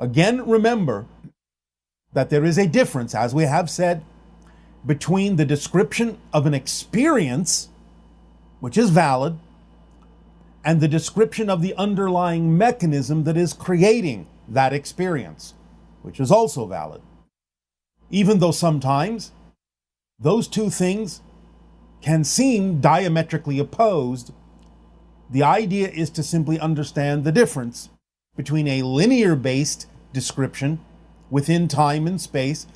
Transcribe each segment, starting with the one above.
Again, remember that there is a difference, as we have said, between the description of an experience, which is valid, and the description of the underlying mechanism that is creating that experience, which is also valid. Even though sometimes those two things can seem diametrically opposed, the idea is to simply understand the difference between a linear-based description within time and space,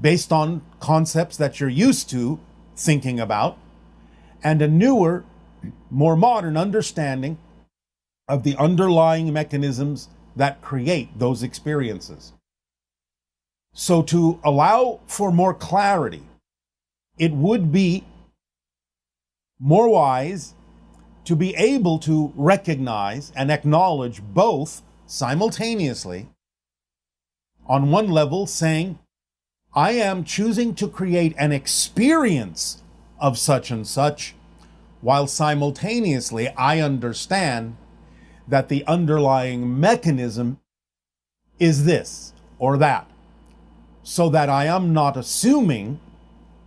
based on concepts that you're used to thinking about, and a newer, more modern understanding of the underlying mechanisms that create those experiences. So to allow for more clarity, it would be more wise to be able to recognize and acknowledge both simultaneously. On one level, saying, I am choosing to create an experience of such and such, while simultaneously I understand that the underlying mechanism is this or that, so that I am not assuming,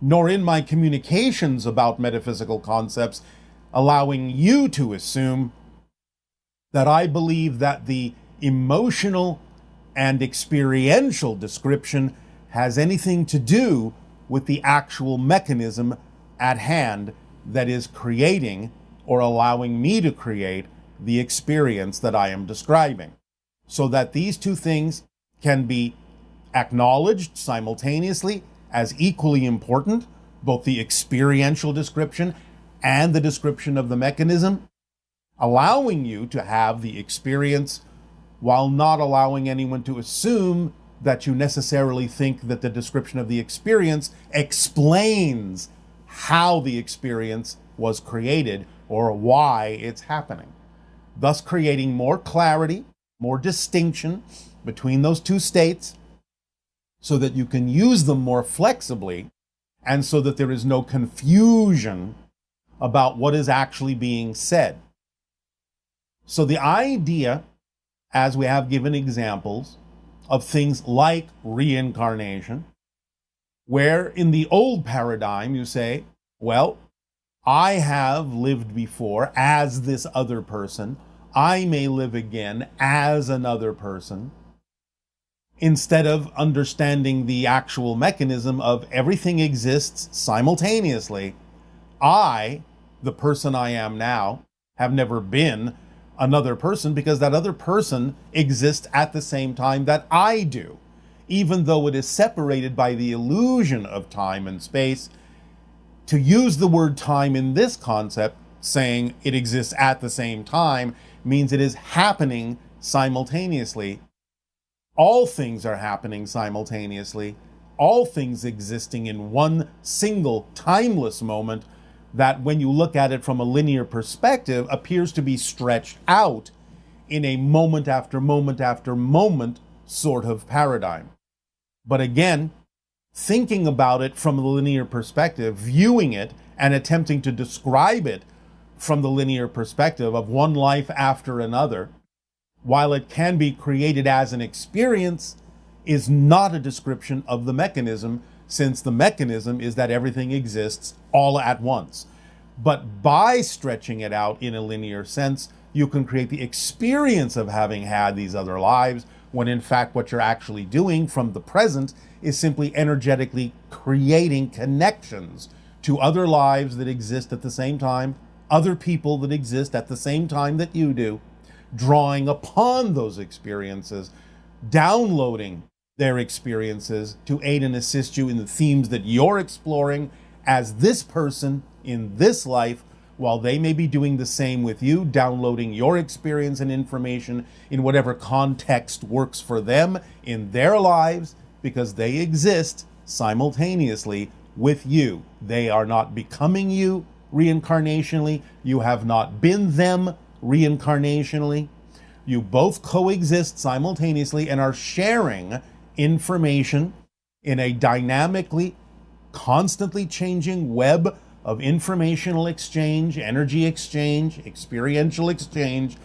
nor in my communications about metaphysical concepts, allowing you to assume that I believe that the emotional and experiential description has anything to do with the actual mechanism at hand that is creating or allowing me to create the experience that I am describing. So that these two things can be acknowledged simultaneously as equally important, both the experiential description and the description of the mechanism, allowing you to have the experience while not allowing anyone to assume that you necessarily think that the description of the experience explains how the experience was created or why it's happening, thus creating more clarity, more distinction between those two states, so that you can use them more flexibly, and so that there is no confusion about what is actually being said. So the idea, as we have given examples, of things like reincarnation, where in the old paradigm you say, well, I have lived before as this other person, I may live again as another person, instead of understanding the actual mechanism of everything exists simultaneously. I, the person I am now, have never been another person, because that other person exists at the same time that I do. Even though it is separated by the illusion of time and space, to use the word time in this concept, saying it exists at the same time, means it is happening simultaneously. All things are happening simultaneously, all things existing in one single timeless moment that, when you look at it from a linear perspective, appears to be stretched out in a moment after moment after moment sort of paradigm. But again, thinking about it from a linear perspective, viewing it and attempting to describe it from the linear perspective of one life after another, while it can be created as an experience, is not a description of the mechanism, since the mechanism is that everything exists all at once. But by stretching it out in a linear sense, you can create the experience of having had these other lives, when in fact what you're actually doing from the present is simply energetically creating connections to other lives that exist at the same time, other people that exist at the same time that you do, drawing upon those experiences, downloading their experiences to aid and assist you in the themes that you're exploring as this person in this life, while they may be doing the same with you, downloading your experience and information in whatever context works for them in their lives, because they exist simultaneously with you. They are not becoming you reincarnationally. You have not been them reincarnationally. You both coexist simultaneously and are sharing information in a dynamically, constantly changing web of informational exchange, energy exchange, experiential exchange,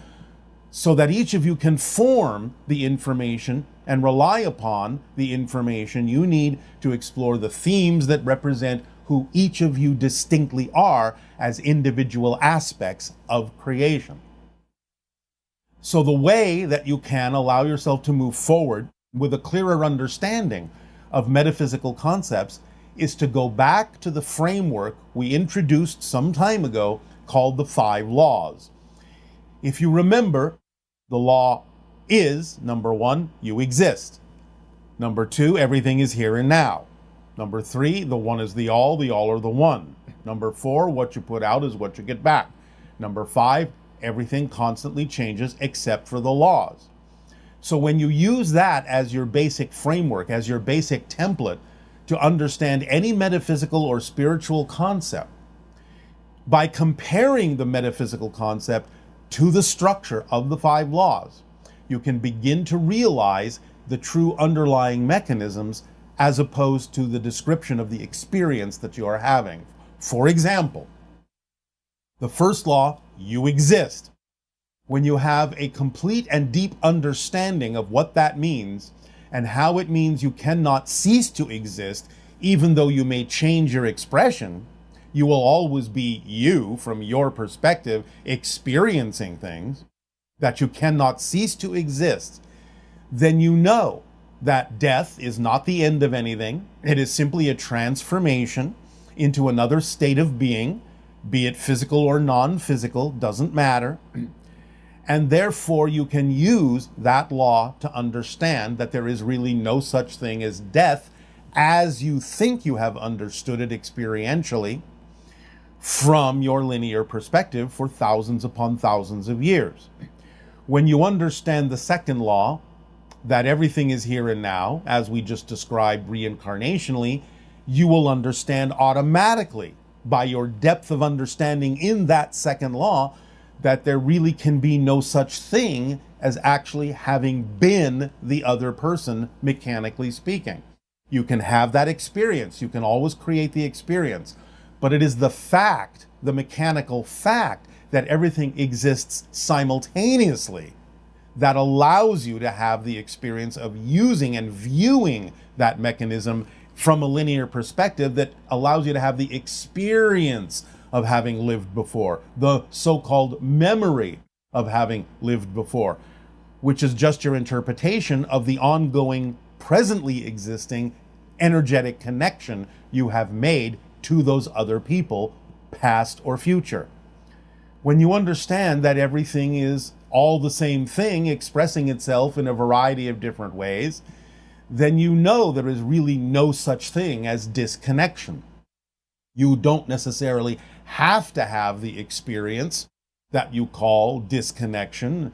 so that each of you can form the information and rely upon the information you need to explore the themes that represent who each of you distinctly are as individual aspects of creation. So the way that you can allow yourself to move forward with a clearer understanding of metaphysical concepts is to go back to the framework we introduced some time ago called the 5 laws. If you remember, the law is, number 1, you exist. Number 2, everything is here and now. Number 3, the one is the all are the one. Number 4, what you put out is what you get back. Number 5, everything constantly changes except for the laws. So when you use that as your basic framework, as your basic template to understand any metaphysical or spiritual concept, by comparing the metaphysical concept to the structure of the 5 laws, you can begin to realize the true underlying mechanisms as opposed to the description of the experience that you are having. For example, the first law, you exist. When you have a complete and deep understanding of what that means and how it means you cannot cease to exist, even though you may change your expression, you will always be you from your perspective experiencing things, that you cannot cease to exist, then you know that death is not the end of anything. It is simply a transformation into another state of being, be it physical or non-physical, doesn't matter. And therefore you can use that law to understand that there is really no such thing as death as you think you have understood it experientially from your linear perspective for thousands upon thousands of years. When you understand the second law, that everything is here and now, as we just described reincarnationally, you will understand automatically by your depth of understanding in that second law that there really can be no such thing as actually having been the other person, mechanically speaking. You can have that experience. You can always create the experience. But it is the fact, the mechanical fact, that everything exists simultaneously that allows you to have the experience of using and viewing that mechanism from a linear perspective that allows you to have the experience of having lived before, the so-called memory of having lived before, which is just your interpretation of the ongoing, presently existing energetic connection you have made to those other people, past or future. When you understand that everything is all the same thing expressing itself in a variety of different ways, then you know there is really no such thing as disconnection. You don't necessarily have to have the experience that you call disconnection,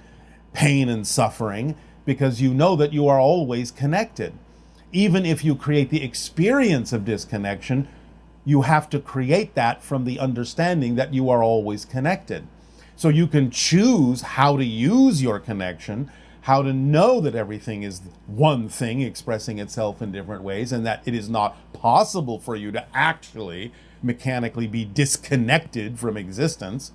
pain and suffering, because you know that you are always connected. Even if you create the experience of disconnection, you have to create that from the understanding that you are always connected. So you can choose how to use your connection, how to know that everything is one thing expressing itself in different ways, and that it is not possible for you to actually mechanically be disconnected from existence.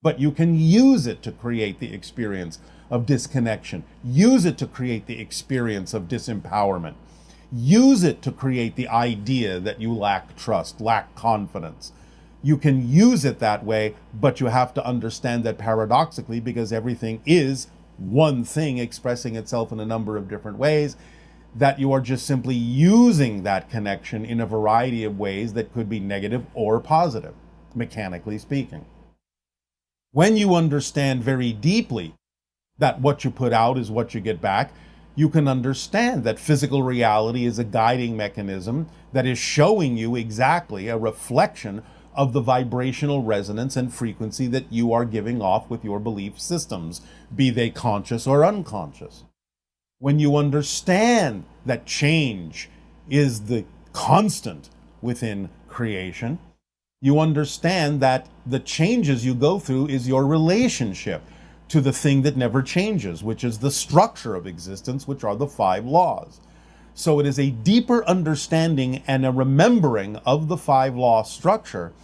But you can use it to create the experience of disconnection. Use it to create the experience of disempowerment. Use it to create the idea that you lack trust, lack confidence. You can use it that way, but you have to understand that paradoxically, because everything is one thing expressing itself in a number of different ways, that you are just simply using that connection in a variety of ways that could be negative or positive, mechanically speaking. When you understand very deeply that what you put out is what you get back, you can understand that physical reality is a guiding mechanism that is showing you exactly a reflection of the vibrational resonance and frequency that you are giving off with your belief systems, be they conscious or unconscious. When you understand that change is the constant within creation, you understand that the changes you go through is your relationship to the thing that never changes, which is the structure of existence, which are the 5 laws. So it is a deeper understanding and a remembering of the 5 law structure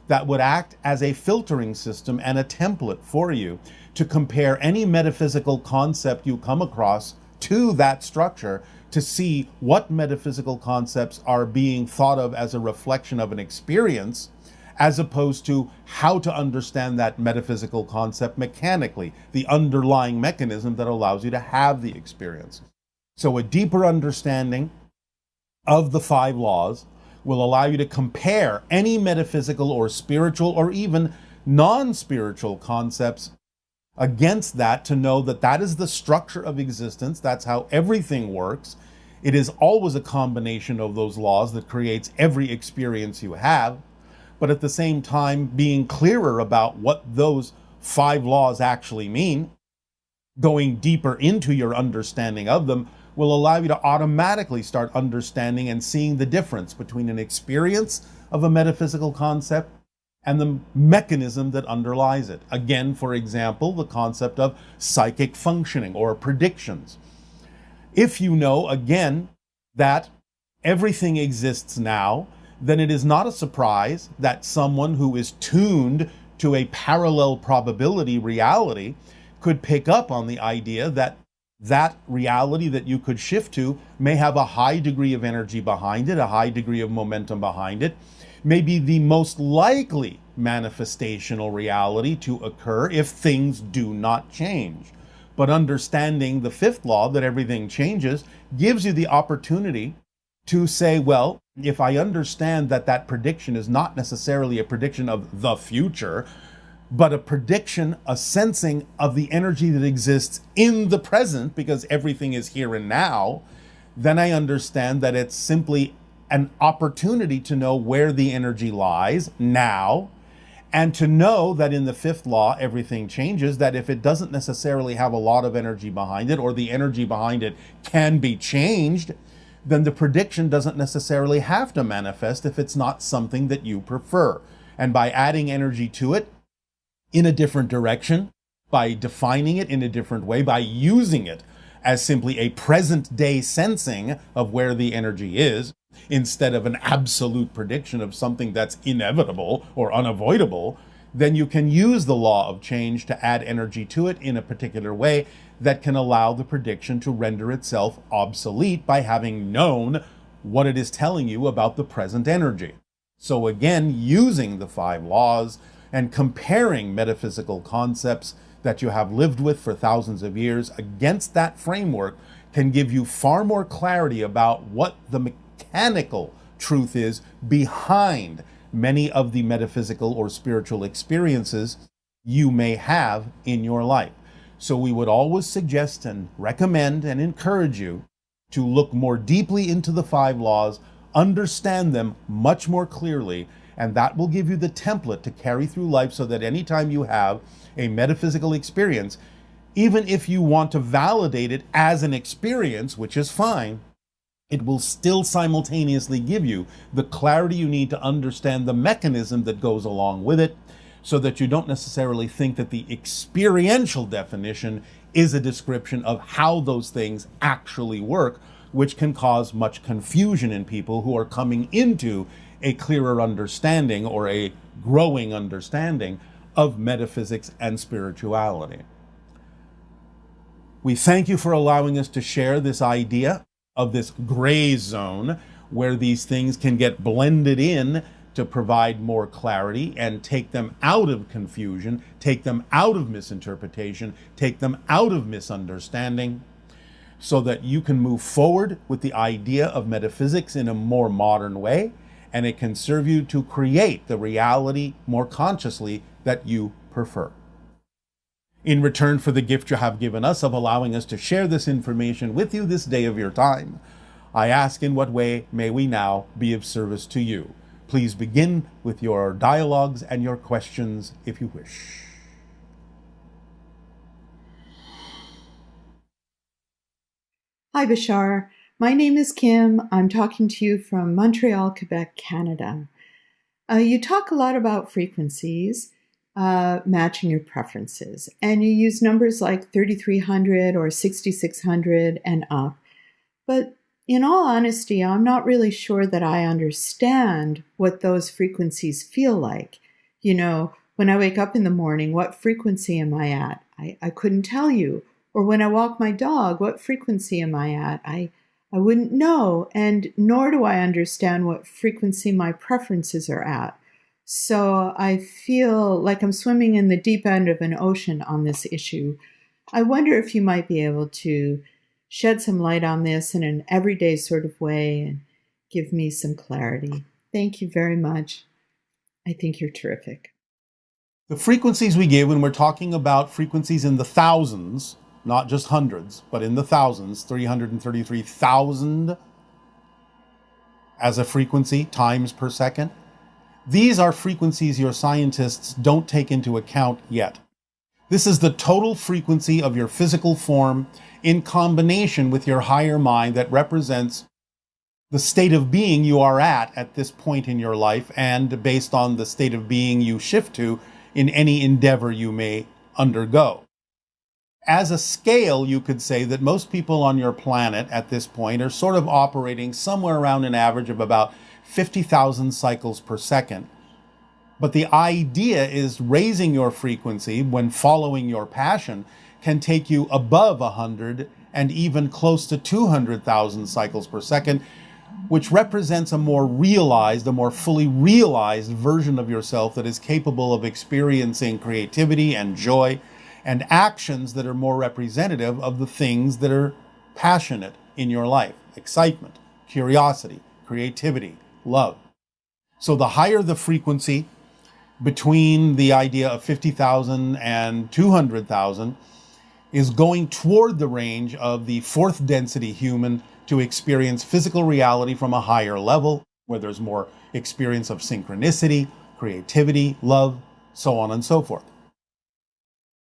that would act as a filtering system and a template for you to compare any metaphysical concept you come across to that structure to see what metaphysical concepts are being thought of as a reflection of an experience, as opposed to how to understand that metaphysical concept mechanically, the underlying mechanism that allows you to have the experience. So a deeper understanding of the 5 laws will allow you to compare any metaphysical or spiritual or even non-spiritual concepts against that, to know that that is the structure of existence. That's how everything works. It is always a combination of those laws that creates every experience you have. But at the same time, being clearer about what those 5 laws actually mean, going deeper into your understanding of them, will allow you to automatically start understanding and seeing the difference between an experience of a metaphysical concept and the mechanism that underlies it. Again, for example, the concept of psychic functioning or predictions. If you know, again, that everything exists now, then it is not a surprise that someone who is tuned to a parallel probability reality could pick up on the idea that that reality that you could shift to may have a high degree of energy behind it, a high degree of momentum behind it, may be the most likely manifestational reality to occur if things do not change. But understanding the 5th law, that everything changes, gives you the opportunity to say, well, if I understand that that prediction is not necessarily a prediction of the future, but a prediction, a sensing of the energy that exists in the present, because everything is here and now, then I understand that it's simply an opportunity to know where the energy lies now, and to know that in the 5th law, everything changes, that if it doesn't necessarily have a lot of energy behind it, or the energy behind it can be changed, then the prediction doesn't necessarily have to manifest if it's not something that you prefer. And by adding energy to it in a different direction, by defining it in a different way, by using it as simply a present day sensing of where the energy is, instead of an absolute prediction of something that's inevitable or unavoidable, then you can use the law of change to add energy to it in a particular way that can allow the prediction to render itself obsolete by having known what it is telling you about the present energy. So again, using the 5 laws and comparing metaphysical concepts that you have lived with for thousands of years against that framework can give you far more clarity about what the mechanical truth is behind many of the metaphysical or spiritual experiences you may have in your life. So we would always suggest and recommend and encourage you to look more deeply into the 5 laws, understand them much more clearly, and that will give you the template to carry through life, so that anytime you have a metaphysical experience, even if you want to validate it as an experience, which is fine, it will still simultaneously give you the clarity you need to understand the mechanism that goes along with it, so that you don't necessarily think that the experiential definition is a description of how those things actually work, which can cause much confusion in people who are coming into a clearer understanding or a growing understanding of metaphysics and spirituality. We thank you for allowing us to share this idea of this gray zone where these things can get blended in to provide more clarity and take them out of confusion, take them out of misinterpretation, take them out of misunderstanding, so that you can move forward with the idea of metaphysics in a more modern way, and it can serve you to create the reality more consciously that you prefer. In return for the gift you have given us of allowing us to share this information with you this day of your time, I ask, in what way may we now be of service to you? Please begin with your dialogues and your questions if you wish. Hi, Bashar. My name is Kim. I'm talking to you from Montreal, Quebec, Canada. You talk a lot about frequencies, matching your preferences, and you use numbers like 3,300 or 6,600 and up. But in all honesty, I'm not really sure that I understand what those frequencies feel like. You know, when I wake up in the morning, what frequency am I at? I couldn't tell you. Or when I walk my dog, what frequency am I at? I wouldn't know, and nor do I understand what frequency my preferences are at. So I feel like I'm swimming in the deep end of an ocean on this issue. I wonder if you might be able to shed some light on this in an everyday sort of way and give me some clarity. Thank you very much. I think you're terrific. The frequencies we give when we're talking about frequencies in the thousands, not just hundreds, but in the thousands, 333,000 as a frequency, times per second. These are frequencies your scientists don't take into account yet. This is the total frequency of your physical form in combination with your higher mind that represents the state of being you are at this point in your life, and based on the state of being you shift to in any endeavor you may undergo. As a scale, you could say that most people on your planet at this point are sort of operating somewhere around an average of about 50,000 cycles per second. But the idea is raising your frequency when following your passion can take you above 100 and even close to 200,000 cycles per second, which represents a more realized, a more fully realized version of yourself that is capable of experiencing creativity and joy and actions that are more representative of the things that are passionate in your life: excitement, curiosity, creativity, love. So the higher the frequency between the idea of 50,000 and 200,000 is going toward the range of the fourth density human to experience physical reality from a higher level, where there's more experience of synchronicity, creativity, love, so on and so forth.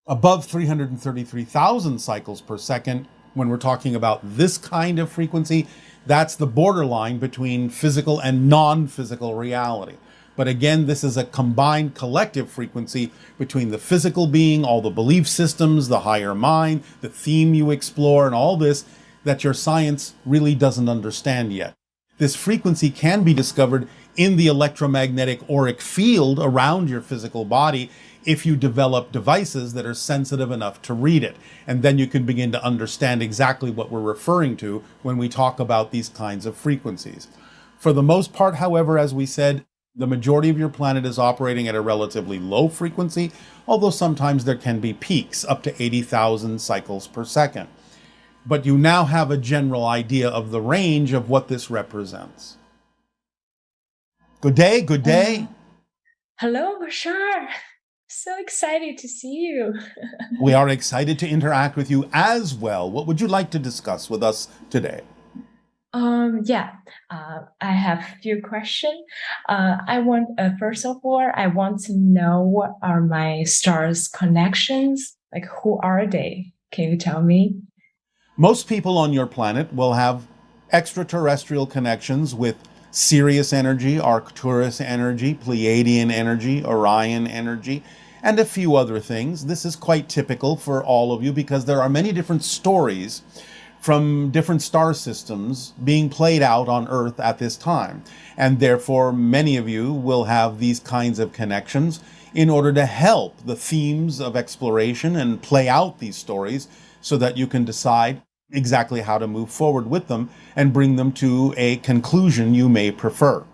Above 333,000 cycles per second, when we're talking about this kind of frequency, that's the borderline between physical and non-physical reality. But again, this is a combined collective frequency between the physical being, all the belief systems, the higher mind, the theme you explore, and all this that your science really doesn't understand yet. This frequency can be discovered in the electromagnetic auric field around your physical body if you develop devices that are sensitive enough to read it. And then you can begin to understand exactly what we're referring to when we talk about these kinds of frequencies. For the most part, however, as we said, the majority of your planet is operating at a relatively low frequency, although sometimes there can be peaks up to 80,000 cycles per second. But you now have a general idea of the range of what this represents. Good day, good day. Hello, Bashar. So excited to see you. We are excited to interact with you as well. What would you like to discuss with us today? I have a few questions. First of all, I want to know what are my stars' connections? Like, who are they? Can you tell me? Most people on your planet will have extraterrestrial connections with Sirius energy, Arcturus energy, Pleiadian energy, Orion energy, and a few other things. This is quite typical for all of you because there are many different stories from different star systems being played out on Earth at this time. And therefore, many of you will have these kinds of connections in order to help the themes of exploration and play out these stories so that you can decide exactly how to move forward with them and bring them to a conclusion you may prefer.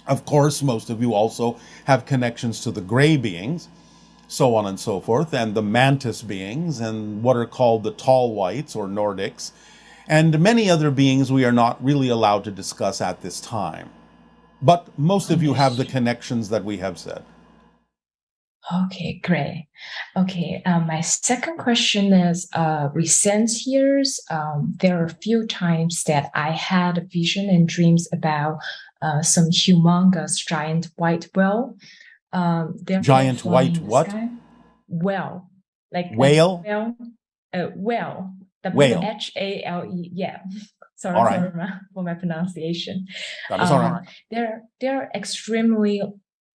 Of course, most of you also have connections to the gray beings, so on and so forth, and the mantis beings, and what are called the tall whites or Nordics, and many other beings we are not really allowed to discuss at this time. But most of you have the connections that we have said. Okay, great. Okay, my second question is, recent years, there are a few times that I had a vision and dreams about some humongous giant white whale. Giant white what? Whale. Like whale? Whale. Whale. Whale. W-H-A-L-E. Yeah. Sorry, all right. for my pronunciation. That is all right. They're extremely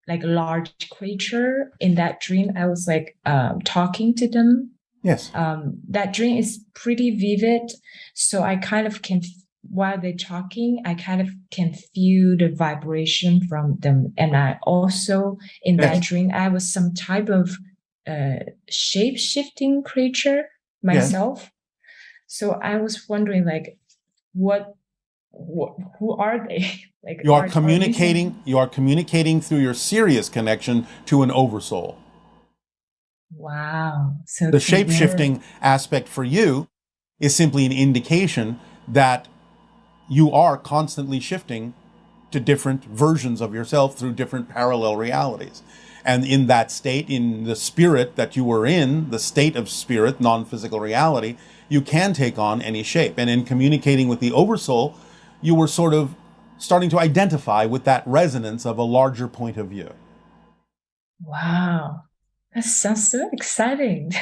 like large creature. In that dream, I was like talking to them. Yes. That dream is pretty vivid, so I kind of can, while they're talking, I kind of can feel the vibration from them. And I also, in that dream, I was some type of shape-shifting creature myself. So I was wondering, like, what who are they? Like, You are are these communicating, you are communicating through your serious connection to an oversoul. wow, so The to work. shape-shifting aspect for you is simply an indication that you are constantly shifting to different versions of yourself through different parallel realities. And in that state, in the spirit that you were in, the state of spirit, non-physical reality, you can take on any shape. And in communicating with the oversoul, you were sort of starting to identify with that resonance of a larger point of view. Wow, that sounds so exciting.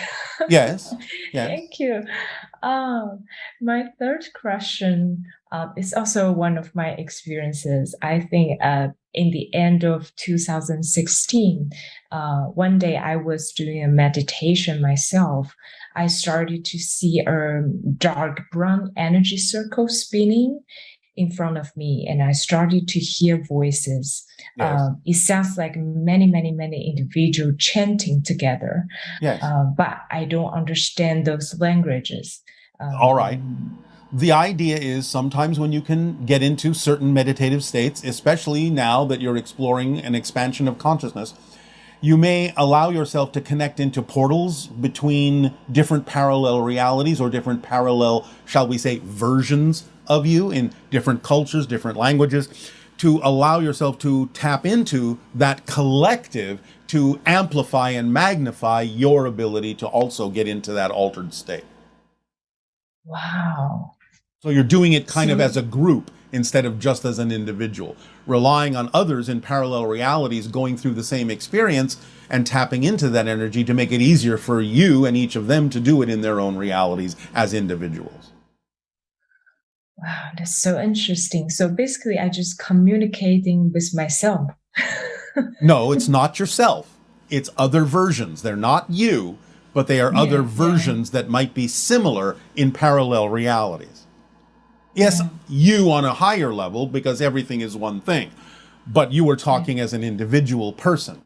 Yes, yes, Thank you. My third question is also one of my experiences. I think in the end of 2016, one day I was doing a meditation myself. I started to see a dark brown energy circle spinning in front of me, and I started to hear voices. yes, It sounds like many, many, many individuals chanting together, yes. but I don't understand those languages. All right. Um, The idea is sometimes when you can get into certain meditative states, especially now that you're exploring an expansion of consciousness, you may allow yourself to connect into portals between different parallel realities or different parallel, shall we say, versions of you in different cultures, different languages, to allow yourself to tap into that collective to amplify and magnify your ability to also get into that altered state. wow. So you're doing it kind of So, as a group instead of just as an individual, relying on others in parallel realities going through the same experience and tapping into that energy to make it easier for you and each of them to do it in their own realities as individuals. wow, that's so interesting. So basically, I just communicating with myself. No, it's not yourself. It's other versions. They're not you, but they are other Yeah, yeah, versions that might be similar in parallel realities. Yes, yeah, you on a higher level because everything is one thing, but you were yeah. talking as an individual person.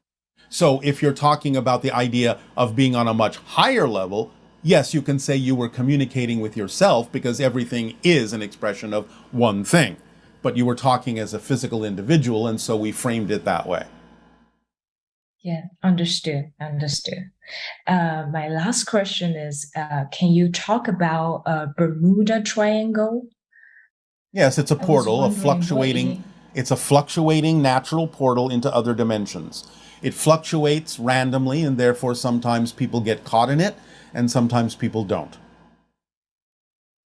So if you're talking about the idea of being on a much higher level, yes, you can say you were communicating with yourself because everything is an expression of one thing. But you were talking as a physical individual, and so we framed it that way. Yeah, understood, understood. My last question is, can you talk about Bermuda Triangle? Yes, it's a I was portal, wondering what it is. it's a fluctuating natural portal into other dimensions. It fluctuates randomly, and therefore sometimes people get caught in it, and sometimes people don't.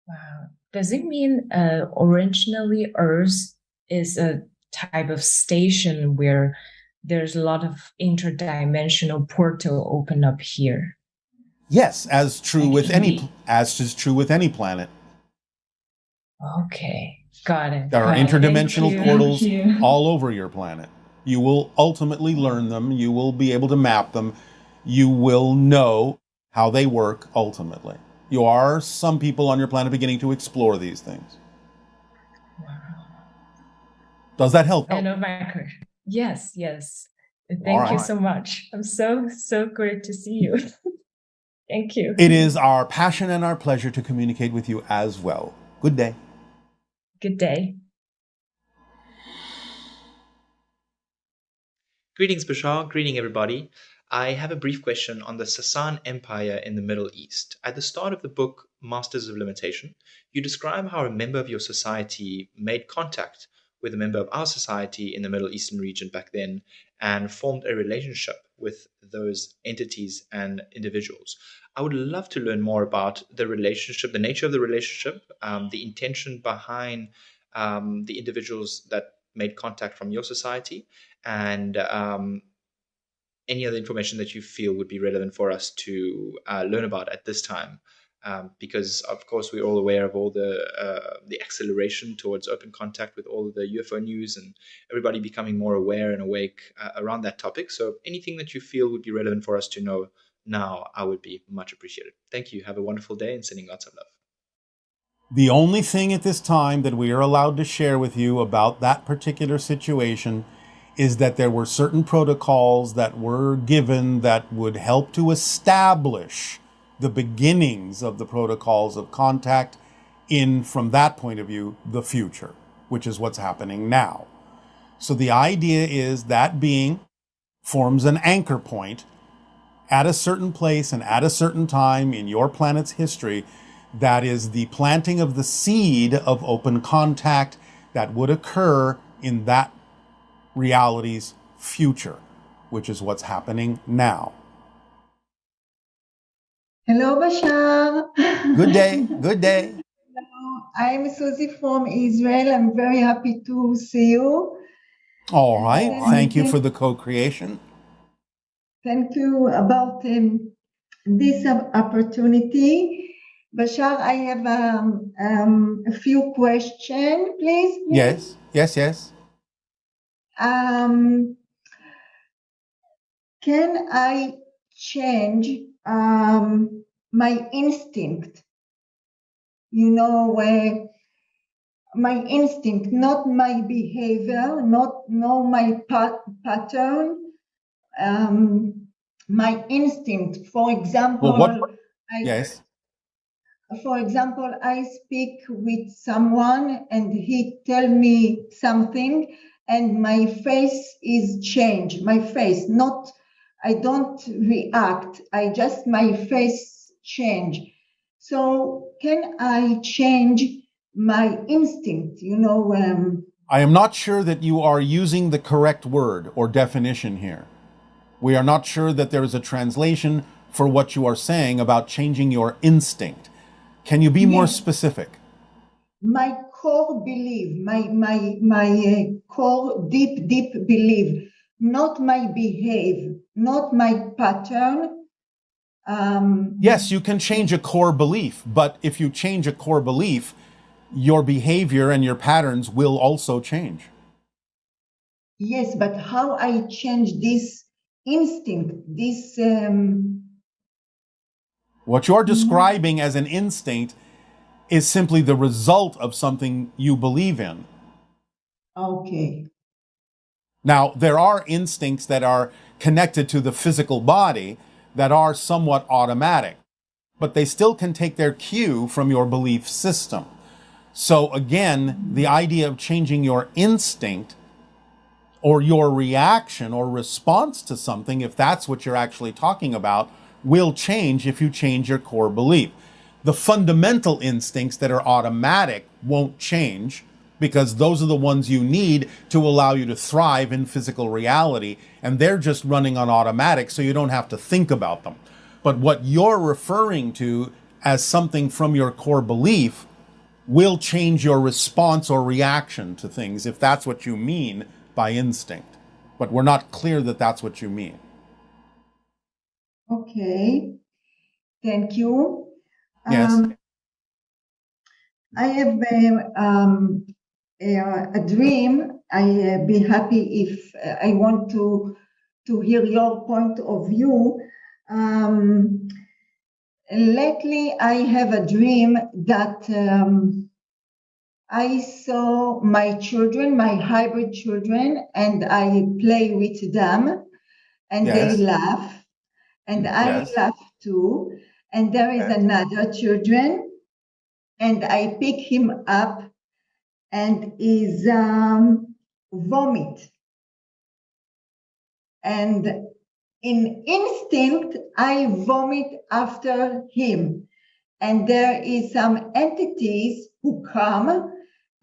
Wow. Does it mean originally Earth is a type of station where there's a lot of interdimensional portal open up here? Yes, Like in the as is true with any planet. okay, got it, There are got it. Thank interdimensional you. portals all over your planet. You will ultimately learn them, you will be able to map them, you will know how they work ultimately. You are some people on your planet beginning to explore these things. Wow. Does that help? End of my career. Yes, yes. All Thank you right. so much. I'm so great to see you. Thank you. It is our passion and our pleasure to communicate with you as well. Good day. Good day. Greetings, Bashar. Greeting, everybody. I have a brief question on the Sassan Empire in the Middle East. At the start of the book, Masters of Limitation, you describe how a member of your society made contact with a member of our society in the Middle Eastern region back then and formed a relationship with those entities and individuals. I would love to learn more about the relationship, the nature of the relationship, the intention behind the individuals that made contact from your society, and any other information that you feel would be relevant for us to learn about at this time. Because of course we're all aware of all the acceleration towards open contact with all of the UFO news and everybody becoming more aware and awake around that topic. So anything that you feel would be relevant for us to know now, I would be much appreciated. Thank you. Have a wonderful day and sending lots of love. The only thing at this time that we are allowed to share with you about that particular situation is that there were certain protocols that were given that would help to establish the beginnings of the protocols of contact in, from that point of view, the future, which is what's happening now. So the idea is that being forms an anchor point at a certain place and at a certain time in your planet's history that is the planting of the seed of open contact that would occur in that reality's future, which is what's happening now. Hello, Bashar. Good day. Good day. Hello, I'm Susie from Israel. I'm very happy to see you. All right. Thank you for the co-creation. Thank you about this opportunity. Bashar, I have a few questions, please. Yes. Can I change my instinct? You know, my instinct, not my behavior, not my pattern. My instinct. For example, Yes. For example, I speak with someone and he tell me something, and my face is changed. My face, not. I don't react. My face change. So can I change my instinct? You know. I am not sure that you are using the correct word or definition here. We are not sure that there is a translation for what you are saying about changing your instinct. Can you be more specific? My core belief, my core deep belief, not my behavior, not my pattern. Yes, you can change a core belief, but if you change a core belief, your behavior and your patterns will also change. Yes, but how I change this instinct, this... What you're describing as an instinct is simply the result of something you believe in. Okay. Now, there are instincts that are connected to the physical body that are somewhat automatic, but they still can take their cue from your belief system. So again, the idea of changing your instinct or your reaction or response to something, if that's what you're actually talking about, will change if you change your core belief. The fundamental instincts that are automatic won't change because those are the ones you need to allow you to thrive in physical reality, and they're just running on automatic, so you don't have to think about them. But what you're referring to as something from your core belief will change your response or reaction to things, if that's what you mean by instinct. But we're not clear that that's what you mean. Okay, thank you. Yes. I have a dream. I be happy if I want to hear your point of view. Lately, I have a dream that I saw my children, my hybrid children, and I play with them, and they laugh. And I laugh too. And there is another children, and I pick him up, and is vomit. And in instinct, I vomit after him. And there is some entities who come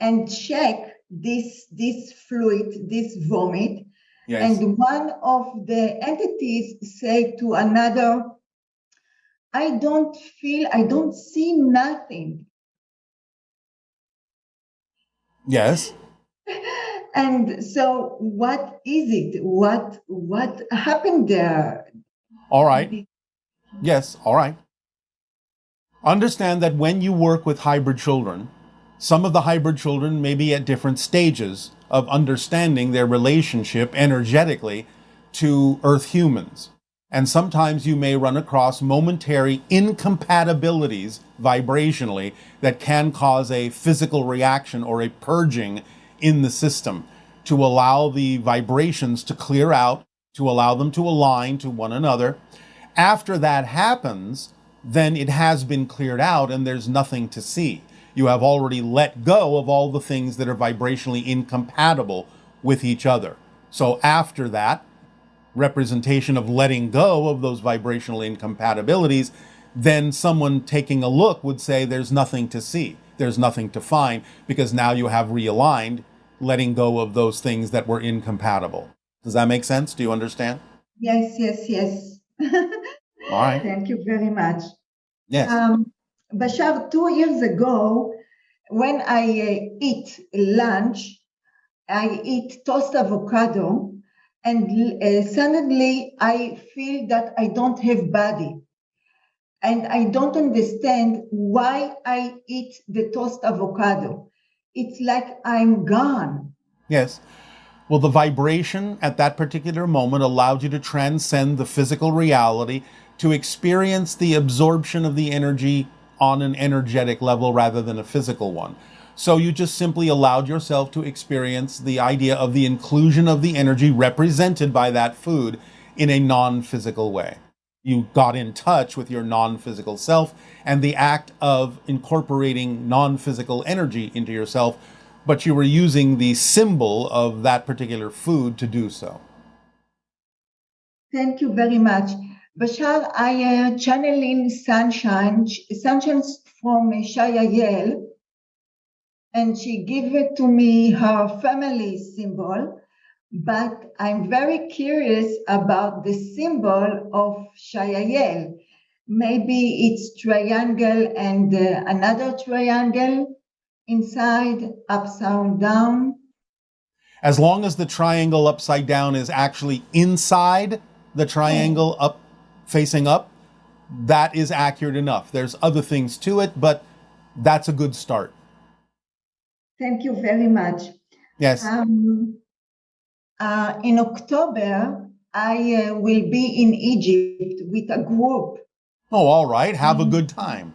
and check this fluid, this vomit. Yes. And one of the entities say to another, I don't see nothing. Yes. And so what is it? What happened there? All right. Yes, all right. Understand that when you work with hybrid children, some of the hybrid children may be at different stages of understanding their relationship energetically to Earth humans. And sometimes you may run across momentary incompatibilities vibrationally that can cause a physical reaction or a purging in the system to allow the vibrations to clear out, to allow them to align to one another. After that happens, then it has been cleared out and there's nothing to see. You have already let go of all the things that are vibrationally incompatible with each other. So after that representation of letting go of those vibrational incompatibilities, then someone taking a look would say there's nothing to see, there's nothing to find, because now you have realigned, letting go of those things that were incompatible. Does that make sense? Do you understand? Yes. All right. Thank you very much. Yes. Bashar, 2 years ago, when I eat lunch, I eat toast avocado, and suddenly I feel that I don't have body. And I don't understand why I eat the toast avocado. It's like I'm gone. Yes. Well, the vibration at that particular moment allowed you to transcend the physical reality to experience the absorption of the energy on an energetic level rather than a physical one. So you just simply allowed yourself to experience the idea of the inclusion of the energy represented by that food in a non-physical way. You got in touch with your non-physical self, and the act of incorporating non-physical energy into yourself, but you were using the symbol of that particular food to do so. Thank you very much. Bashar, I channeling Sunshine from Shaya Yale, and she gave it to me her family symbol, but I'm very curious about the symbol of Shaya Yale. Maybe it's triangle and another triangle inside, upside down. As long as the triangle upside down is actually inside the triangle up, facing up, that is accurate enough. There's other things to it, but that's a good start. Thank you very much. Yes. In October, I will be in Egypt with a group. Oh, all right. Have a good time.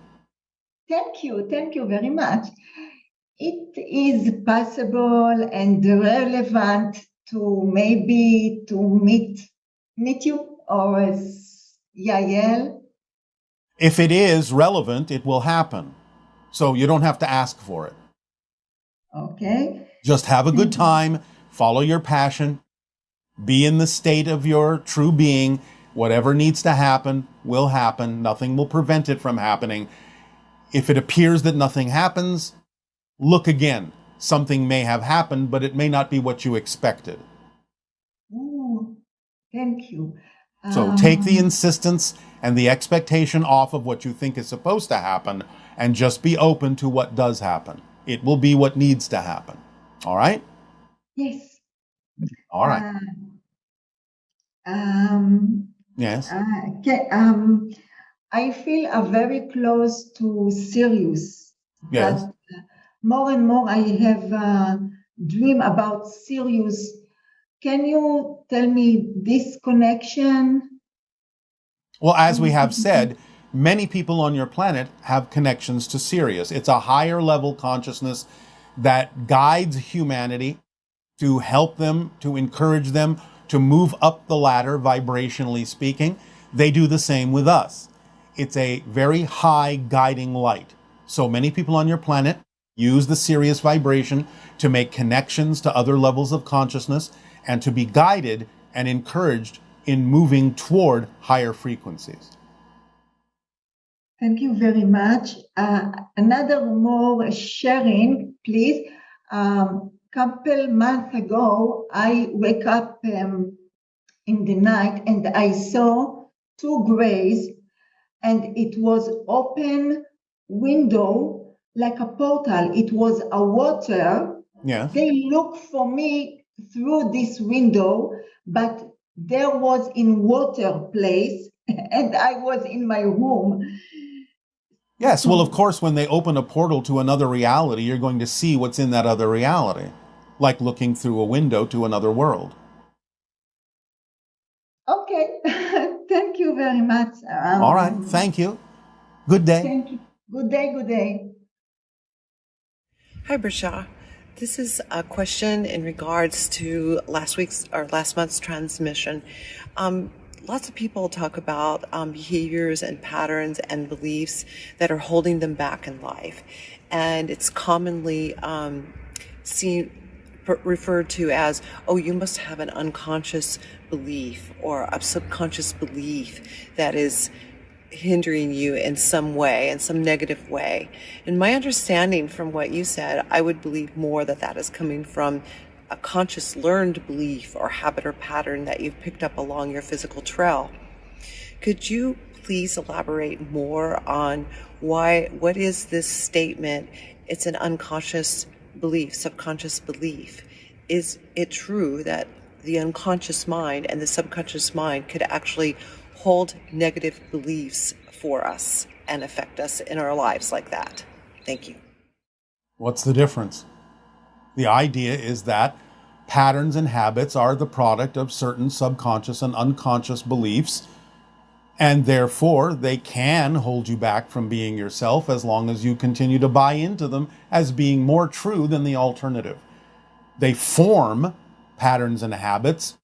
Thank you very much. It is possible and relevant to maybe to meet you or Yael. If it is relevant, it will happen. So you don't have to ask for it. Okay. Just have a good time, follow your passion, be in the state of your true being. Whatever needs to happen will happen. Nothing will prevent it from happening. If it appears that nothing happens, look again. Something may have happened, but it may not be what you expected. Oh, thank you. So take the insistence and the expectation off of what you think is supposed to happen and just be open to what does happen. It will be what needs to happen. All right? Yes. All right. Yes. I feel very close to Sirius. Yes. But more and more I have a dream about Sirius. Can you tell me this connection? Well, as we have said, many people on your planet have connections to Sirius. It's a higher level consciousness that guides humanity to help them, to encourage them, to move up the ladder, vibrationally speaking. They do the same with us. It's a very high guiding light. So many people on your planet use the Sirius vibration to make connections to other levels of consciousness and to be guided and encouraged in moving toward higher frequencies. Thank you very much. Another more sharing, please. Couple months ago, I wake up in the night and I saw two grays, and it was open window like a portal. It was a water. Yes. They looked for me through this window, but there was in water place, and I was in my room. Yes, well, of course, when they open a portal to another reality, you're going to see what's in that other reality, like looking through a window to another world. Okay, thank you very much. All right, thank you. Good day. Thank you. Good day. Hi, Bashar. This is a question in regards to last month's transmission. lots of people talk about behaviors and patterns and beliefs that are holding them back in life. And it's commonly referred to as, oh, you must have an unconscious belief or a subconscious belief that is hindering you in some way, in some negative way. In my understanding from what you said, I would believe more that that is coming from a conscious learned belief or habit or pattern that you've picked up along your physical trail. Could you please elaborate more on what is this statement? It's an unconscious belief, subconscious belief. Is it true that the unconscious mind and the subconscious mind could actually hold negative beliefs for us and affect us in our lives like that? Thank you. What's the difference? The idea is that patterns and habits are the product of certain subconscious and unconscious beliefs, and therefore they can hold you back from being yourself as long as you continue to buy into them as being more true than the alternative. They form patterns and habits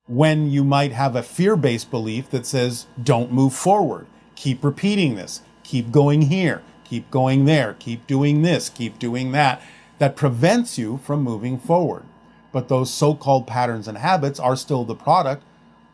when you might have a fear-based belief that says, don't move forward, keep repeating this, keep going here, keep going there, keep doing this, keep doing that, that prevents you from moving forward. But those so-called patterns and habits are still the product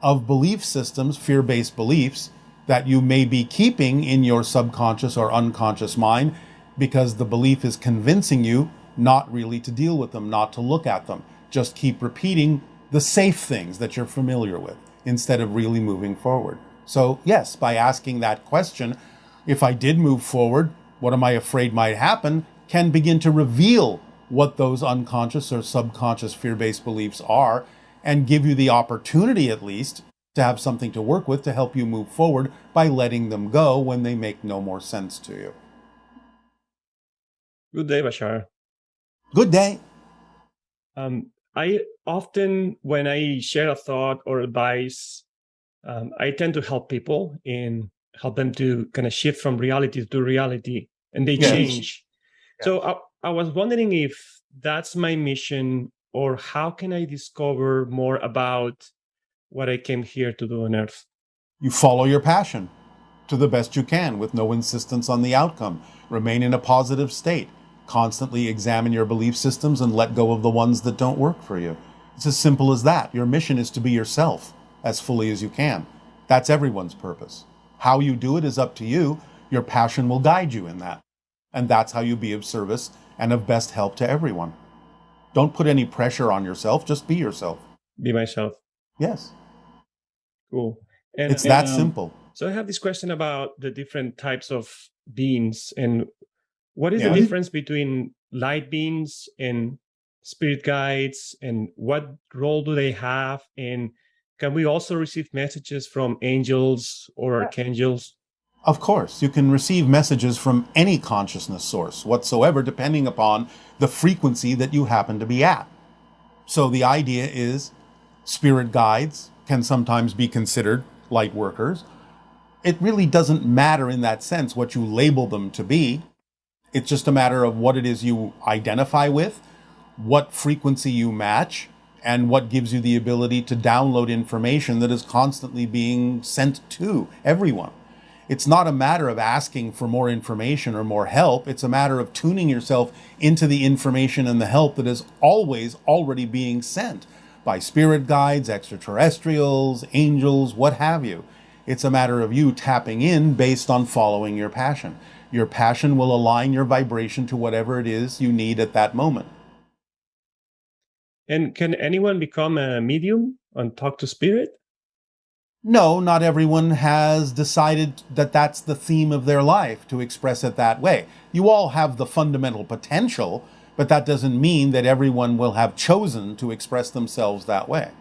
of belief systems, fear-based beliefs, that you may be keeping in your subconscious or unconscious mind because the belief is convincing you not really to deal with them, not to look at them. Just keep repeating the safe things that you're familiar with instead of really moving forward. So yes, by asking that question, if I did move forward, what am I afraid might happen, can begin to reveal what those unconscious or subconscious fear-based beliefs are and give you the opportunity at least to have something to work with to help you move forward by letting them go when they make no more sense to you. Good day, Bashar. Good day. I often, when I share a thought or advice, I tend to help people and help them to kind of shift from reality to reality, and they change. Yes. So I was wondering if that's my mission, or how can I discover more about what I came here to do on Earth? You follow your passion to the best you can with no insistence on the outcome. Remain in a positive state. Constantly examine your belief systems and let go of the ones that don't work for you. It's as simple as that. Your mission is to be yourself as fully as you can. That's everyone's purpose. How you do it is up to you. Your passion will guide you in that. And that's how you be of service and of best help to everyone. Don't put any pressure on yourself. Just be yourself. Be myself. Yes. Cool. It's that simple. So I have this question about the different types of beings, and what is the difference between light beings and spirit guides, and what role do they have? And can we also receive messages from angels or archangels? Of course, you can receive messages from any consciousness source whatsoever, depending upon the frequency that you happen to be at. So the idea is spirit guides can sometimes be considered light workers. It really doesn't matter in that sense what you label them to be. It's just a matter of what it is you identify with, what frequency you match, and what gives you the ability to download information that is constantly being sent to everyone. It's not a matter of asking for more information or more help. It's a matter of tuning yourself into the information and the help that is always already being sent by spirit guides, extraterrestrials, angels, what have you. It's a matter of you tapping in based on following your passion. Your passion will align your vibration to whatever it is you need at that moment. And can anyone become a medium and talk to spirit? No, not everyone has decided that that's the theme of their life, to express it that way. You all have the fundamental potential, but that doesn't mean that everyone will have chosen to express themselves that way.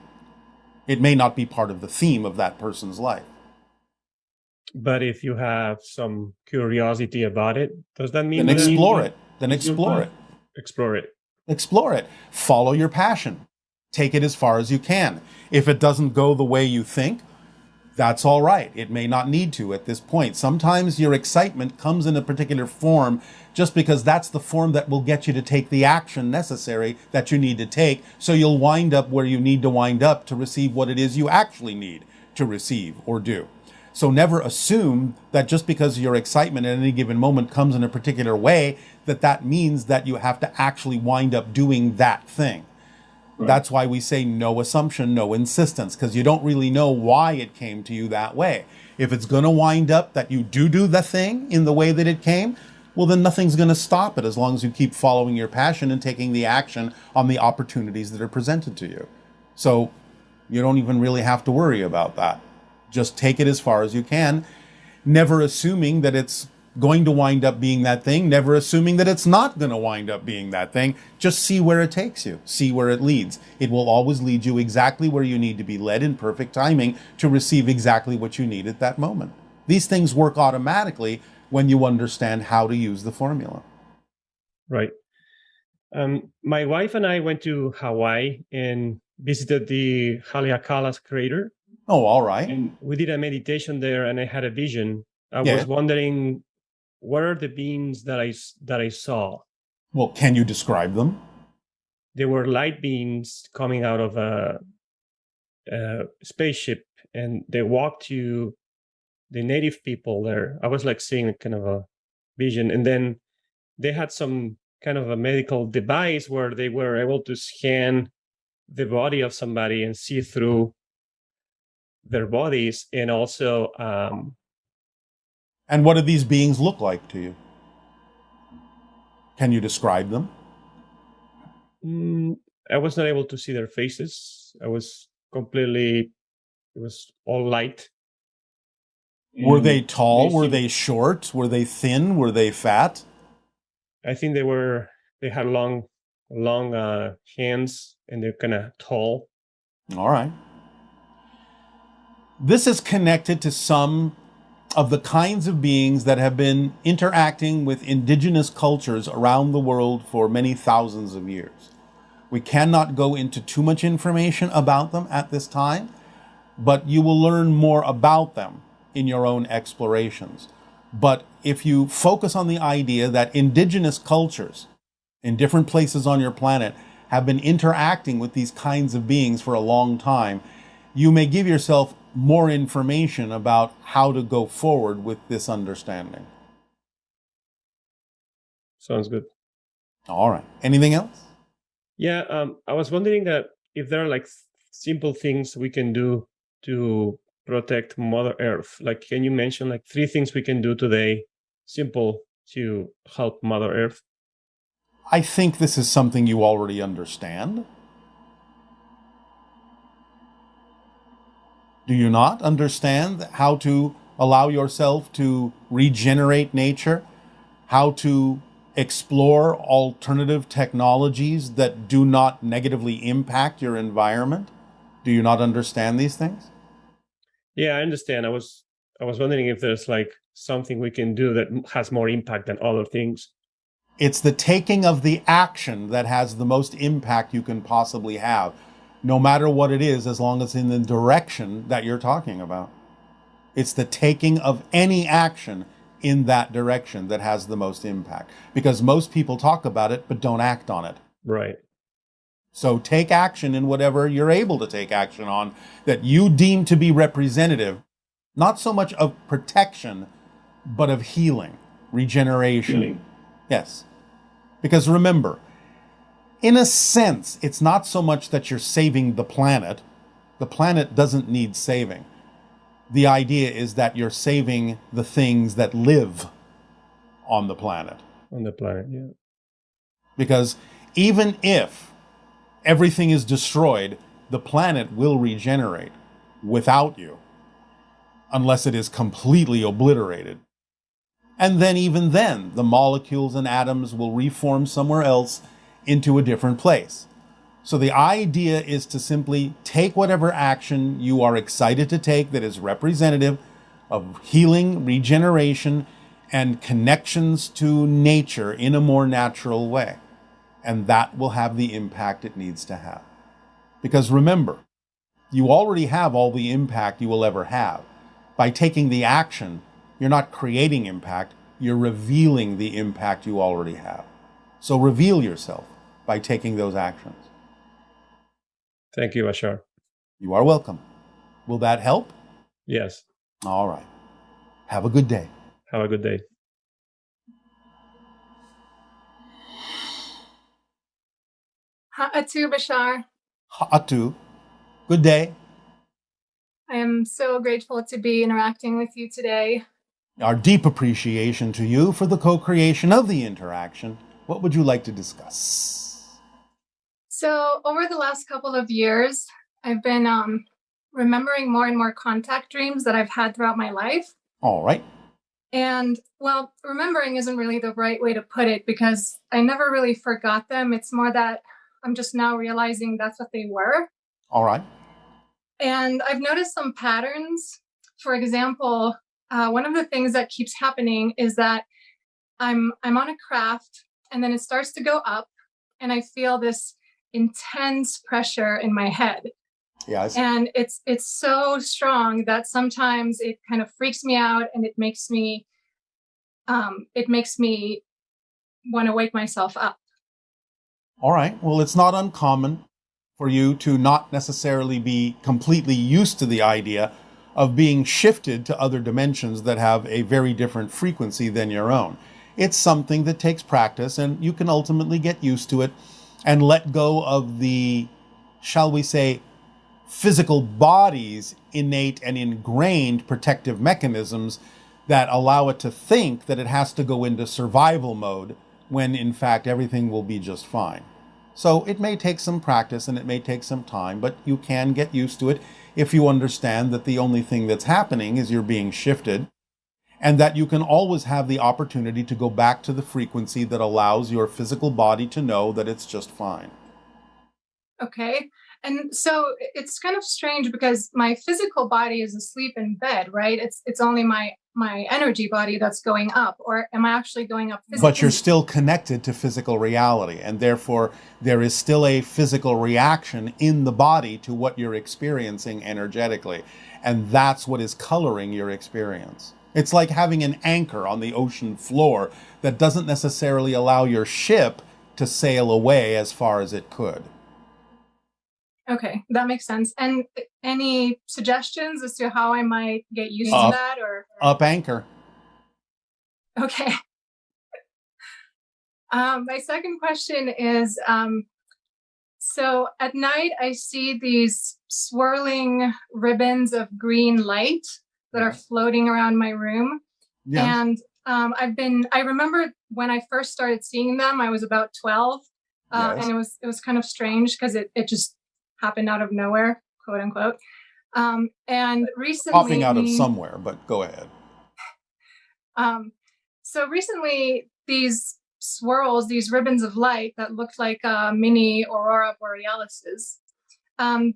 It may not be part of the theme of that person's life. But if you have some curiosity about it, does that mean... Then explore it. Then explore it. Explore it. Explore it. Follow your passion. Take it as far as you can. If it doesn't go the way you think, that's all right. It may not need to at this point. Sometimes your excitement comes in a particular form just because that's the form that will get you to take the action necessary that you need to take, so you'll wind up where you need to wind up to receive what it is you actually need. to receive or do. So never assume that just because your excitement at any given moment comes in a particular way, that means that you have to actually wind up doing that thing. Right. That's why we say no assumption, no insistence, because you don't really know why it came to you that way. If it's going to wind up that you do the thing in the way that it came, well, then nothing's going to stop it as long as you keep following your passion and taking the action on the opportunities that are presented to you. So you don't even really have to worry about that. Just take it as far as you can, never assuming that it's going to wind up being that thing, never assuming that it's not going to wind up being that thing. Just see where it takes you, see where it leads. It will always lead you exactly where you need to be led in perfect timing to receive exactly what you need at that moment. These things work automatically when you understand how to use the formula. Right. My wife and I went to Hawaii and visited the Haleakala crater. Oh, all right. And we did a meditation there, and I had a vision. I was wondering, what are the beings that I saw? Well, can you describe them? They were light beings coming out of a spaceship, and they walked to the native people there. I was like seeing kind of a vision, and then they had some kind of a medical device where they were able to scan the body of somebody and see through their bodies, and also and what do these beings look like to you? Can you describe them? I was not able to see their faces. It was all light. Were they tall? Were they short? Were they thin? Were they fat? I think they had long hands, and they're kind of tall. All right. This is connected to some of the kinds of beings that have been interacting with indigenous cultures around the world for many thousands of years. We cannot go into too much information about them at this time, but you will learn more about them in your own explorations. But if you focus on the idea that indigenous cultures in different places on your planet have been interacting with these kinds of beings for a long time, you may give yourself more information about how to go forward with this understanding. Sounds good. All right. Anything else? Yeah, I was wondering that if there are like simple things we can do to protect Mother Earth. Like, can you mention like 3 things we can do today, simple, to help Mother Earth? I think this is something you already understand. Do you not understand how to allow yourself to regenerate nature? How to explore alternative technologies that do not negatively impact your environment? Do you not understand these things? Yeah, I understand. I was wondering if there's like something we can do that has more impact than other things. It's the taking of the action that has the most impact you can possibly have, no matter what it is, as long as in the direction that you're talking about. It's the taking of any action in that direction that has the most impact, because most people talk about it but don't act on it. Right. So take action in whatever you're able to take action on that you deem to be representative, not so much of protection, but of healing, regeneration. Yes. Because remember, in a sense, it's not so much that you're saving the planet. The planet doesn't need saving. The idea is that you're saving the things that live on the planet. On the planet, yeah. Because even if everything is destroyed, the planet will regenerate without you, unless it is completely obliterated. And then even then, the molecules and atoms will reform somewhere else into a different place. So the idea is to simply take whatever action you are excited to take that is representative of healing, regeneration, and connections to nature in a more natural way. And that will have the impact it needs to have. Because remember, you already have all the impact you will ever have. By taking the action, you're not creating impact, you're revealing the impact you already have. So reveal yourself by taking those actions. Thank you, Bashar. You are welcome. Will that help? Yes. All right. Have a good day. Have a good day. Ha'atu Bashar. Ha'atu. Good day. I am so grateful to be interacting with you today. Our deep appreciation to you for the co-creation of the interaction. What would you like to discuss? So over the last couple of years, I've been remembering more and more contact dreams that I've had throughout my life. All right. And well, remembering isn't really the right way to put it because I never really forgot them. It's more that I'm just now realizing that's what they were. All right. And I've noticed some patterns. For example, one of the things that keeps happening is that I'm on a craft and then it starts to go up and I feel this intense pressure in my head. Yes. And it's so strong that sometimes it kind of freaks me out and it makes me want to wake myself up. All right. Well, it's not uncommon for you to not necessarily be completely used to the idea of being shifted to other dimensions that have a very different frequency than your own. It's something that takes practice, and you can ultimately get used to it and let go of the, shall we say, physical body's innate and ingrained protective mechanisms that allow it to think that it has to go into survival mode when in fact everything will be just fine. So it may take some practice and it may take some time, but you can get used to it if you understand that the only thing that's happening is you're being shifted, and that you can always have the opportunity to go back to the frequency that allows your physical body to know that it's just fine. Okay. And so it's kind of strange because my physical body is asleep in bed, right? It's only my energy body that's going up, or am I actually going up physically? But you're still connected to physical reality, and therefore there is still a physical reaction in the body to what you're experiencing energetically. And that's what is coloring your experience. It's like having an anchor on the ocean floor that doesn't necessarily allow your ship to sail away as far as it could. Okay, that makes sense. And any suggestions as to how I might get used to that? Or up anchor. Okay. My second question is, so at night I see these swirling ribbons of green light that are floating around my room. Yes. And I remember when I first started seeing them, I was about 12. Yes. And it was kind of strange because it just happened out of nowhere, quote unquote. And recently, Popping out of somewhere, but go ahead. So recently, these swirls, these ribbons of light that looked like mini aurora borealises,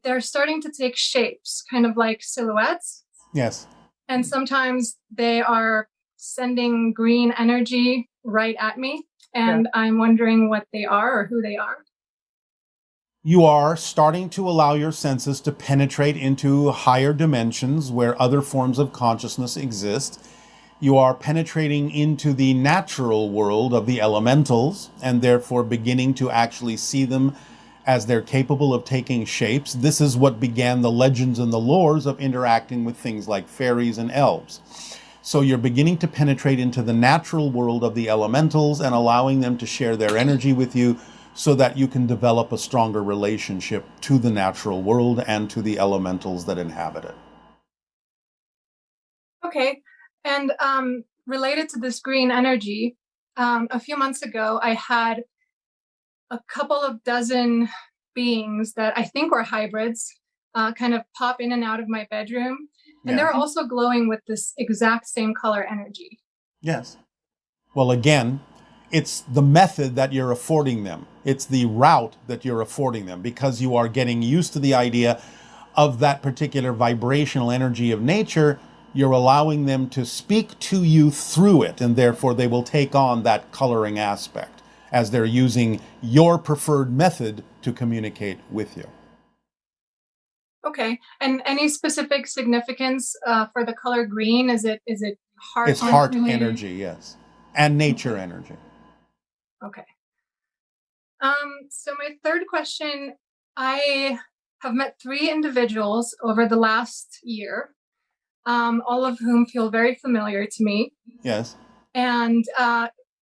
they're starting to take shapes, kind of like silhouettes. Yes. And sometimes they are sending green energy right at me, and I'm wondering what they are or who they are. You are starting to allow your senses to penetrate into higher dimensions where other forms of consciousness exist. You are penetrating into the natural world of the elementals and therefore beginning to actually see them as they're capable of taking shapes. This is what began the legends and the lores of interacting with things like fairies and elves. So you're beginning to penetrate into the natural world of the elementals and allowing them to share their energy with you, so that you can develop a stronger relationship to the natural world and to the elementals that inhabit it. Okay. And related to this green energy, a few months ago, I had a couple of dozen beings that I think were hybrids kind of pop in and out of my bedroom. And they're also glowing with this exact same color energy. Yes. Well, again, it's the method that you're affording them. It's the route that you're affording them, because you are getting used to the idea of that particular vibrational energy of nature. You're allowing them to speak to you through it, and therefore they will take on that coloring aspect as they're using your preferred method to communicate with you. Okay. And any specific significance for the color green? Is it heart? It's heart energy, yes. And nature energy. Okay. So my third question, I have met 3 individuals over the last year. all of whom feel very familiar to me. Yes. And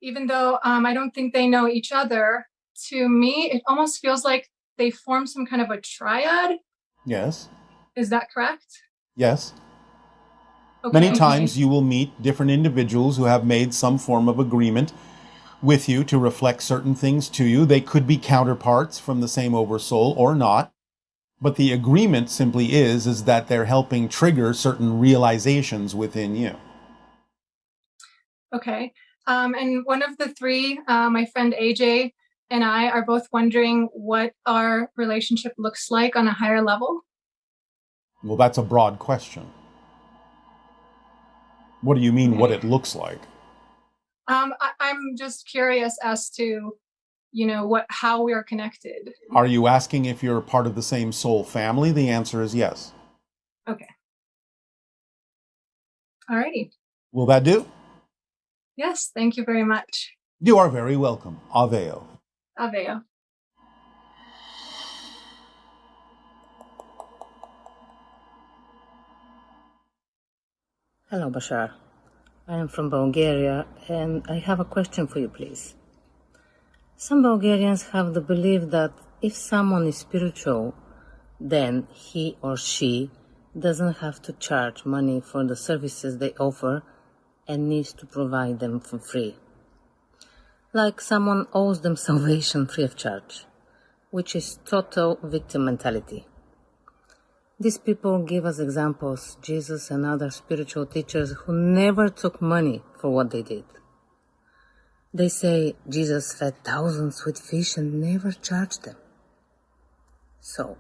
even though I don't think they know each other, to me, it almost feels like they form some kind of a triad. Yes. Is that correct? Yes. Okay. Many times you will meet different individuals who have made some form of agreement with you to reflect certain things to you. They could be counterparts from the same oversoul or not. But the agreement simply is that they're helping trigger certain realizations within you. Okay. And one of the three, my friend AJ and I are both wondering what our relationship looks like on a higher level. Well, that's a broad question. What do you mean, what it looks like? I'm just curious as to, how we are connected. Are you asking if you're part of the same soul family? The answer is yes. Okay. Alrighty. Will that do? Yes, thank you very much. You are very welcome. Aveo. Aveo. Hello, Bashar. I am from Bulgaria, and I have a question for you, please. Some Bulgarians have the belief that if someone is spiritual, then he or she doesn't have to charge money for the services they offer and needs to provide them for free. Like someone owes them salvation free of charge, which is total victim mentality. These people give us examples, Jesus and other spiritual teachers who never took money for what they did. They say Jesus fed thousands with fish and never charged them. So,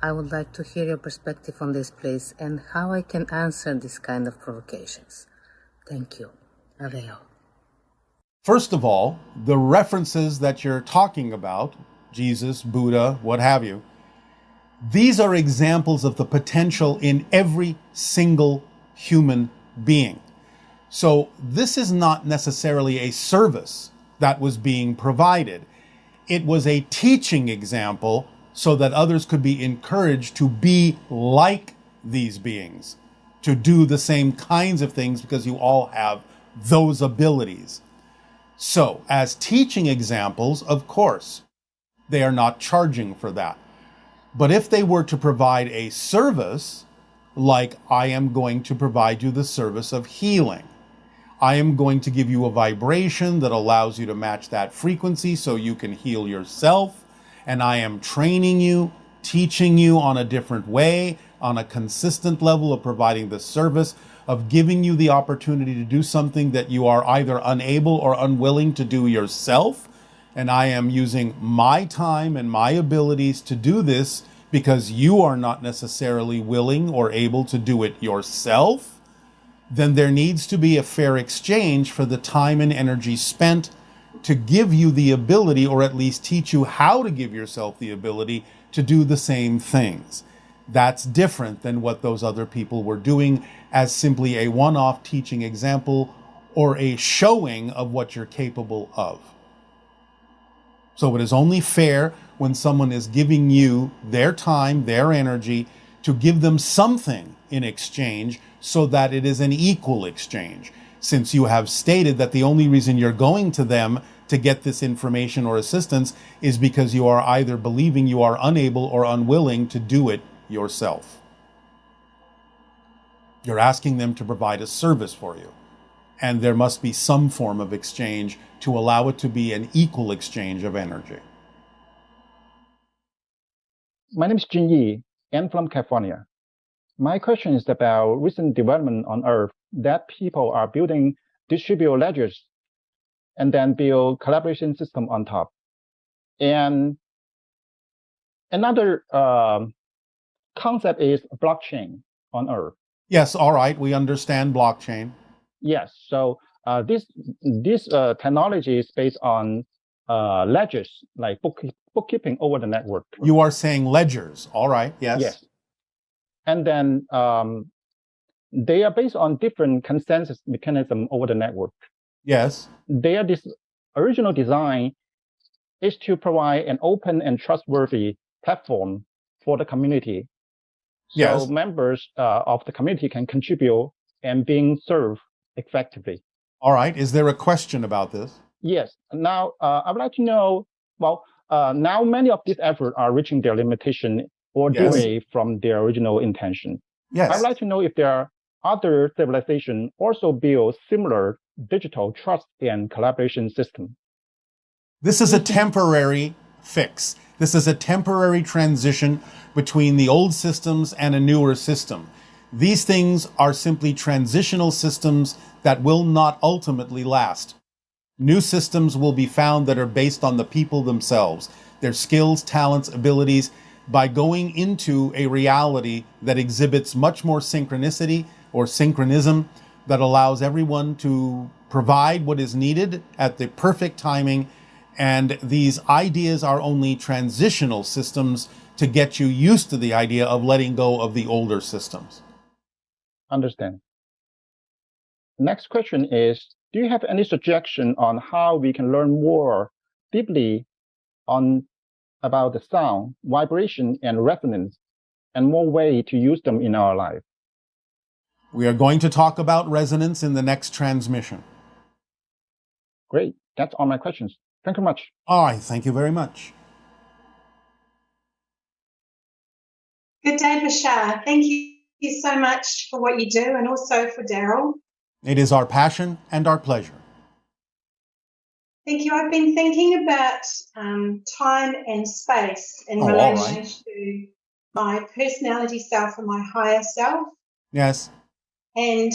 I would like to hear your perspective on this, please, and how I can answer this kind of provocations. Thank you. Aveo. First of all, the references that you're talking about, Jesus, Buddha, what have you, these are examples of the potential in every single human being. So this is not necessarily a service that was being provided. It was a teaching example so that others could be encouraged to be like these beings, to do the same kinds of things because you all have those abilities. So, as teaching examples, of course, they are not charging for that. But if they were to provide a service, like I am going to provide you the service of healing, I am going to give you a vibration that allows you to match that frequency so you can heal yourself, and I am training you, teaching you on a different way, on a consistent level of providing the service, of giving you the opportunity to do something that you are either unable or unwilling to do yourself. And I am using my time and my abilities to do this because you are not necessarily willing or able to do it yourself, then there needs to be a fair exchange for the time and energy spent to give you the ability, or at least teach you how to give yourself the ability to do the same things. That's different than what those other people were doing as simply a one-off teaching example or a showing of what you're capable of. So it is only fair when someone is giving you their time, their energy, to give them something in exchange so that it is an equal exchange. Since you have stated that the only reason you're going to them to get this information or assistance is because you are either believing you are unable or unwilling to do it yourself. You're asking them to provide a service for you. And there must be some form of exchange to allow it to be an equal exchange of energy. My name is Jin Yi, and from California. My question is about recent development on Earth that people are building distributed ledgers and then build collaboration system on top. And another concept is blockchain on Earth. Yes, all right, we understand blockchain. Yes, so this technology is based on ledgers, like bookkeeping over the network. You are saying ledgers, all right, yes. Yes. And then they are based on different consensus mechanism over the network. Yes. Their original design is to provide an open and trustworthy platform for the community So Yes. members of the community can contribute and being served effectively. All right. Is there a question about this? Yes. Now, I would like to know, now many of these efforts are reaching their limitation or Yes. delay from their original intention. Yes. I would like to know if there are other civilizations also build similar digital trust and collaboration system. This is a temporary fix. This is a temporary transition between the old systems and a newer system. These things are simply transitional systems that will not ultimately last. New systems will be found that are based on the people themselves, their skills, talents, abilities, by going into a reality that exhibits much more synchronicity or synchronism that allows everyone to provide what is needed at the perfect timing. And these ideas are only transitional systems to get you used to the idea of letting go of the older systems. Understand. Next question is, do you have any suggestion on how we can learn more deeply about the sound, vibration, and resonance, and more way to use them in our life? We are going to talk about resonance in the next transmission. Great. That's all my questions. Thank you much. All right. Thank you very much. Good day, Bashar. Thank you so much for what you do and also for Daryl. It is our passion and our pleasure. Thank you. I've been thinking about time and space in relation to my personality self and my higher self. Yes. And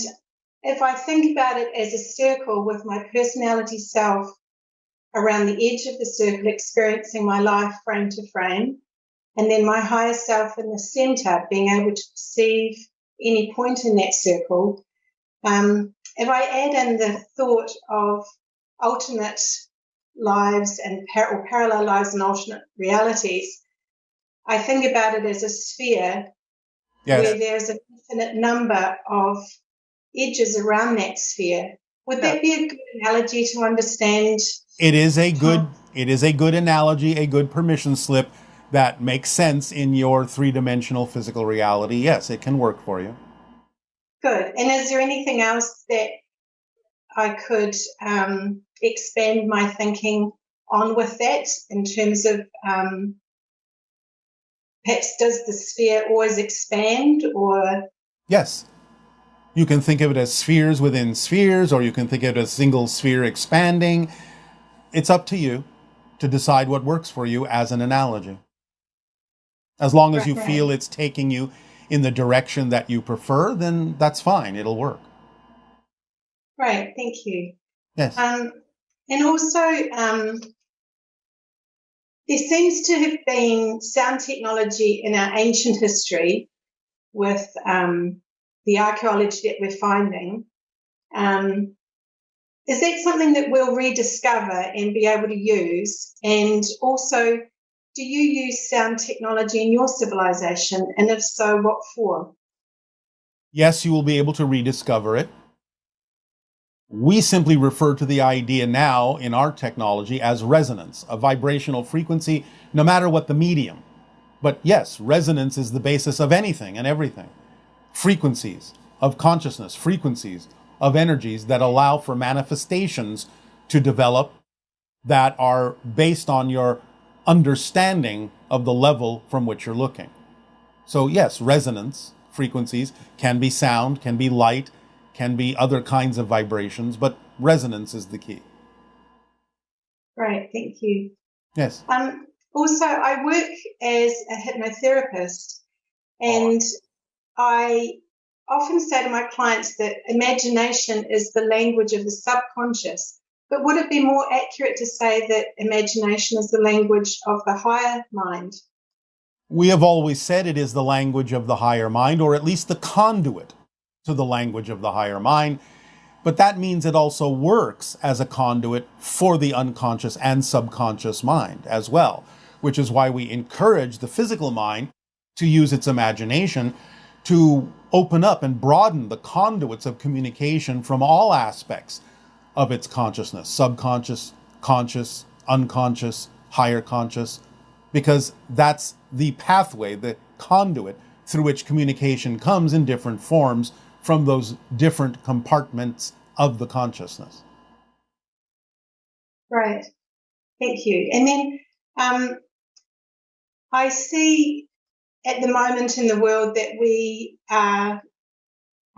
if I think about it as a circle with my personality self around the edge of the circle, experiencing my life frame to frame, and then my higher self in the center, being able to perceive any point in that circle, if I add in the thought of alternate lives and or parallel lives and alternate realities, I think about it as a sphere where there's an infinite number of edges around that sphere. Would that be a good analogy to understand? It is a good analogy, a good permission slip that makes sense in your three-dimensional physical reality. Yes, it can work for you. Good. And is there anything else that I could expand my thinking on with that in terms of perhaps does the sphere always expand or? Yes. You can think of it as spheres within spheres, or you can think of it as a single sphere expanding. It's up to you to decide what works for you as an analogy. As long as you feel it's taking you in the direction that you prefer, then that's fine. It'll work. Right. Thank you. Yes. And also, there seems to have been sound technology in our ancient history with the archaeology that we're finding. Is that something that we'll rediscover and be able to use? And also, do you use sound technology in your civilization? And if so, what for? Yes, you will be able to rediscover it. We simply refer to the idea now in our technology as resonance, a vibrational frequency, no matter what the medium. But yes, resonance is the basis of anything and everything. Frequencies of consciousness, frequencies of energies that allow for manifestations to develop that are based on your understanding of the level from which you're looking. So yes, resonance frequencies can be sound, can be light, can be other kinds of vibrations, but resonance is the key. Right, thank you. Yes. Also, I work as a hypnotherapist, and I often say to my clients that imagination is the language of the subconscious. But would it be more accurate to say that imagination is the language of the higher mind? We have always said it is the language of the higher mind, or at least the conduit to the language of the higher mind. But that means it also works as a conduit for the unconscious and subconscious mind as well, which is why we encourage the physical mind to use its imagination to open up and broaden the conduits of communication from all aspects of its consciousness, subconscious, conscious, unconscious, higher conscious, because that's the pathway, the conduit through which communication comes in different forms from those different compartments of the consciousness. Right. Thank you. And then I see at the moment in the world that we are,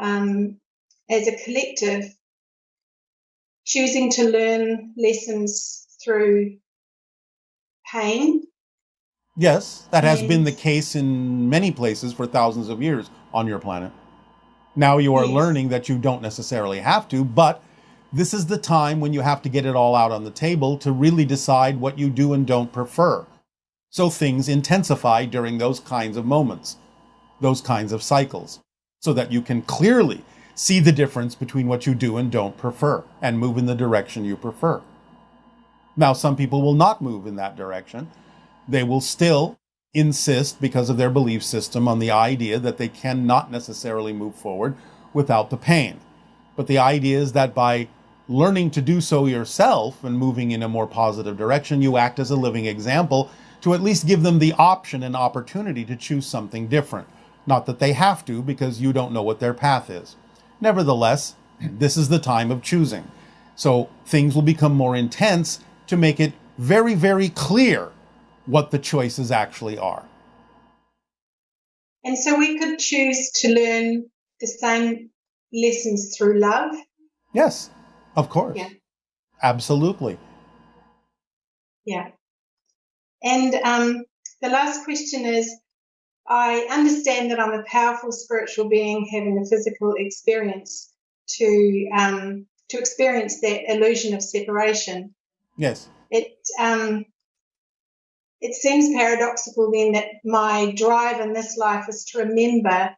as a collective, choosing to learn lessons through pain. Yes, that has been the case in many places for thousands of years on your planet. Now you are learning that you don't necessarily have to, but this is the time when you have to get it all out on the table to really decide what you do and don't prefer. So things intensify during those kinds of moments, those kinds of cycles, so that you can clearly see the difference between what you do and don't prefer and move in the direction you prefer. Now, some people will not move in that direction. They will still insist, because of their belief system, on the idea that they cannot necessarily move forward without the pain. But the idea is that by learning to do so yourself and moving in a more positive direction, you act as a living example to at least give them the option and opportunity to choose something different. Not that they have to, because you don't know what their path is. Nevertheless, this is the time of choosing. So things will become more intense to make it very, very clear what the choices actually are. And so we could choose to learn the same lessons through love? Yes, of course. Yeah. Absolutely. Yeah. And the last question is, I understand that I'm a powerful spiritual being having a physical experience to experience that illusion of separation. Yes. It seems paradoxical then that my drive in this life is to remember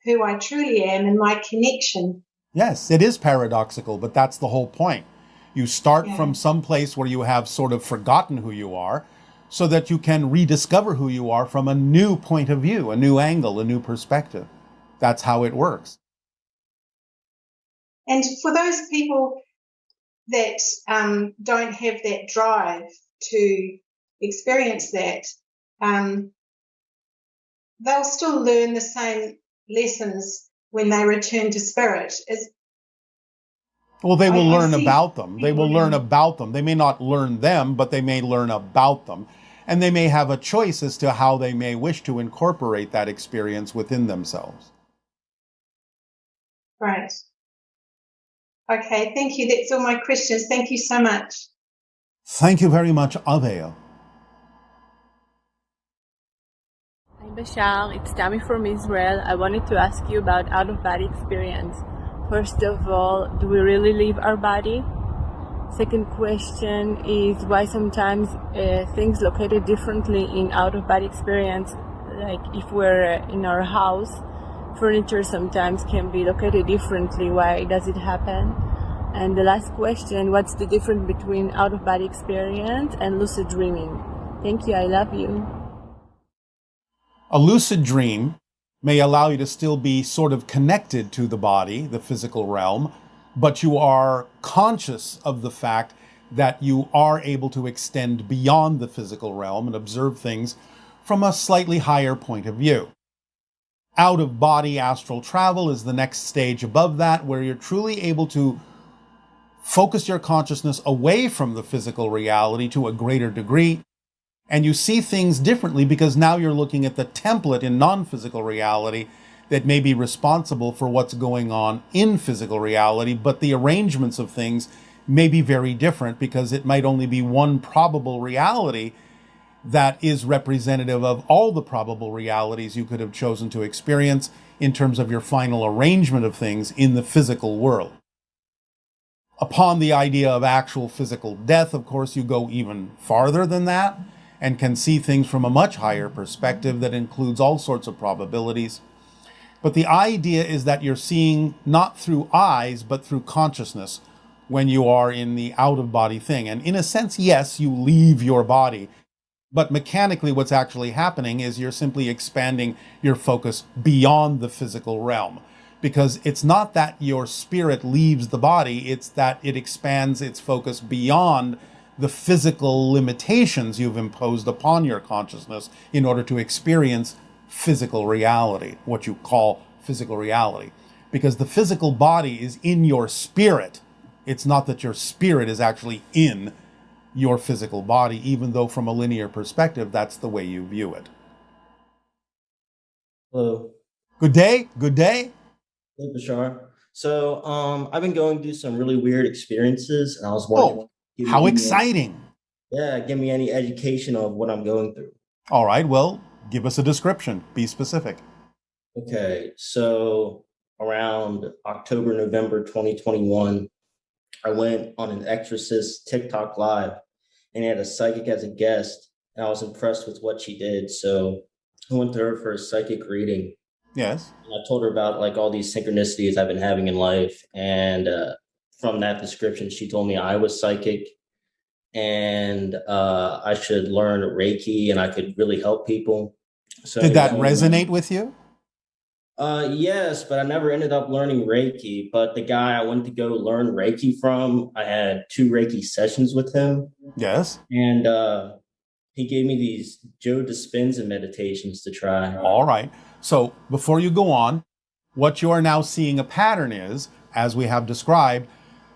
who I truly am and my connection. Yes, it is paradoxical, but that's the whole point. You start from some place where you have sort of forgotten who you are, so that you can rediscover who you are from a new point of view, a new angle, a new perspective. That's how it works. And for those people that don't have that drive to experience that, they'll still learn the same lessons when they return to spirit. Well, they will learn about them. They will learn about them. They may not learn them, but they may learn about them. And they may have a choice as to how they may wish to incorporate that experience within themselves. Right. Okay, thank you. That's all my questions. Thank you so much. Thank you very much, Aveo. Hi, Bashar. It's Tammy from Israel. I wanted to ask you about out-of-body experience. First of all, do we really leave our body? Second question is why sometimes things located differently in out-of-body experience, like if we're in our house, furniture sometimes can be located differently. Why does it happen? And the last question, what's the difference between out-of-body experience and lucid dreaming? Thank you, I love you. A lucid dream may allow you to still be sort of connected to the body, the physical realm, but you are conscious of the fact that you are able to extend beyond the physical realm and observe things from a slightly higher point of view. Out-of-body astral travel is the next stage above that, where you're truly able to focus your consciousness away from the physical reality to a greater degree, and you see things differently because now you're looking at the template in non-physical reality that may be responsible for what's going on in physical reality, but the arrangements of things may be very different because it might only be one probable reality that is representative of all the probable realities you could have chosen to experience in terms of your final arrangement of things in the physical world. Upon the idea of actual physical death, of course, you go even farther than that and can see things from a much higher perspective that includes all sorts of probabilities. But the idea is that you're seeing not through eyes, but through consciousness when you are in the out-of-body thing. And in a sense, yes, you leave your body. But mechanically, what's actually happening is you're simply expanding your focus beyond the physical realm. Because it's not that your spirit leaves the body, it's that it expands its focus beyond the physical limitations you've imposed upon your consciousness in order to experience physical reality, what you call physical reality. Because the physical body is in your spirit. It's not that your spirit is actually in your physical body, even though from a linear perspective, that's the way you view it. Hello. Good day. Good day. Hey, Bashar. So, I've been going through some really weird experiences, and I was wondering, how exciting! Give me any education of what I'm going through. All right. Well, give us a description. Be specific. Okay. So, around October, November 2021, I went on an Exorcist TikTok live, and had a psychic as a guest, and I was impressed with what she did. So, I went to her for a psychic reading. Yes. And I told her about like all these synchronicities I've been having in life, and from that description, she told me I was psychic, and I should learn Reiki, and I could really help people. So did that resonate with you? Yes, but I never ended up learning Reiki. But the guy I went to go learn Reiki from, I had 2 Reiki sessions with him. Yes. And he gave me these Joe Dispenza meditations to try. All right. So before you go on, what you are now seeing a pattern is, as we have described,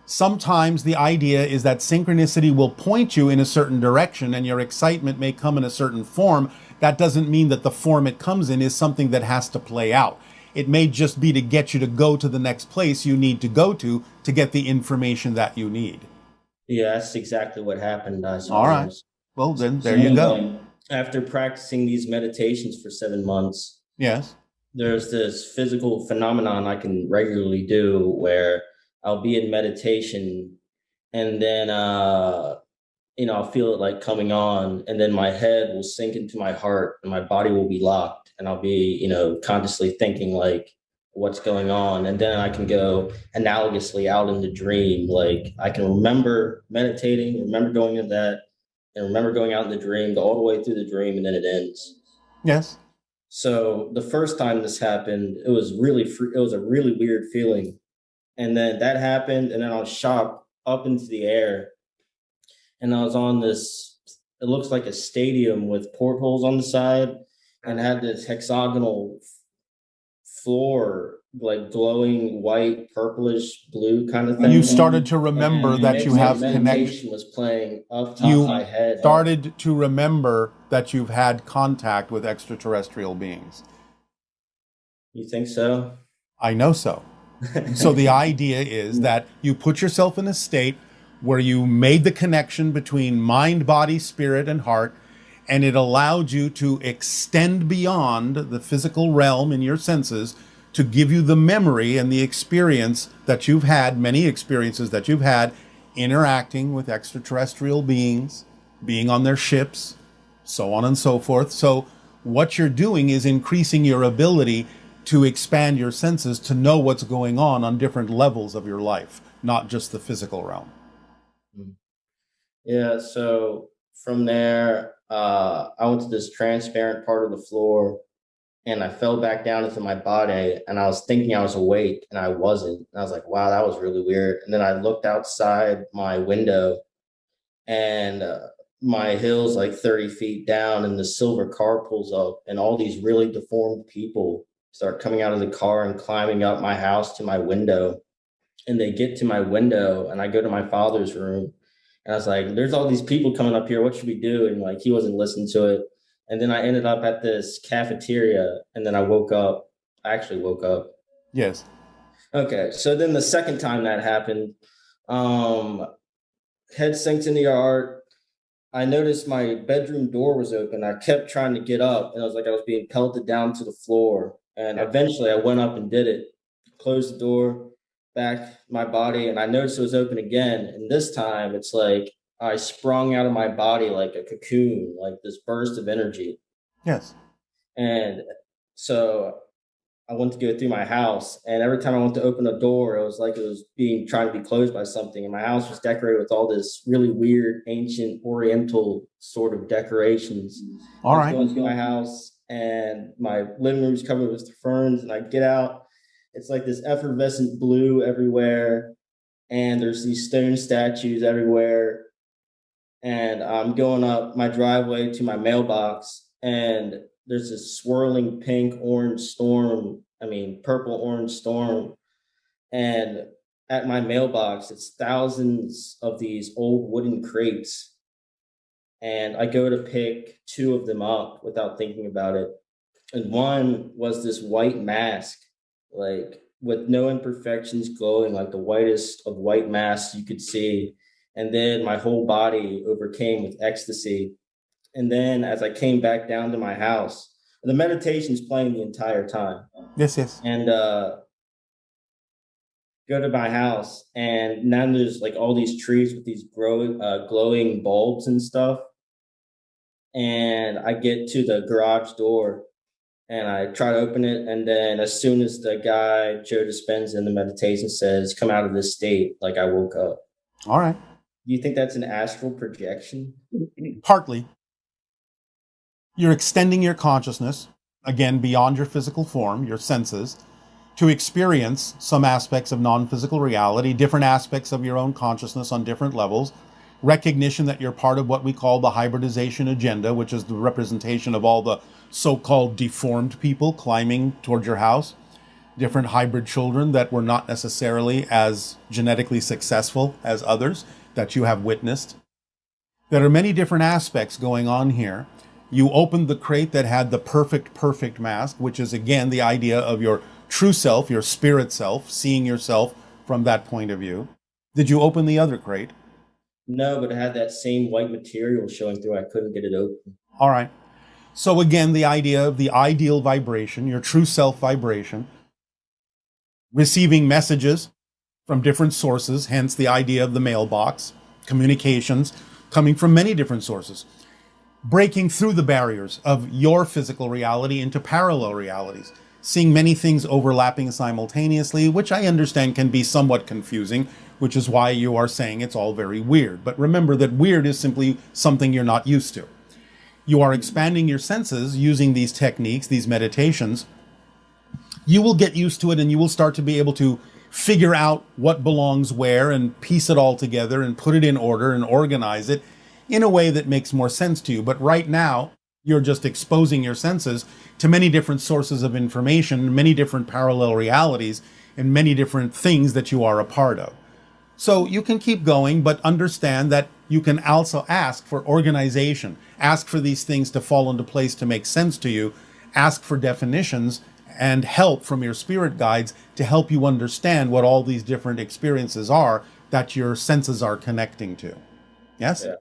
sometimes the idea is that synchronicity will point you in a certain direction and your excitement may come in a certain form. That doesn't mean that the form it comes in is something that has to play out. It may just be to get you to go to the next place you need to go to get the information that you need. Yeah, that's exactly what happened. All right. Well, then there you go. After practicing these meditations for 7 months, yes, there's this physical phenomenon I can regularly do where I'll be in meditation and then, I'll feel it like coming on, and then my head will sink into my heart and my body will be locked, and I'll be, consciously thinking like what's going on. And then I can go analogously out in the dream. Like I can remember meditating, remember going into that, and remember going out in the dream, go all the way through the dream, and then it ends. Yes. So the first time this happened, it was a really weird feeling. And then that happened, and then I was shot up into the air, and I was on this, it looks like a stadium with portholes on the side, and had this hexagonal floor, like glowing white, purplish, blue kind of thing. You started to remember that you have connection was playing up top of my head. You started to remember that you've had contact with extraterrestrial beings. You think so? I know so. So the idea is that you put yourself in a state where you made the connection between mind, body, spirit, and heart, and it allowed you to extend beyond the physical realm in your senses to give you the memory and the experience that you've had, many experiences that you've had, interacting with extraterrestrial beings, being on their ships, so on and so forth. So what you're doing is increasing your ability to expand your senses to know what's going on different levels of your life, not just the physical realm. Yeah, so from there, I went to this transparent part of the floor, and I fell back down into my body, and I was thinking I was awake, and I wasn't. And I was like, wow, that was really weird. And then I looked outside my window, and my hill's like 30 feet down, and the silver car pulls up, and all these really deformed people start coming out of the car and climbing up my house to my window. And they get to my window, and I go to my father's room, and I was like, there's all these people coming up here. What should we do? And like, he wasn't listening to it. And then I ended up at this cafeteria, and then I woke up. I actually woke up. Yes. Okay. So then the second time that happened, head sinks into your heart. I noticed my bedroom door was open. I kept trying to get up, and I was like, I was being pelted down to the floor. And eventually I went up and did it, closed the door, back my body, and I noticed it was open again. And this time it's like I sprung out of my body like a cocoon, like this burst of energy. Yes. And so I went to go through my house, and every time I went to open a door, it was like it was being trying to be closed by something. And my house was decorated with all this really weird, ancient, oriental sort of decorations. All right. I was going through my house, and my living room is covered with ferns, and I get out. It's like this effervescent blue everywhere, and there's these stone statues everywhere. And I'm going up my driveway to my mailbox, and there's this swirling pink, orange storm. I mean, purple, orange storm. And at my mailbox, it's thousands of these old wooden crates. And I go to pick two of them up without thinking about it. And one was this white mask, like with no imperfections, glowing like the whitest of white masks you could see. And then my whole body overcame with ecstasy. And then as I came back down to my house, the meditation's playing the entire time. Yes, yes. And go to my house, and now there's like all these trees with these glowing bulbs and stuff. And I get to the garage door and I try to open it. And then as soon as the guy, Joe Dispenza, in the meditation says, come out of this state, like I woke up. All right. Do you think that's an astral projection? Partly. You're extending your consciousness, again, beyond your physical form, your senses, to experience some aspects of non-physical reality, different aspects of your own consciousness on different levels, recognition that you're part of what we call the hybridization agenda, which is the representation of all the so-called deformed people climbing toward your house, different hybrid children that were not necessarily as genetically successful as others that you have witnessed. There are many different aspects going on here. You opened the crate that had the perfect mask, which is again the idea of your true self, your spirit self, seeing yourself from that point of view. Did you open the other crate? No, but it had that same white material showing through. I couldn't get it open. All right. So again, the idea of the ideal vibration, your true self vibration, receiving messages from different sources, hence the idea of the mailbox, communications coming from many different sources, breaking through the barriers of your physical reality into parallel realities, seeing many things overlapping simultaneously, which I understand can be somewhat confusing, which is why you are saying it's all very weird. But remember that weird is simply something you're not used to. You are expanding your senses using these techniques, these meditations. You will get used to it and you will start to be able to figure out what belongs where and piece it all together and put it in order and organize it in a way that makes more sense to you. But right now, you're just exposing your senses to many different sources of information, many different parallel realities, and many different things that you are a part of. So you can keep going, but understand that you can also ask for organization, ask for these things to fall into place to make sense to you, ask for definitions and help from your spirit guides to help you understand what all these different experiences are that your senses are connecting to. Yes? Yeah.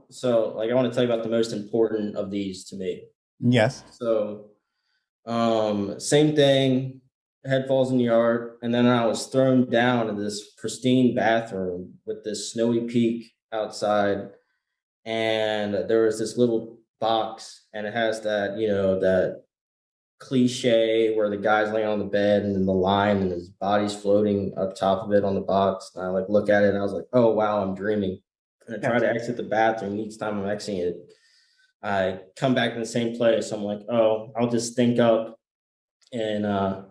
So like I want to tell you about the most important of these to me. Yes. So same thing, head falls in the yard, and then I was thrown down in this pristine bathroom with this snowy peak outside, and there was this little box, and it has that, you know, that cliche where the guy's laying on the bed and then the line and his body's floating up top of it on the box. And I like look at it and I was like, oh wow, I'm dreaming. And I try to exit the bathroom. Each time I'm exiting it, I come back in the same place. I'm like, oh, I'll just think up and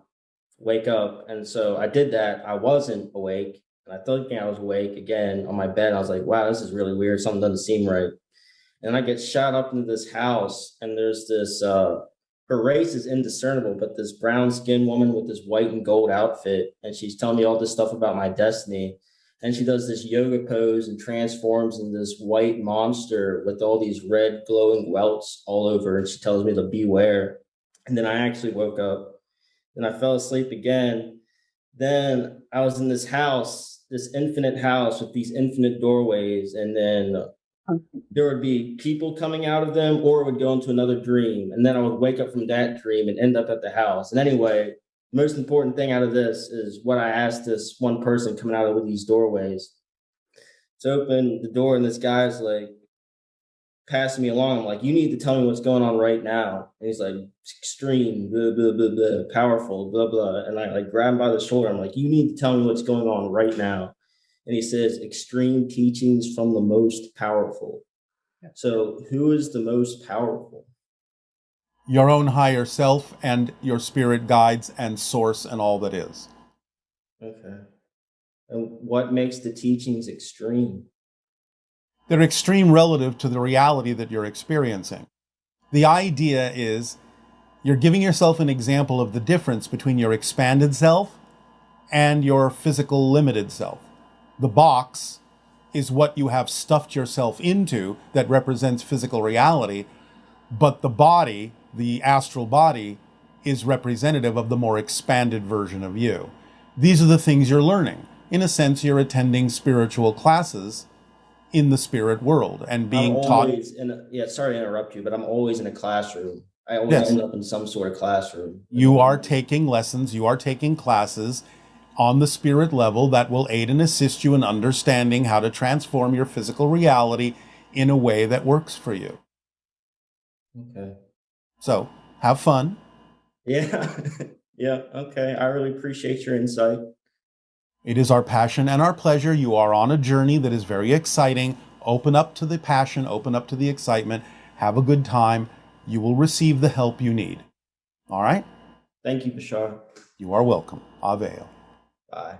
wake up. And so I did that. I wasn't awake. And I thought I was awake again on my bed. I was like, wow, this is really weird. Something doesn't seem right. And I get shot up into this house, and there's this her race is indiscernible, but this brown skinned woman with this white and gold outfit, and she's telling me all this stuff about my destiny. And she does this yoga pose and transforms into this white monster with all these red glowing welts all over. And she tells me to beware. And then I actually woke up and I fell asleep again. Then I was in this house, this infinite house with these infinite doorways. And then there would be people coming out of them, or it would go into another dream. And then I would wake up from that dream and end up at the house. And anyway, the most important thing out of this is what I asked this one person coming out of these doorways. To open the door, and this guy's like passing me along. I'm like, you need to tell me what's going on right now. And he's like, extreme, blah, blah, blah, blah, powerful, blah, blah. And I like grab him by the shoulder. I'm like, you need to tell me what's going on right now. And he says, extreme teachings from the most powerful. So who is the most powerful? Your own higher self and your spirit guides and source and all that is. Okay. And what makes the teachings extreme? They're extreme relative to the reality that you're experiencing. The idea is You're giving yourself an example of the difference between your expanded self and your physical limited self. The box is what you have stuffed yourself into that represents physical reality, but the body, the astral body, is representative of the more expanded version of you. These are the things you're learning. In a sense, you're attending spiritual classes in the spirit world and being taught. Sorry to interrupt you, but I'm always in a classroom. I always Yes. end up in some sort of classroom. You are taking lessons, you are taking classes on the spirit level that will aid and assist you in understanding how to transform your physical reality in a way that works for you. Okay. So, have fun. Yeah. Yeah. Okay. I really appreciate your insight. It is our passion and our pleasure. You are on a journey that is very exciting. Open up to the passion, open up to the excitement, have a good time. You will receive the help you need. All right? Thank you, Bashar. You are welcome. Aveo. Bye.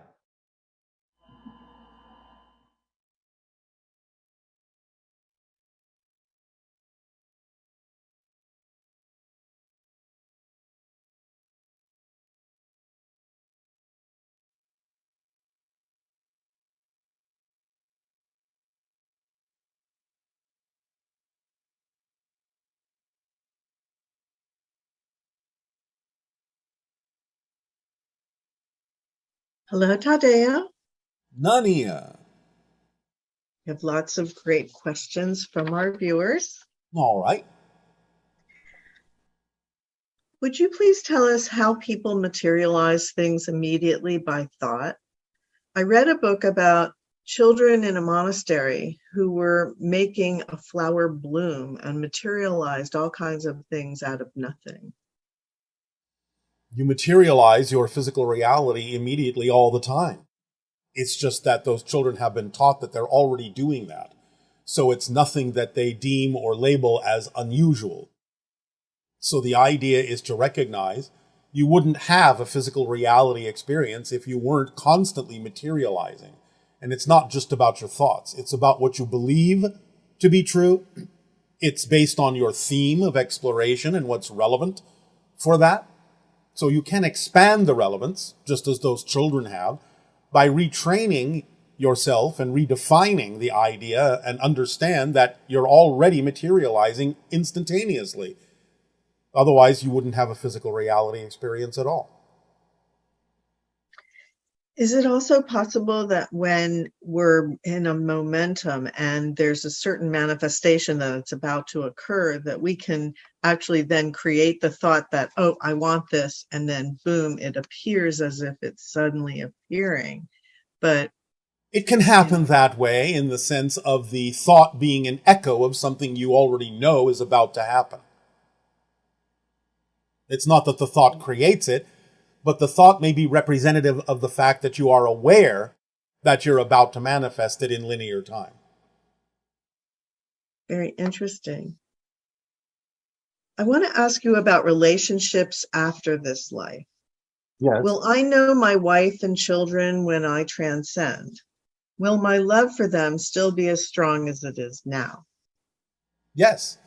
Hello, Tadeo. Nania. We have lots of great questions from our viewers. All right. Would you please tell us how people materialize things immediately by thought? I read a book about children in a monastery who were making a flower bloom and materialized all kinds of things out of nothing. You materialize your physical reality immediately all the time. It's just that those children have been taught that they're already doing that. So it's nothing that they deem or label as unusual. So the idea is to recognize you wouldn't have a physical reality experience if you weren't constantly materializing. And it's not just about your thoughts. It's about what you believe to be true. It's based on your theme of exploration and what's relevant for that. So you can expand the relevance, just as those children have, by retraining yourself and redefining the idea and understand that you're already materializing instantaneously. Otherwise, you wouldn't have a physical reality experience at all. Is it also possible that when we're in a momentum and there's a certain manifestation that it's about to occur, that we can actually then create the thought that, oh, I want this, and then boom, it appears as if it's suddenly appearing? But it can happen that way in the sense of the thought being an echo of something you already know is about to happen. It's not that the thought creates it, but the thought may be representative of the fact that you are aware that you're about to manifest it in linear time. Very interesting. I want to ask you about relationships after this life. Yes. Will I know my wife and children when I transcend? Will my love for them still be as strong as it is now? Yes.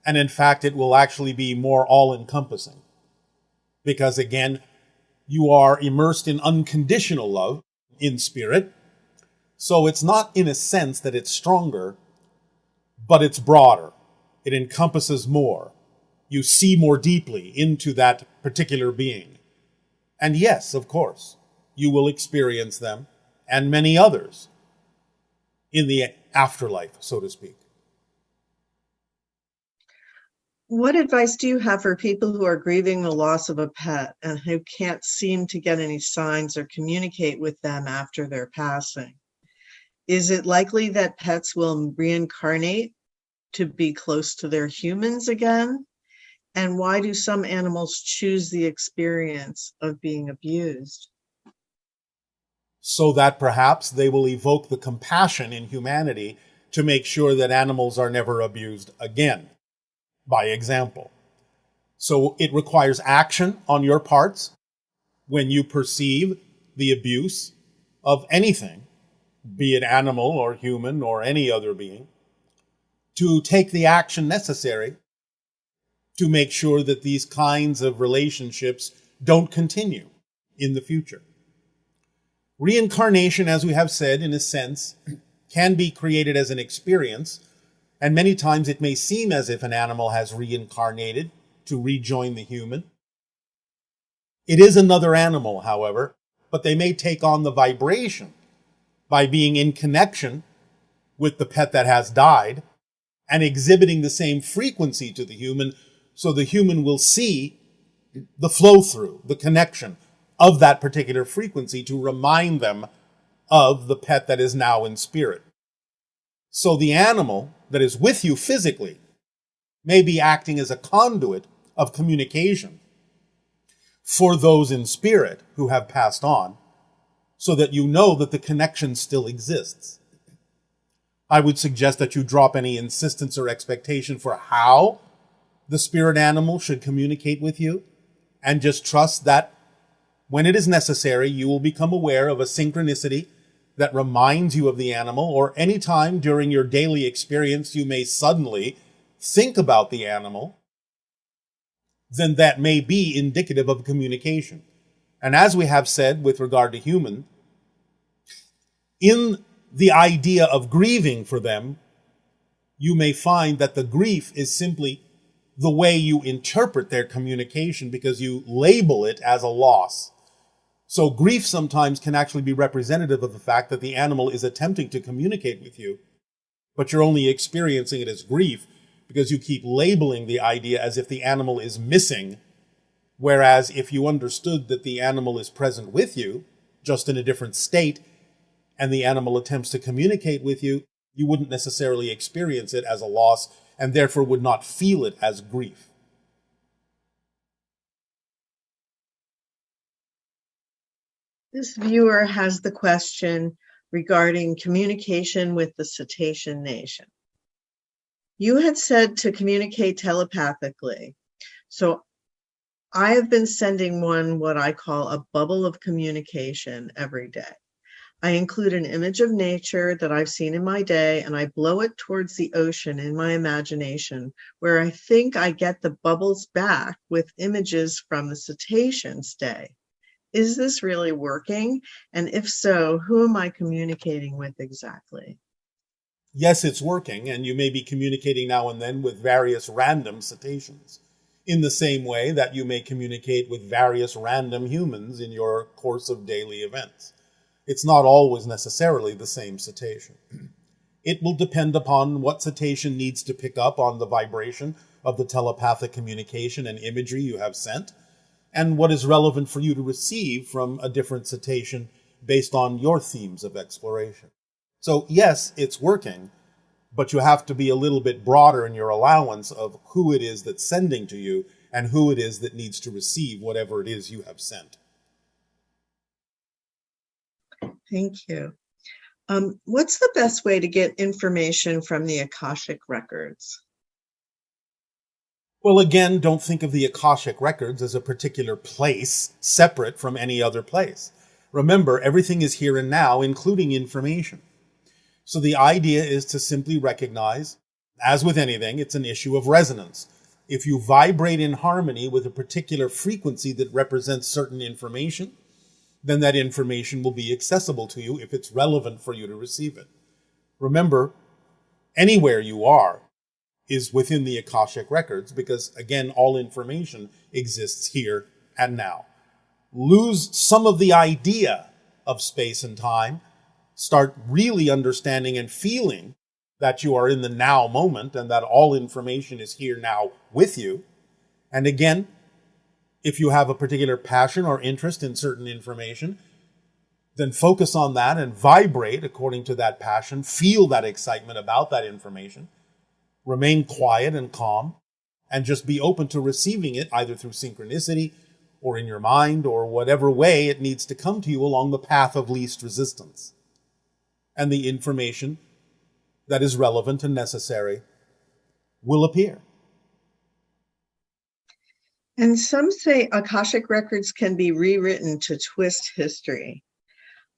And in fact, it will actually be more all-encompassing. Because again, you are immersed in unconditional love in spirit. So it's not in a sense that it's stronger, but it's broader. It encompasses more. You see more deeply into that particular being. And yes, of course, you will experience them and many others in the afterlife, so to speak. What advice do you have for people who are grieving the loss of a pet and who can't seem to get any signs or communicate with them after their passing? Is it likely that pets will reincarnate to be close to their humans again? And why do some animals choose the experience of being abused? So that perhaps they will evoke the compassion in humanity to make sure that animals are never abused again, by example. So it requires action on your parts when you perceive the abuse of anything, be it animal or human or any other being, to take the action necessary to make sure that these kinds of relationships don't continue in the future. Reincarnation, as we have said, in a sense, can be created as an experience, and many times it may seem as if an animal has reincarnated to rejoin the human. It is another animal, however, but they may take on the vibration by being in connection with the pet that has died and exhibiting the same frequency to the human, so the human will see the flow through, the connection of that particular frequency to remind them of the pet that is now in spirit. So the animal that is with you physically may be acting as a conduit of communication for those in spirit who have passed on, so that you know that the connection still exists. I would suggest that you drop any insistence or expectation for how the spirit animal should communicate with you, and just trust that when it is necessary, you will become aware of a synchronicity that reminds you of the animal, or any time during your daily experience you may suddenly think about the animal, then that may be indicative of communication. And as we have said with regard to human, in the idea of grieving for them, you may find that the grief is simply the way you interpret their communication, because you label it as a loss. So grief sometimes can actually be representative of the fact that the animal is attempting to communicate with you, but you're only experiencing it as grief because you keep labeling the idea as if the animal is missing, whereas if you understood that the animal is present with you, just in a different state, and the animal attempts to communicate with you, you wouldn't necessarily experience it as a loss, and therefore would not feel it as grief. This viewer has the question regarding communication with the Cetacean Nation. You had said to communicate telepathically. So I have been sending one what I call a bubble of communication every day. I include an image of nature that I've seen in my day, and I blow it towards the ocean in my imagination, where I think I get the bubbles back with images from the cetaceans' day. Is this really working? And if so, who am I communicating with exactly? Yes, it's working, and you may be communicating now and then with various random cetaceans, in the same way that you may communicate with various random humans in your course of daily events. It's not always necessarily the same cetacean. It will depend upon what cetacean needs to pick up on the vibration of the telepathic communication and imagery you have sent, and what is relevant for you to receive from a different cetacean based on your themes of exploration. So yes, it's working, but you have to be a little bit broader in your allowance of who it is that's sending to you and who it is that needs to receive whatever it is you have sent. Thank you. What's the best way to get information from the Akashic records? Well, again, don't think of the Akashic records as a particular place separate from any other place. Remember, everything is here and now, including information. So the idea is to simply recognize, as with anything, it's an issue of resonance. If you vibrate in harmony with a particular frequency that represents certain information, then that information will be accessible to you if it's relevant for you to receive it. Remember, anywhere you are is within the Akashic records, because, again, all information exists here and now. Lose some of the idea of space and time, start really understanding and feeling that you are in the now moment and that all information is here now with you. And again, if you have a particular passion or interest in certain information, then focus on that and vibrate according to that passion. Feel that excitement about that information. Remain quiet and calm, and just be open to receiving it either through synchronicity or in your mind or whatever way it needs to come to you along the path of least resistance. And the information that is relevant and necessary will appear. And some say Akashic records can be rewritten to twist history.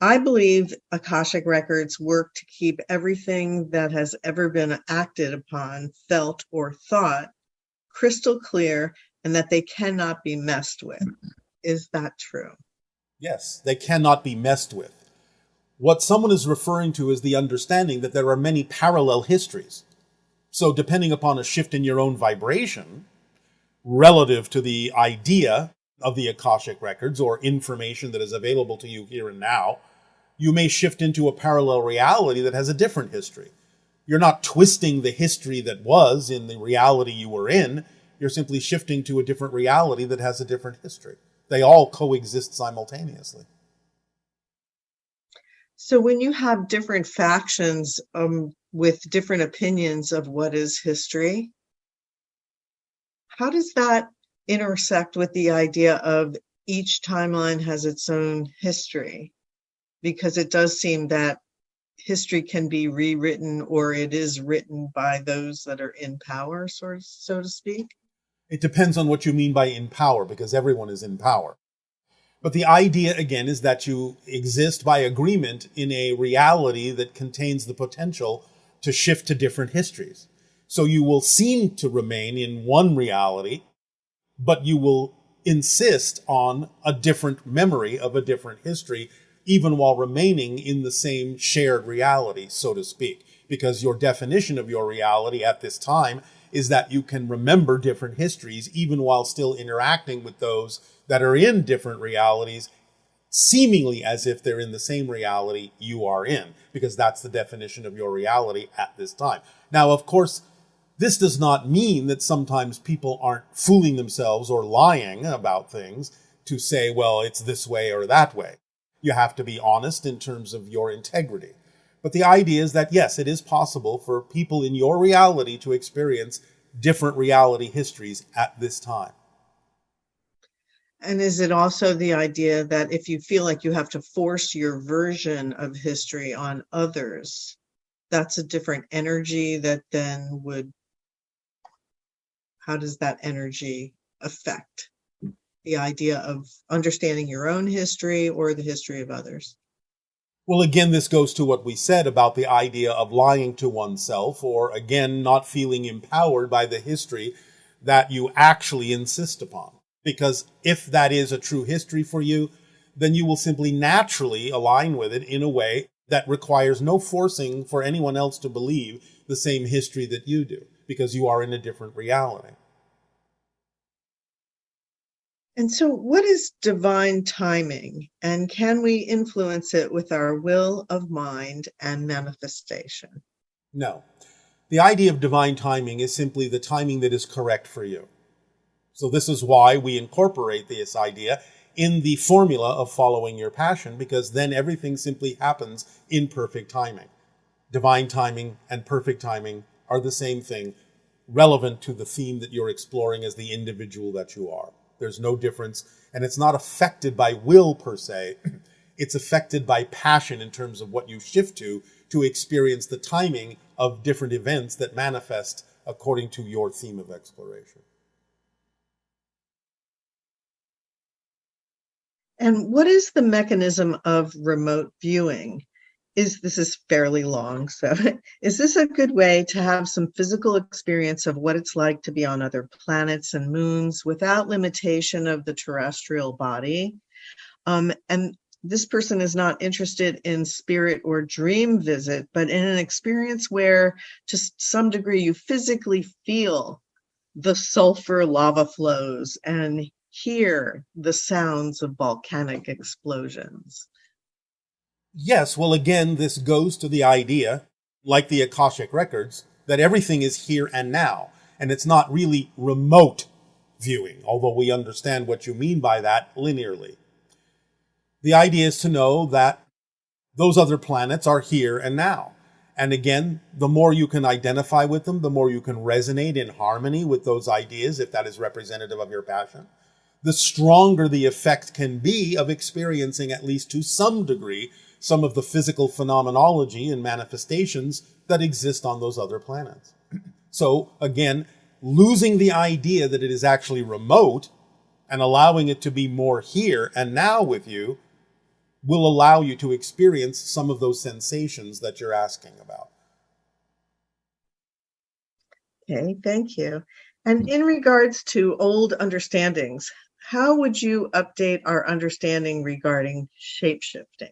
I believe Akashic records work to keep everything that has ever been acted upon, felt, or thought crystal clear and that they cannot be messed with. Is that true? Yes, they cannot be messed with. What someone is referring to is the understanding that there are many parallel histories. So depending upon a shift in your own vibration, relative to the idea of the Akashic records or information that is available to you here and now, you may shift into a parallel reality that has a different history. You're not twisting the history that was in the reality you were in. You're simply shifting to a different reality that has a different history. They all coexist simultaneously. So when you have different factions with different opinions of what is history, how does that intersect with the idea of each timeline has its own history? Because it does seem that history can be rewritten, or it is written by those that are in power, so to speak. It depends on what you mean by in power, because everyone is in power. But the idea, again, is that you exist by agreement in a reality that contains the potential to shift to different histories. So you will seem to remain in one reality, but you will insist on a different memory of a different history, even while remaining in the same shared reality, so to speak. Because your definition of your reality at this time is that you can remember different histories, even while still interacting with those that are in different realities, seemingly as if they're in the same reality you are in, because that's the definition of your reality at this time. Now, of course, this does not mean that sometimes people aren't fooling themselves or lying about things to say, well, it's this way or that way. You have to be honest in terms of your integrity. But the idea is that, yes, it is possible for people in your reality to experience different reality histories at this time. And is it also the idea that if you feel like you have to force your version of history on others, that's a different energy that then would, how does that energy affect the idea of understanding your own history or the history of others? Well, again, this goes to what we said about the idea of lying to oneself, or again, not feeling empowered by the history that you actually insist upon. Because if that is a true history for you, then you will simply naturally align with it in a way that requires no forcing for anyone else to believe the same history that you do, because you are in a different reality. And so what is divine timing, and can we influence it with our will of mind and manifestation? No. The idea of divine timing is simply the timing that is correct for you. So this is why we incorporate this idea in the formula of following your passion, because then everything simply happens in perfect timing. Divine timing and perfect timing are the same thing, relevant to the theme that you're exploring as the individual that you are. There's no difference, and it's not affected by will per se. It's affected by passion in terms of what you shift to experience the timing of different events that manifest according to your theme of exploration. And what is the mechanism of remote viewing? This is fairly long, so is this a good way to have some physical experience of what it's like to be on other planets and moons without limitation of the terrestrial body? And this person is not interested in spirit or dream visit, but in an experience where to some degree you physically feel the sulfur lava flows and hear the sounds of volcanic explosions. Yes, well, again, this goes to the idea, like the Akashic records, that everything is here and now, and it's not really remote viewing, although we understand what you mean by that linearly. The idea is to know that those other planets are here and now. And again, the more you can identify with them, the more you can resonate in harmony with those ideas, if that is representative of your passion, the stronger the effect can be of experiencing, at least to some degree, some of the physical phenomenology and manifestations that exist on those other planets. So again, losing the idea that it is actually remote and allowing it to be more here and now with you will allow you to experience some of those sensations that you're asking about. Okay, thank you. And in regards to old understandings, how would you update our understanding regarding shape-shifting?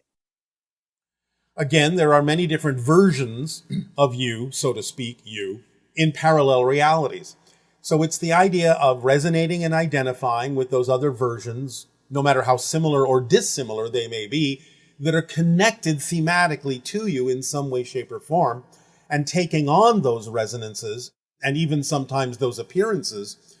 Again, there are many different versions of you, so to speak, you, in parallel realities. So it's the idea of resonating and identifying with those other versions, no matter how similar or dissimilar they may be, that are connected thematically to you in some way, shape, or form, and taking on those resonances and even sometimes those appearances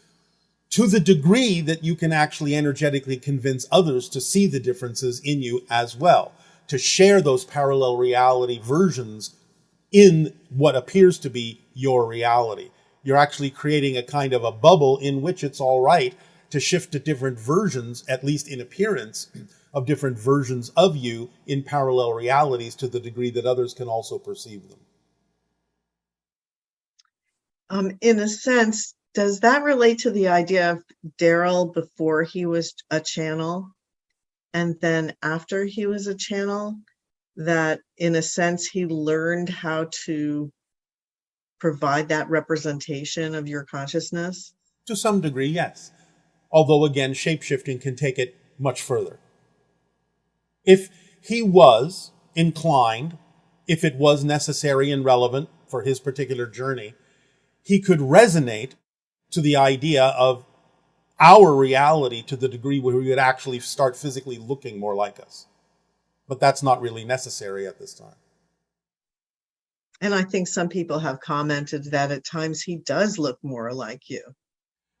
to the degree that you can actually energetically convince others to see the differences in you as well, to share those parallel reality versions in what appears to be your reality. You're actually creating a kind of a bubble in which it's all right to shift to different versions, at least in appearance, of different versions of you in parallel realities to the degree that others can also perceive them. In a sense, does that relate to the idea of Daryl before he was a channel and then after he was a channel, that in a sense he learned how to provide that representation of your consciousness? To some degree, yes. Although, again, shape-shifting can take it much further. If he was inclined, if it was necessary and relevant for his particular journey, he could resonate to the idea of our reality to the degree where we would actually start physically looking more like us. But that's not really necessary at this time. And I think some people have commented that at times he does look more like you.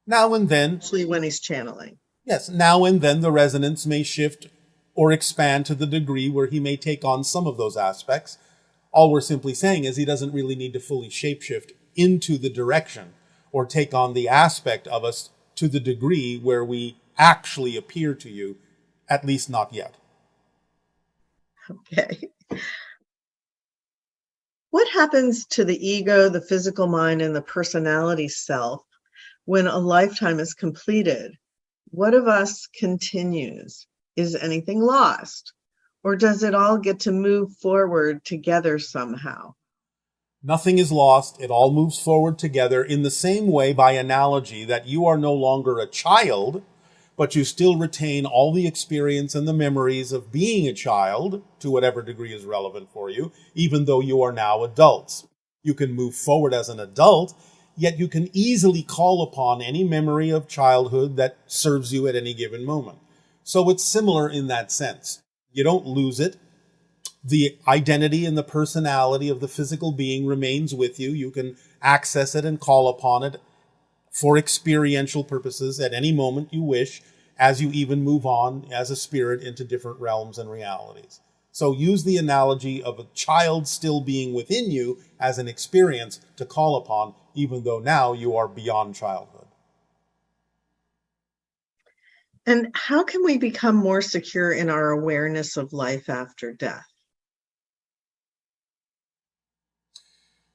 Now and then. Especially when he's channeling. Yes, now and then the resonance may shift or expand to the degree where he may take on some of those aspects. All we're simply saying is he doesn't really need to fully shapeshift into the direction or take on the aspect of us to the degree where we actually appear to you, at least not yet. Okay. What happens to the ego, the physical mind, and the personality self when a lifetime is completed? What of us continues? Is anything lost? Or does it all get to move forward together somehow? Nothing is lost. It all moves forward together in the same way, by analogy, that you are no longer a child, but you still retain all the experience and the memories of being a child to whatever degree is relevant for you, even though you are now adults. You can move forward as an adult, yet you can easily call upon any memory of childhood that serves you at any given moment. So it's similar in that sense. You don't lose it. The identity and the personality of the physical being remains with you. You can access it and call upon it for experiential purposes at any moment you wish, as you even move on as a spirit into different realms and realities. So use the analogy of a child still being within you as an experience to call upon, even though now you are beyond childhood. And how can we become more secure in our awareness of life after death?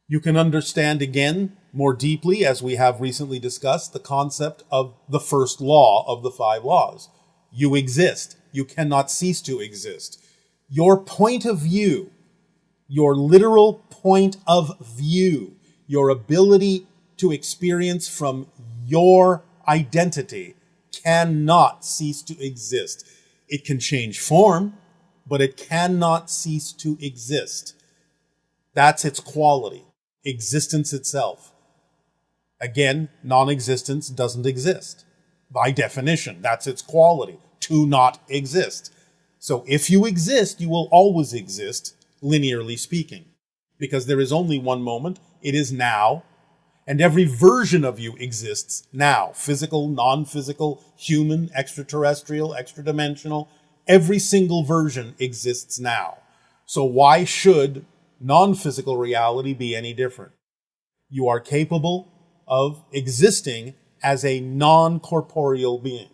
You can understand again more deeply, as we have recently discussed, the concept of the first law of the 5 laws. You exist. You cannot cease to exist. Your point of view, your literal point of view, your ability to experience from your identity cannot cease to exist. It can change form, but it cannot cease to exist. That's its quality. Existence itself. Again, non-existence doesn't exist. By definition, that's its quality, to not exist. So if you exist, you will always exist, linearly speaking, because there is only one moment, it is now, and every version of you exists now. Physical, non-physical, human, extraterrestrial, extra-dimensional, every single version exists now. So why should non-physical reality be any different? You are capable of existing as a non-corporeal being.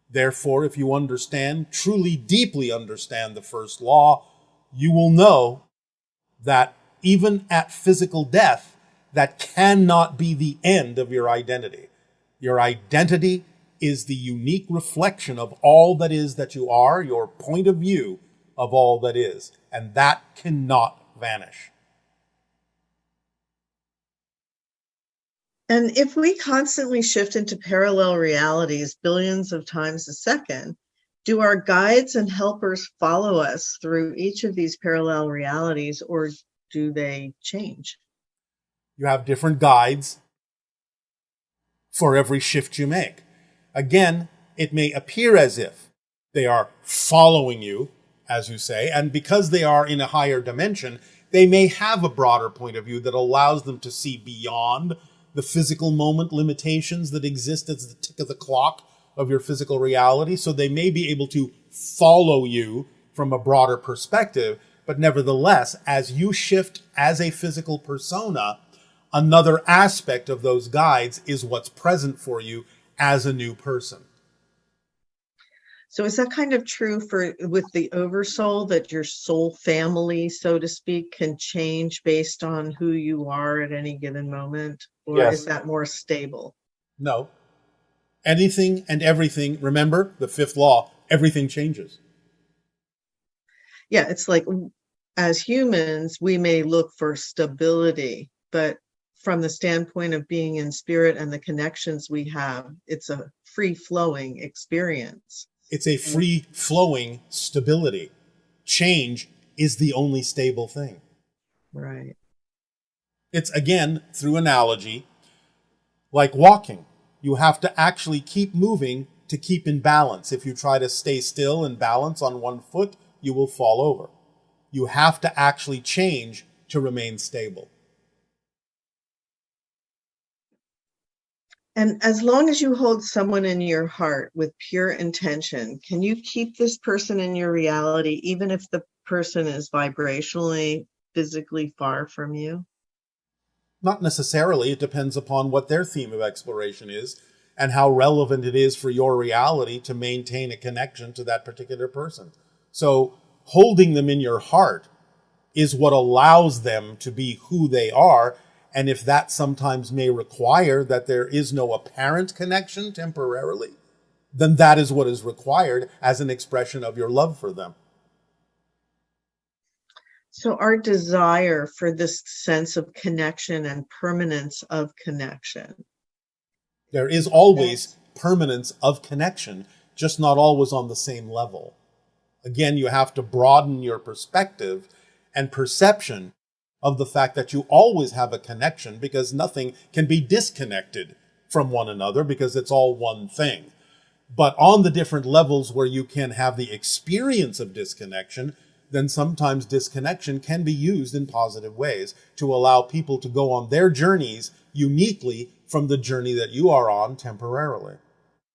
Therefore, if you understand, truly deeply understand the first law, you will know that even at physical death, that cannot be the end of your identity. Your identity is the unique reflection of all that is that you are, your point of view of all that is, and that cannot vanish. And if we constantly shift into parallel realities billions of times a second, do our guides and helpers follow us through each of these parallel realities, or do they change? You have different guides for every shift you make. Again, it may appear as if they are following you, as you say, and because they are in a higher dimension, they may have a broader point of view that allows them to see beyond the physical moment limitations that exist as the tick of the clock of your physical reality. So they may be able to follow you from a broader perspective, but nevertheless, as you shift as a physical persona, another aspect of those guides is what's present for you as a new person. So is that kind of true with the oversoul, that your soul family, so to speak, can change based on who you are at any given moment? Or Yes. is that more stable? No. Anything and everything, remember the fifth law, everything changes. Yeah, it's like as humans, we may look for stability, but from the standpoint of being in spirit and the connections we have, it's a free-flowing experience. It's a free-flowing stability. Change is the only stable thing. Right. It's, again, through analogy, like walking. You have to actually keep moving to keep in balance. If you try to stay still and balance on one foot, you will fall over. You have to actually change to remain stable. And as long as you hold someone in your heart with pure intention, can you keep this person in your reality, even if the person is vibrationally, physically far from you? Not necessarily. It depends upon what their theme of exploration is and how relevant it is for your reality to maintain a connection to that particular person. So holding them in your heart is what allows them to be who they are. And if that sometimes may require that there is no apparent connection temporarily, then that is what is required as an expression of your love for them. So our desire for this sense of connection and permanence of connection. There is always permanence of connection, just not always on the same level. Again, you have to broaden your perspective and perception of the fact that you always have a connection, because nothing can be disconnected from one another because it's all one thing. But on the different levels where you can have the experience of disconnection, then sometimes disconnection can be used in positive ways to allow people to go on their journeys uniquely from the journey that you are on temporarily.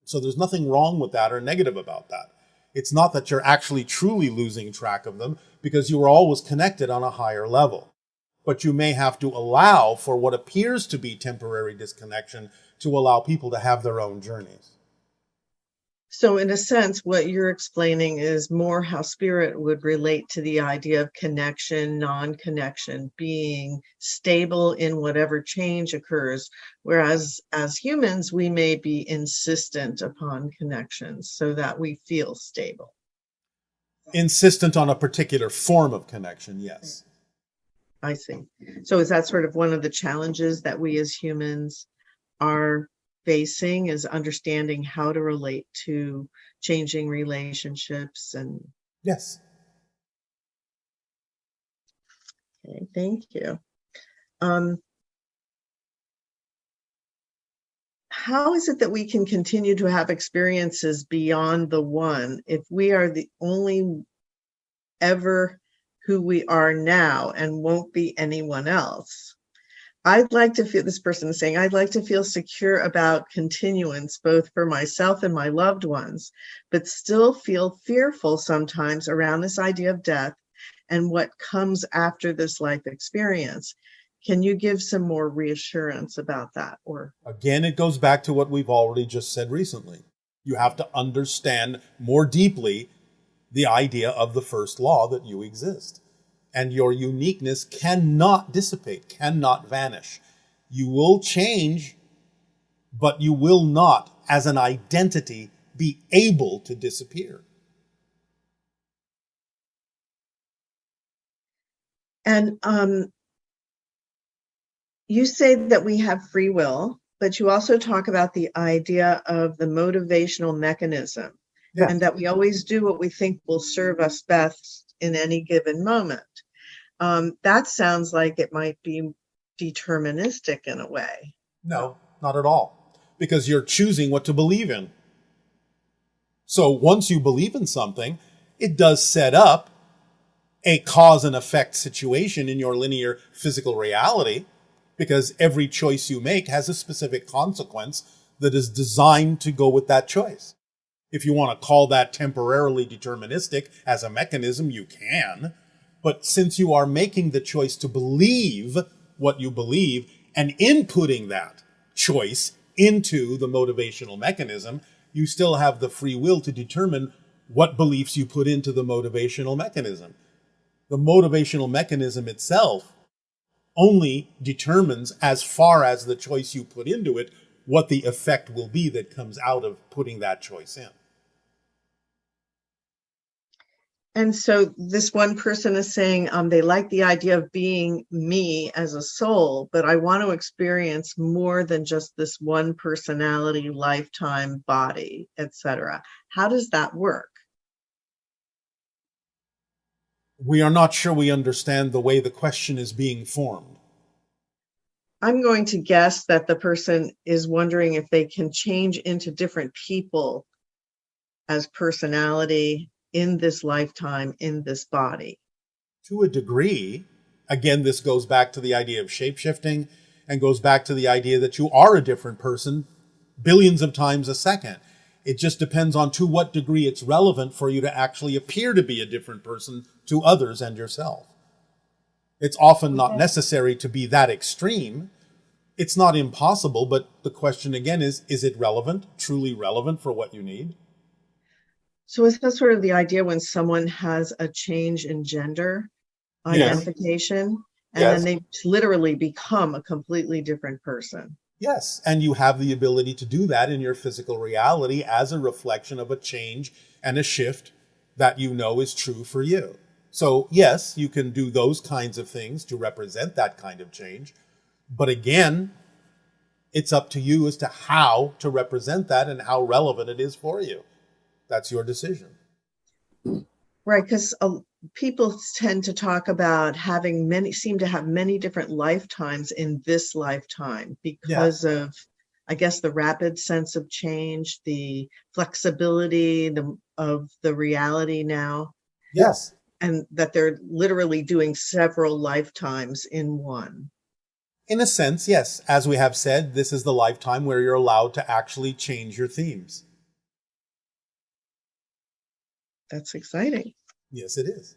So there's nothing wrong with that or negative about that. It's not that you're actually truly losing track of them, because you are always connected on a higher level. But you may have to allow for what appears to be temporary disconnection to allow people to have their own journeys. So in a sense, what you're explaining is more how spirit would relate to the idea of connection, non-connection, being stable in whatever change occurs, whereas as humans, we may be insistent upon connections so that we feel stable. Insistent on a particular form of connection, yes. I see. So is that sort of one of the challenges that we as humans are facing, is understanding how to relate to changing relationships? And yes. Okay, thank you. How is it that we can continue to have experiences beyond the one if we are the only ever who we are now and won't be anyone else? I'd like to feel, this person is saying, I'd like to feel secure about continuance, both for myself and my loved ones, but still feel fearful sometimes around this idea of death and what comes after this life experience. Can you give some more reassurance about that? Or again, it goes back to what we've already just said recently. You have to understand more deeply the idea of the first law, that you exist. And your uniqueness cannot dissipate, cannot vanish. You will change, but you will not, as an identity, be able to disappear. And you say that we have free will, but you also talk about the idea of the motivational mechanism, Yes. and that we always do what we think will serve us best in any given moment. That sounds like it might be deterministic in a way. No, not at all. Because you're choosing what to believe in. So once you believe in something, it does set up a cause and effect situation in your linear physical reality, because every choice you make has a specific consequence that is designed to go with that choice. If you want to call that temporarily deterministic as a mechanism, you can. But since you are making the choice to believe what you believe and inputting that choice into the motivational mechanism, you still have the free will to determine what beliefs you put into the motivational mechanism. The motivational mechanism itself only determines, as far as the choice you put into it, what the effect will be that comes out of putting that choice in. And so this one person is saying they like the idea of being me as a soul, but I want to experience more than just this one personality, lifetime, body, etc. How does that work? We are not sure we understand the way the question is being formed. I'm going to guess that the person is wondering if they can change into different people as personality in this lifetime, in this body. To a degree. Again, this goes back to the idea of shapeshifting and goes back to the idea that you are a different person billions of times a second. It just depends on to what degree it's relevant for you to actually appear to be a different person to others and yourself. It's often not necessary to be that extreme. It's not impossible, but the question again is it relevant, truly relevant for what you need? So is that sort of the idea when someone has a change in gender identification, and then they literally become a completely different person? Yes, and you have the ability to do that in your physical reality as a reflection of a change and a shift that you know is true for you. So yes, you can do those kinds of things to represent that kind of change. But again, it's up to you as to how to represent that and how relevant it is for you. That's your decision. Right, because people tend to talk about seem to have many different lifetimes in this lifetime because of, I guess, the rapid sense of change, the flexibility of the reality now. Yes. And that they're literally doing several lifetimes in one. In a sense, yes. As we have said, this is the lifetime where you're allowed to actually change your themes. That's exciting. Yes, it is.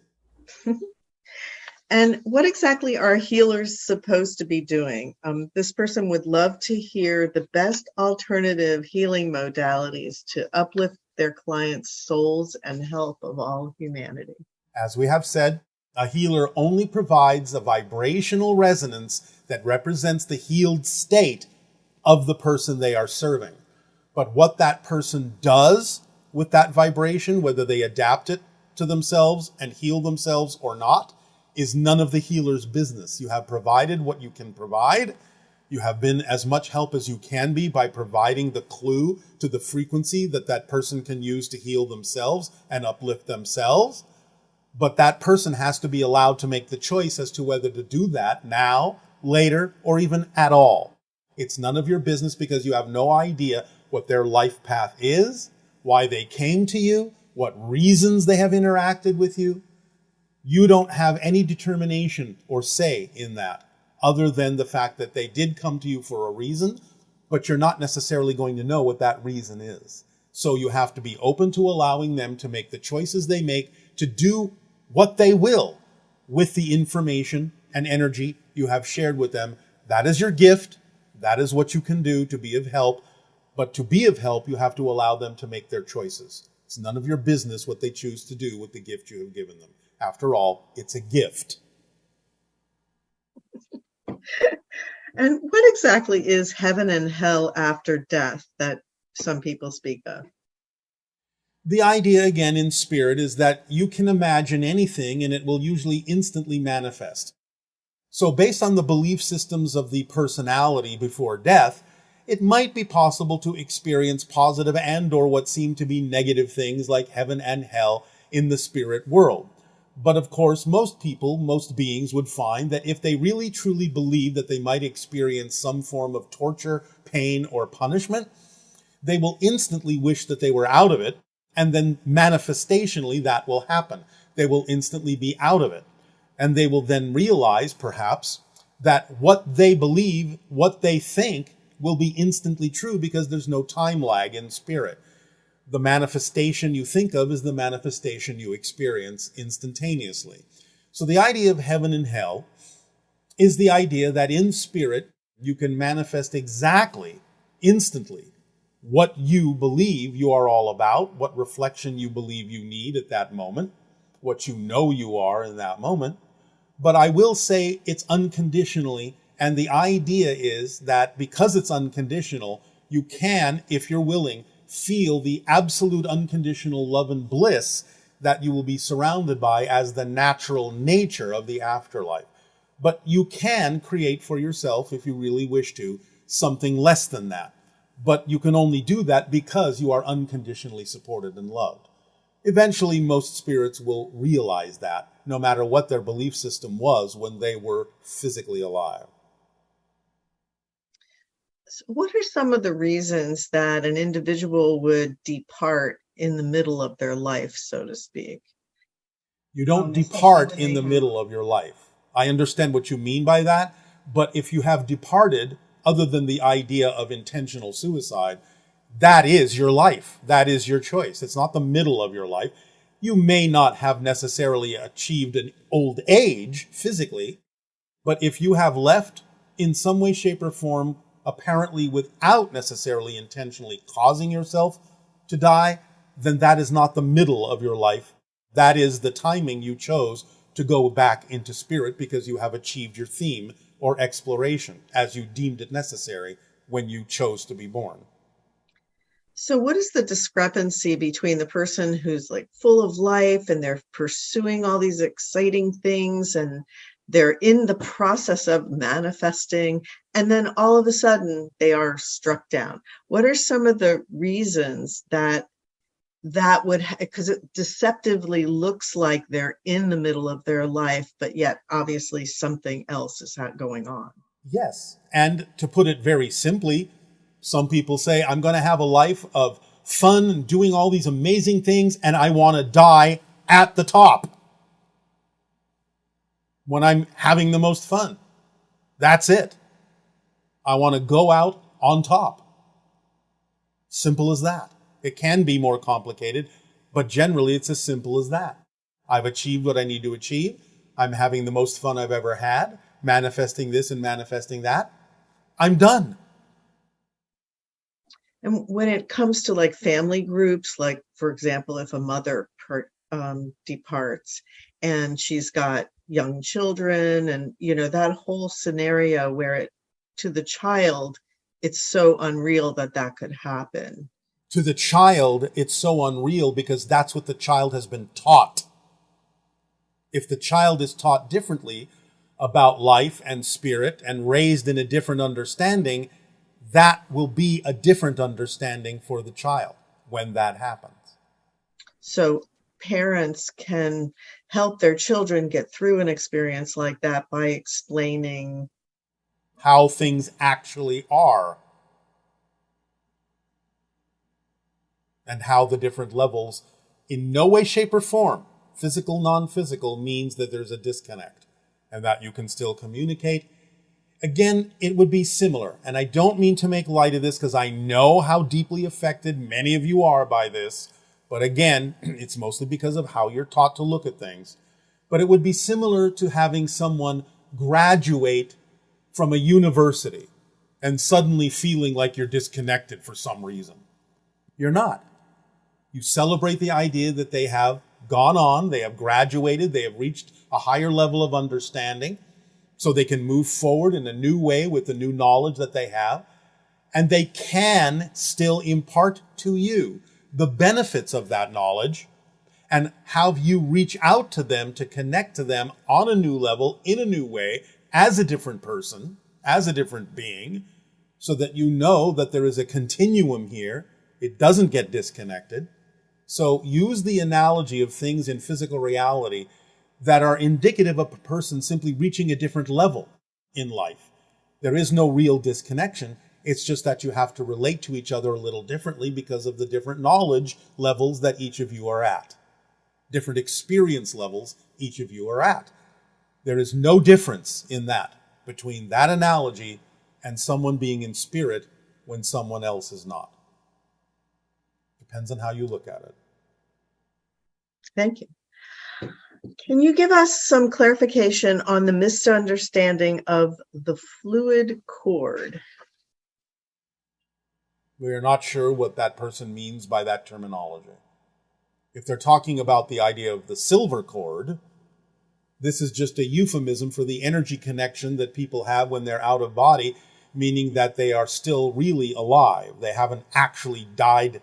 And what exactly are healers supposed to be doing? This person would love to hear the best alternative healing modalities to uplift their clients' souls and health of all humanity. As we have said, a healer only provides a vibrational resonance that represents the healed state of the person they are serving. But what that person does with that vibration, whether they adapt it to themselves and heal themselves or not, is none of the healer's business. You have provided what you can provide. You have been as much help as you can be by providing the clue to the frequency that that person can use to heal themselves and uplift themselves. But that person has to be allowed to make the choice as to whether to do that now, later, or even at all. It's none of your business because you have no idea what their life path is, why they came to you, what reasons they have interacted with you. You don't have any determination or say in that, other than the fact that they did come to you for a reason, but you're not necessarily going to know what that reason is. So you have to be open to allowing them to make the choices they make, to do what they will with the information and energy you have shared with them. That is your gift. That is what you can do to be of help. But to be of help, you have to allow them to make their choices. It's none of your business what they choose to do with the gift you have given them. After all, it's a gift. And what exactly is heaven and hell after death that some people speak of? The idea, again, in spirit is that you can imagine anything and it will usually instantly manifest. So based on the belief systems of the personality before death, it might be possible to experience positive and or what seem to be negative things like heaven and hell in the spirit world. But of course, most people, most beings would find that if they really truly believe that they might experience some form of torture, pain, or punishment, they will instantly wish that they were out of it, and then manifestationally that will happen. They will instantly be out of it. And they will then realize, perhaps, that what they believe, what they think, will be instantly true because there's no time lag in spirit. The manifestation you think of is the manifestation you experience instantaneously. So the idea of heaven and hell is the idea that in spirit you can manifest exactly, instantly, what you believe you are all about, what reflection you believe you need at that moment, what you know you are in that moment. But I will say it's unconditionally, and the idea is that because it's unconditional, you can, if you're willing, feel the absolute unconditional love and bliss that you will be surrounded by as the natural nature of the afterlife. But you can create for yourself, if you really wish to, something less than that. But you can only do that because you are unconditionally supported and loved. Eventually, most spirits will realize that, no matter what their belief system was when they were physically alive. So what are some of the reasons that an individual would depart in the middle of their life, so to speak? You don't depart in the middle of your life. I understand what you mean by that, but if you have departed, other than the idea of intentional suicide, that is your life. That is your choice. It's not the middle of your life. You may not have necessarily achieved an old age physically, but if you have left in some way, shape, or form, apparently without necessarily intentionally causing yourself to die, then that is not the middle of your life. That is the timing you chose to go back into spirit because you have achieved your theme or exploration as you deemed it necessary when you chose to be born. So what is the discrepancy between the person who's like full of life and they're pursuing all these exciting things and they're in the process of manifesting, and then all of a sudden they are struck down? What are some of the reasons that would, because it deceptively looks like they're in the middle of their life, but yet obviously something else is going on? Yes. And to put it very simply, some people say, I'm going to have a life of fun and doing all these amazing things, and I want to die at the top when I'm having the most fun. That's it. I want to go out on top. Simple as that. It can be more complicated, but generally it's as simple as that. I've achieved what I need to achieve. I'm having the most fun I've ever had, manifesting this and manifesting that. I'm done. And when it comes to like family groups, like for example, if a mother departs and she's got young children and, that whole scenario where to the child, it's so unreal that could happen. To the child, it's so unreal because that's what the child has been taught. If the child is taught differently about life and spirit and raised in a different understanding, that will be a different understanding for the child when that happens. So parents can help their children get through an experience like that by explaining how things actually are and how the different levels, in no way, shape, or form, physical, non-physical, means that there's a disconnect and that you can still communicate. Again, it would be similar, and I don't mean to make light of this because I know how deeply affected many of you are by this, but again, it's mostly because of how you're taught to look at things. But it would be similar to having someone graduate from a university and suddenly feeling like you're disconnected for some reason. You're not. You celebrate the idea that they have gone on, they have graduated, they have reached a higher level of understanding, so they can move forward in a new way with the new knowledge that they have, and they can still impart to you the benefits of that knowledge and have you reach out to them to connect to them on a new level, in a new way, as a different person, as a different being, so that you know that there is a continuum here. It doesn't get disconnected. So use the analogy of things in physical reality that are indicative of a person simply reaching a different level in life. There is no real disconnection. It's just that you have to relate to each other a little differently because of the different knowledge levels that each of you are at, different experience levels each of you are at. There is no difference in that between that analogy and someone being in spirit when someone else is not. Depends on how you look at it. Thank you. Can you give us some clarification on the misunderstanding of the fluid cord? We are not sure what that person means by that terminology. If they're talking about the idea of the silver cord, this is just a euphemism for the energy connection that people have when they're out of body, meaning that they are still really alive. They haven't actually died,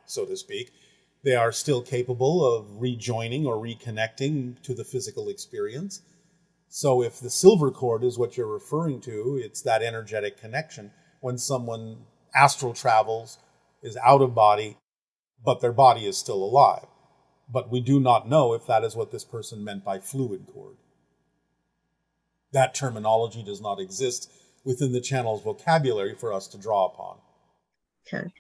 so to speak. They are still capable of rejoining or reconnecting to the physical experience. So if the silver cord is what you're referring to, it's that energetic connection when someone astral travels, is out of body, but their body is still alive. But we do not know if that is what this person meant by fluid cord. That terminology does not exist within the channel's vocabulary for us to draw upon. Okay.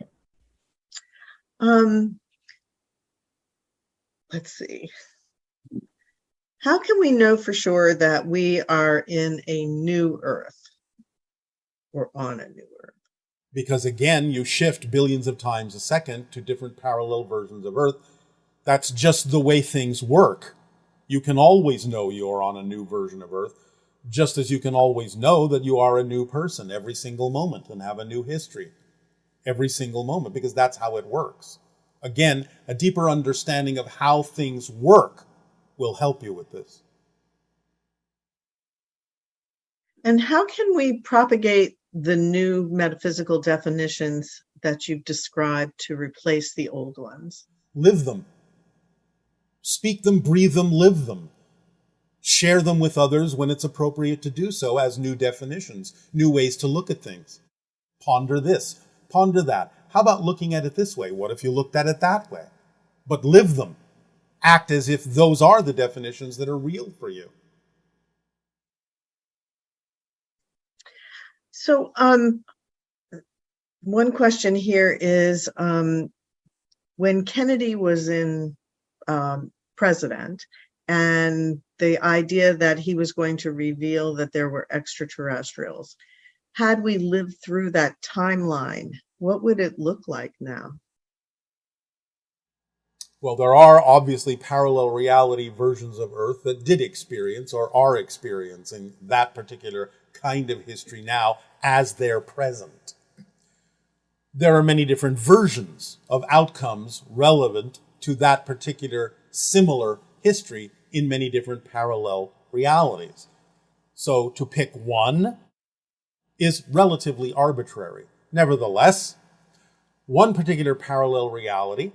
Let's see. How can we know for sure that we are in a new Earth or on a new Earth? Because again, you shift billions of times a second to different parallel versions of Earth. That's just the way things work. You can always know you're on a new version of Earth, just as you can always know that you are a new person every single moment and have a new history every single moment, because that's how it works. Again, a deeper understanding of how things work will help you with this. And how can we propagate the new metaphysical definitions that you've described to replace the old ones? Live them. Speak them, breathe them, live them. Share them with others when it's appropriate to do so as new definitions, new ways to look at things. Ponder this, ponder that. How about looking at it this way? What if you looked at it that way? But live them. Act as if those are the definitions that are real for you. So one question here is, when Kennedy was in president, and the idea that he was going to reveal that there were extraterrestrials, had we lived through that timeline, what would it look like now? Well, there are obviously parallel reality versions of Earth that did experience or are experiencing that particular kind of history now as they're present. There are many different versions of outcomes relevant to that particular similar history in many different parallel realities. So to pick one is relatively arbitrary. Nevertheless, one particular parallel reality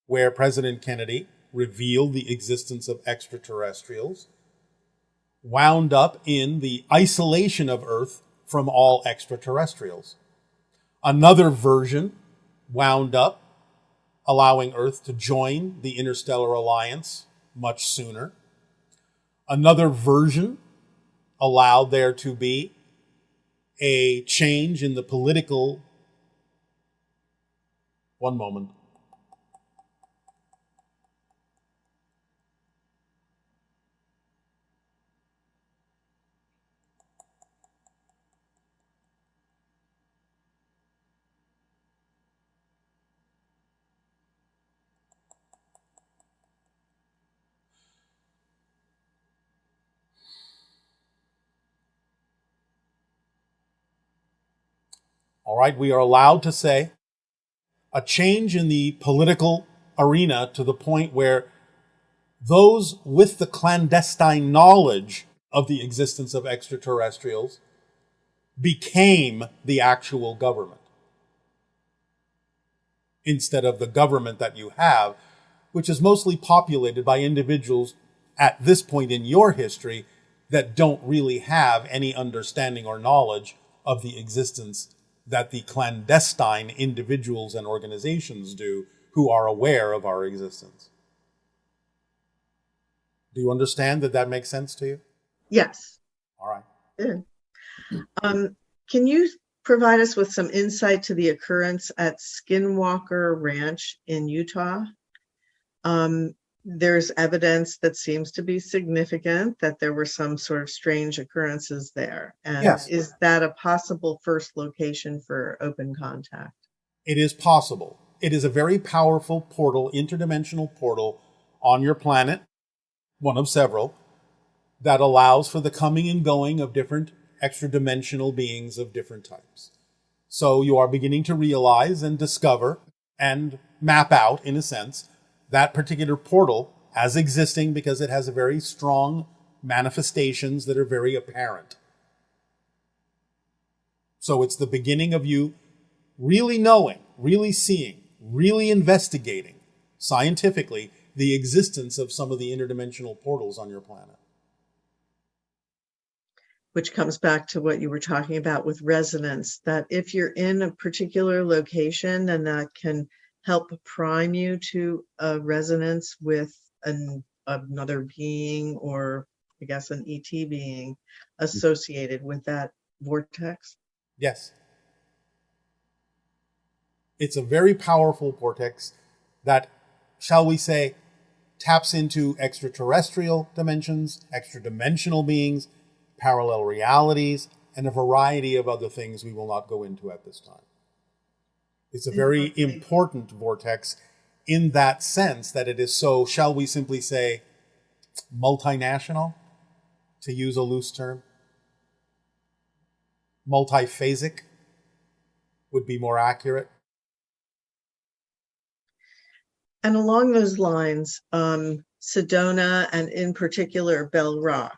where President Kennedy revealed the existence of extraterrestrials wound up in the isolation of Earth from all extraterrestrials. Another version wound up allowing Earth to join the Interstellar Alliance much sooner. Another version allowed there to be a change in the political... One moment. All right, we are allowed to say a change in the political arena to the point where those with the clandestine knowledge of the existence of extraterrestrials became the actual government instead of the government that you have, which is mostly populated by individuals at this point in your history that don't really have any understanding or knowledge of the existence that the clandestine individuals and organizations do who are aware of our existence. Do you understand that that makes sense to you? Yes. All right. Good. Can you provide us with some insight to the occurrence at Skinwalker Ranch in Utah? There's evidence that seems to be significant that there were some sort of strange occurrences there. And Yes. Is that a possible first location for open contact? It is possible. It is a very powerful portal, interdimensional portal on your planet, one of several, that allows for the coming and going of different extra-dimensional beings of different types. So you are beginning to realize and discover and map out, in a sense, that particular portal as existing because it has a very strong manifestations that are very apparent. So it's the beginning of you really knowing, really seeing, really investigating scientifically the existence of some of the interdimensional portals on your planet. Which comes back to what you were talking about with resonance, that if you're in a particular location, then that can help prime you to a resonance with another being, or I guess an ET being associated with that vortex. Yes. It's a very powerful vortex that, shall we say, taps into extraterrestrial dimensions, extra-dimensional beings, parallel realities, and a variety of other things we will not go into at this time. It's a very important vortex in that sense that it is so, shall we simply say, multinational, to use a loose term. Multiphasic would be more accurate. And along those lines, Sedona, and in particular Bell Rock,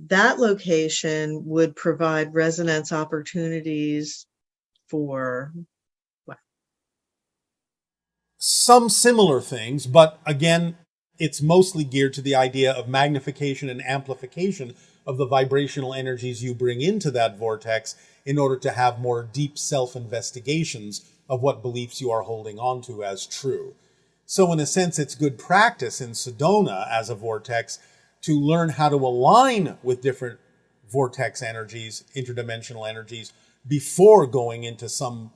that location would provide resonance opportunities for what? Some similar things, but again, it's mostly geared to the idea of magnification and amplification of the vibrational energies you bring into that vortex in order to have more deep self-investigations of what beliefs you are holding on to as true. So in a sense, it's good practice in Sedona as a vortex to learn how to align with different vortex energies, interdimensional energies, before going into some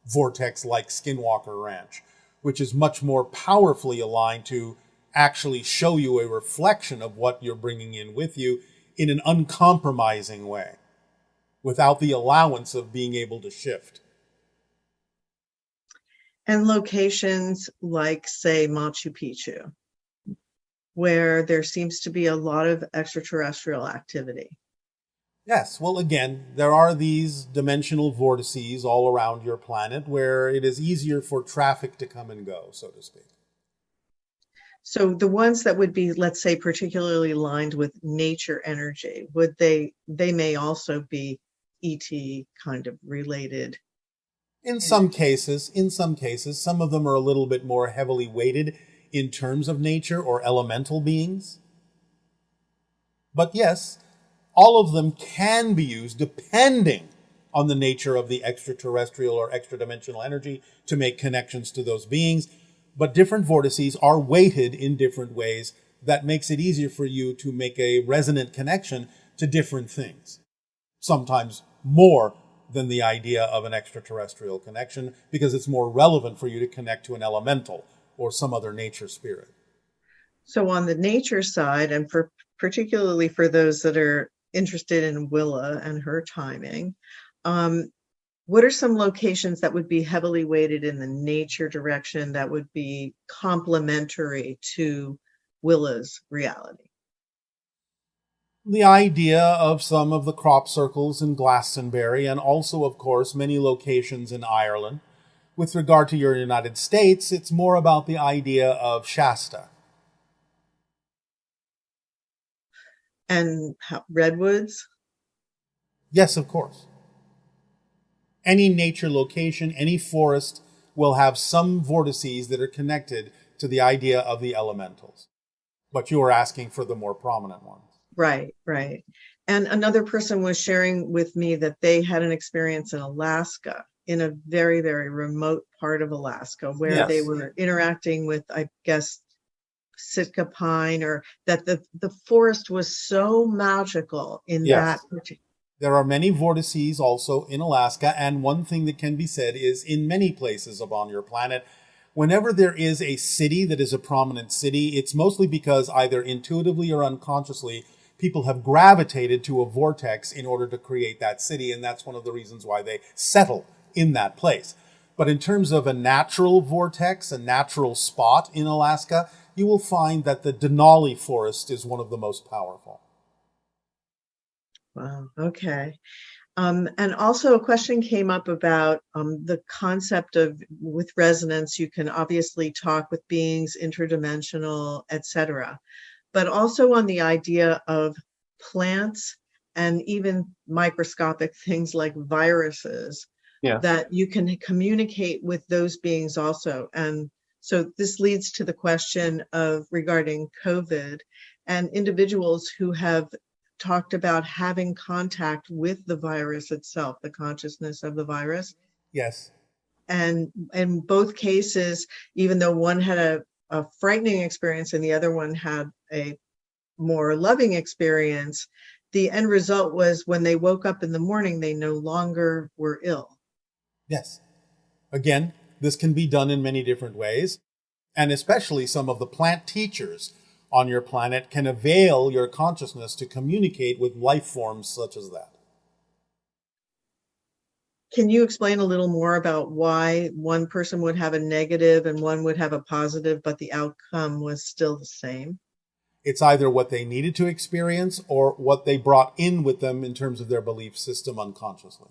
vortex like Skinwalker Ranch, which is much more powerfully aligned to actually show you a reflection of what you're bringing in with you in an uncompromising way, without the allowance of being able to shift. And locations like, say, Machu Picchu, where there seems to be a lot of extraterrestrial activity. Yes, well, again, there are these dimensional vortices all around your planet where it is easier for traffic to come and go, so to speak. So the ones that would be, let's say, particularly lined with nature energy, they may also be ET kind of related? In some cases, some of them are a little bit more heavily weighted in terms of nature or elemental beings. But yes, all of them can be used depending on the nature of the extraterrestrial or extra-dimensional energy to make connections to those beings. But different vortices are weighted in different ways that makes it easier for you to make a resonant connection to different things. Sometimes more than the idea of an extraterrestrial connection, because it's more relevant for you to connect to an elemental or some other nature spirit. So on the nature side, and particularly for those that are interested in Willa and her timing, what are some locations that would be heavily weighted in the nature direction that would be complementary to Willa's reality? The idea of some of the crop circles in Glastonbury, and also, of course, many locations in Ireland. With regard to your United States, it's more about the idea of Shasta. And redwoods? Yes, of course. Any nature location, any forest will have some vortices that are connected to the idea of the elementals. But you are asking for the more prominent ones. Right, right. And another person was sharing with me that they had an experience in Alaska, in a very, very remote part of Alaska, where they Yes. were interacting with, I guess, Sitka pine, or that the forest was so magical in that Yes. particular. There are many vortices also in Alaska, and one thing that can be said is in many places upon your planet, whenever there is a city that is a prominent city, it's mostly because either intuitively or unconsciously, people have gravitated to a vortex in order to create that city, and that's one of the reasons why they settle in that place. But in terms of a natural vortex, a natural spot in Alaska, you will find that the Denali forest is one of the most powerful. Wow, okay. And also a question came up about the concept of, with resonance, you can obviously talk with beings, interdimensional, etc. But also on the idea of plants and even microscopic things like viruses, Yes. that you can communicate with those beings also. And so this leads to the question of regarding COVID and individuals who have talked about having contact with the virus itself, the consciousness of the virus. Yes. And in both cases, even though one had a frightening experience and the other one had a more loving experience, the end result was when they woke up in the morning, they no longer were ill. Yes. Again, this can be done in many different ways, and especially some of the plant teachers on your planet can avail your consciousness to communicate with life forms such as that. Can you explain a little more about why one person would have a negative and one would have a positive, but the outcome was still the same? It's either what they needed to experience or what they brought in with them in terms of their belief system unconsciously.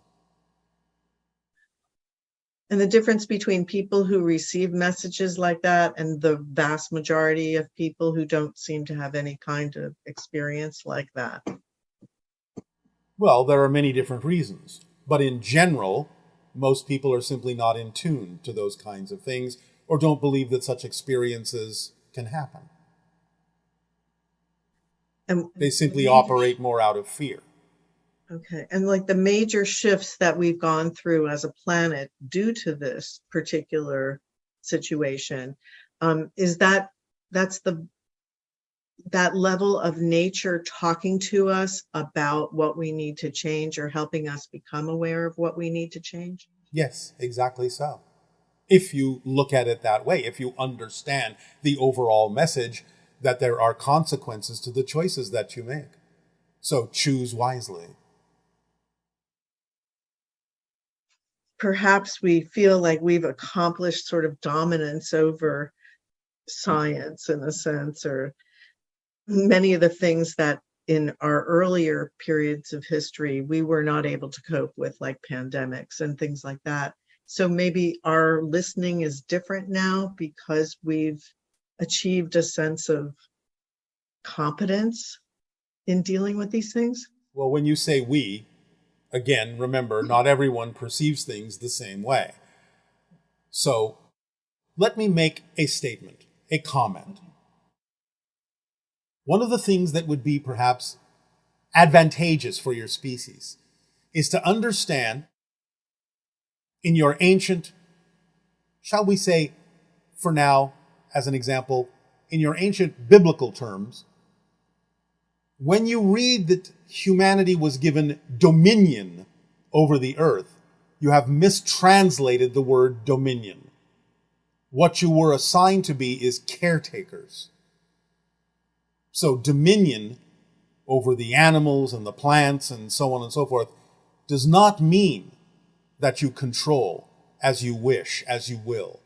And the difference between people who receive messages like that and the vast majority of people who don't seem to have any kind of experience like that? Well, there are many different reasons, but in general, most people are simply not in tune to those kinds of things or don't believe that such experiences can happen. And they simply operate more out of fear. Okay. And like the major shifts that we've gone through as a planet due to this particular situation, is that that level of nature talking to us about what we need to change or helping us become aware of what we need to change? Yes, exactly so. If you look at it that way, if you understand the overall message that there are consequences to the choices that you make. So choose wisely. Perhaps we feel like we've accomplished sort of dominance over science in a sense, or many of the things that in our earlier periods of history we were not able to cope with, like pandemics and things like that. So maybe our listening is different now because we've achieved a sense of competence in dealing with these things. Well, when you say we, again, remember, not everyone perceives things the same way. So let me make a statement, a comment. One of the things that would be perhaps advantageous for your species is to understand in your ancient, shall we say, for now, as an example, in your ancient biblical terms, when you read that humanity was given dominion over the earth, you have mistranslated the word dominion. What you were assigned to be is caretakers. So dominion over the animals and the plants and so on and so forth does not mean that you control as you wish, as you will.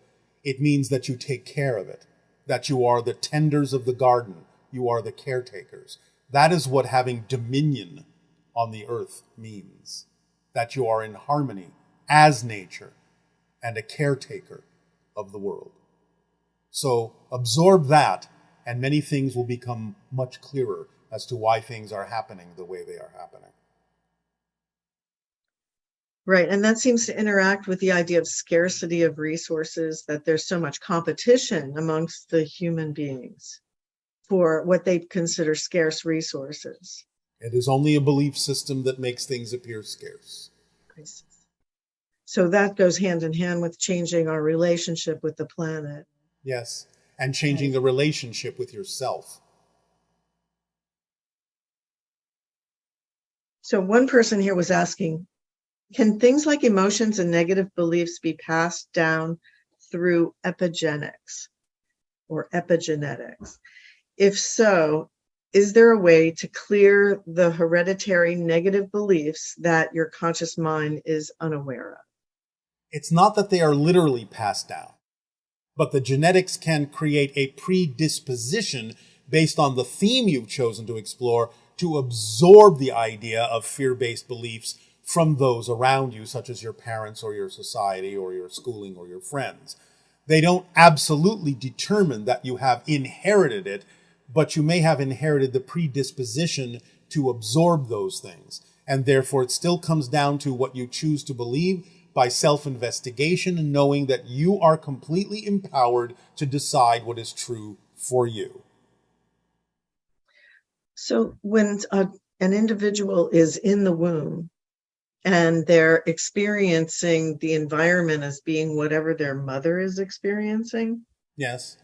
It means that you take care of it, that you are the tenders of the garden, you are the caretakers. That is what having dominion on the earth means, that you are in harmony as nature and a caretaker of the world. So absorb that, and many things will become much clearer as to why things are happening the way they are happening. Right, and that seems to interact with the idea of scarcity of resources, that there's so much competition amongst the human beings. for what they consider scarce resources. It is only a belief system that makes things appear scarce. So that goes hand in hand with changing our relationship with the planet. Yes, and changing the relationship with yourself. So one person here was asking, can things like emotions and negative beliefs be passed down through epigenetics or epigenetics? If so, is there a way to clear the hereditary negative beliefs that your conscious mind is unaware of? It's not that they are literally passed down, but the genetics can create a predisposition based on the theme you've chosen to explore to absorb the idea of fear-based beliefs from those around you, such as your parents or your society or your schooling or your friends. They don't absolutely determine that you have inherited it, but you may have inherited the predisposition to absorb those things. And therefore, it still comes down to what you choose to believe by self-investigation and knowing that you are completely empowered to decide what is true for you. So when an individual is in the womb and they're experiencing the environment as being whatever their mother is experiencing, yes,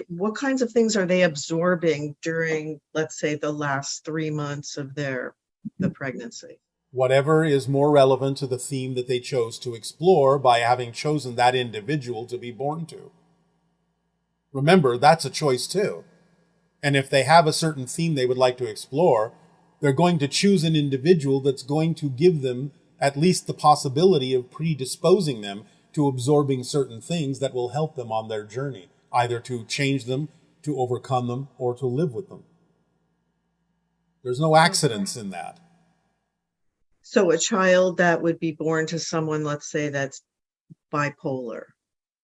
what kinds of things are they absorbing during, let's say, the last 3 months of the pregnancy? Whatever is more relevant to the theme that they chose to explore by having chosen that individual to be born to. Remember, that's a choice too. And if they have a certain theme they would like to explore, they're going to choose an individual that's going to give them at least the possibility of predisposing them to absorbing certain things that will help them on their journey, either to change them, to overcome them, or to live with them. There's no accidents in that. So a child that would be born to someone, let's say, that's bipolar,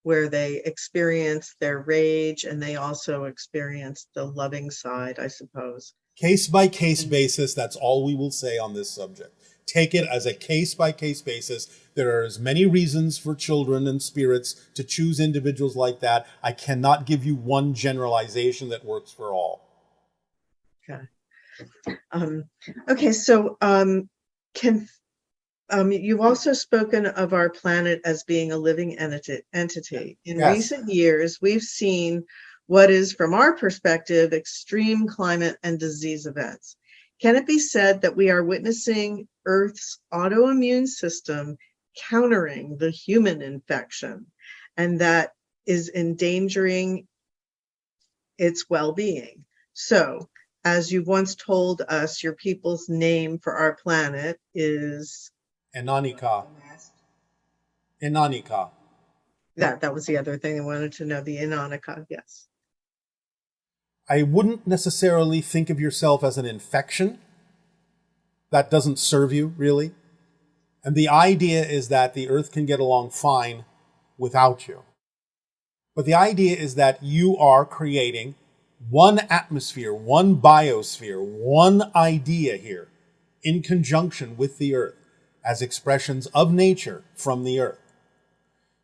where they experience their rage and they also experience the loving side, I suppose. Case-by-case basis, that's all we will say on this subject. Take it as a case-by-case basis. There are as many reasons for children and spirits to choose individuals like that. I cannot give you one generalization that works for all. Okay. You've also spoken of our planet as being a living entity. In recent years, we've seen what is, from our perspective, extreme climate and disease events. Can it be said that we are witnessing Earth's autoimmune system countering the human infection, and that is endangering its well-being? So, as you once told us, your people's name for our planet is Ananika. Inanika. That was the other thing I wanted to know, the Inanika, yes. I wouldn't necessarily think of yourself as an infection. That doesn't serve you, really. And the idea is that the Earth can get along fine without you. But the idea is that you are creating one atmosphere, one biosphere, one idea here in conjunction with the Earth as expressions of nature from the Earth.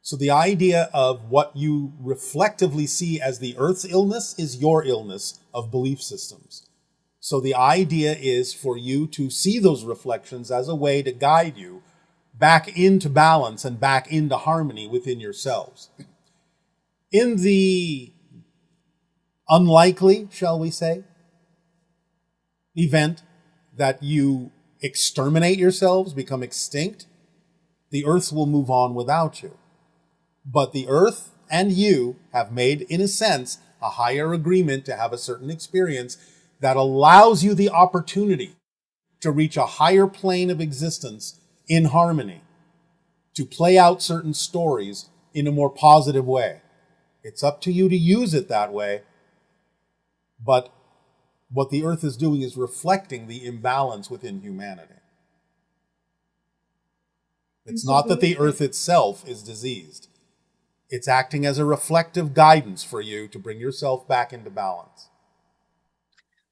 So the idea of what you reflectively see as the Earth's illness is your illness of belief systems. So the idea is for you to see those reflections as a way to guide you back into balance and back into harmony within yourselves. In the unlikely, shall we say, event that you exterminate yourselves, become extinct, the Earth will move on without you. But the Earth and you have made, in a sense, a higher agreement to have a certain experience that allows you the opportunity to reach a higher plane of existence in harmony, to play out certain stories in a more positive way. It's up to you to use it that way, but what the Earth is doing is reflecting the imbalance within humanity. It's not that the Earth itself is diseased. It's acting as a reflective guidance for you to bring yourself back into balance.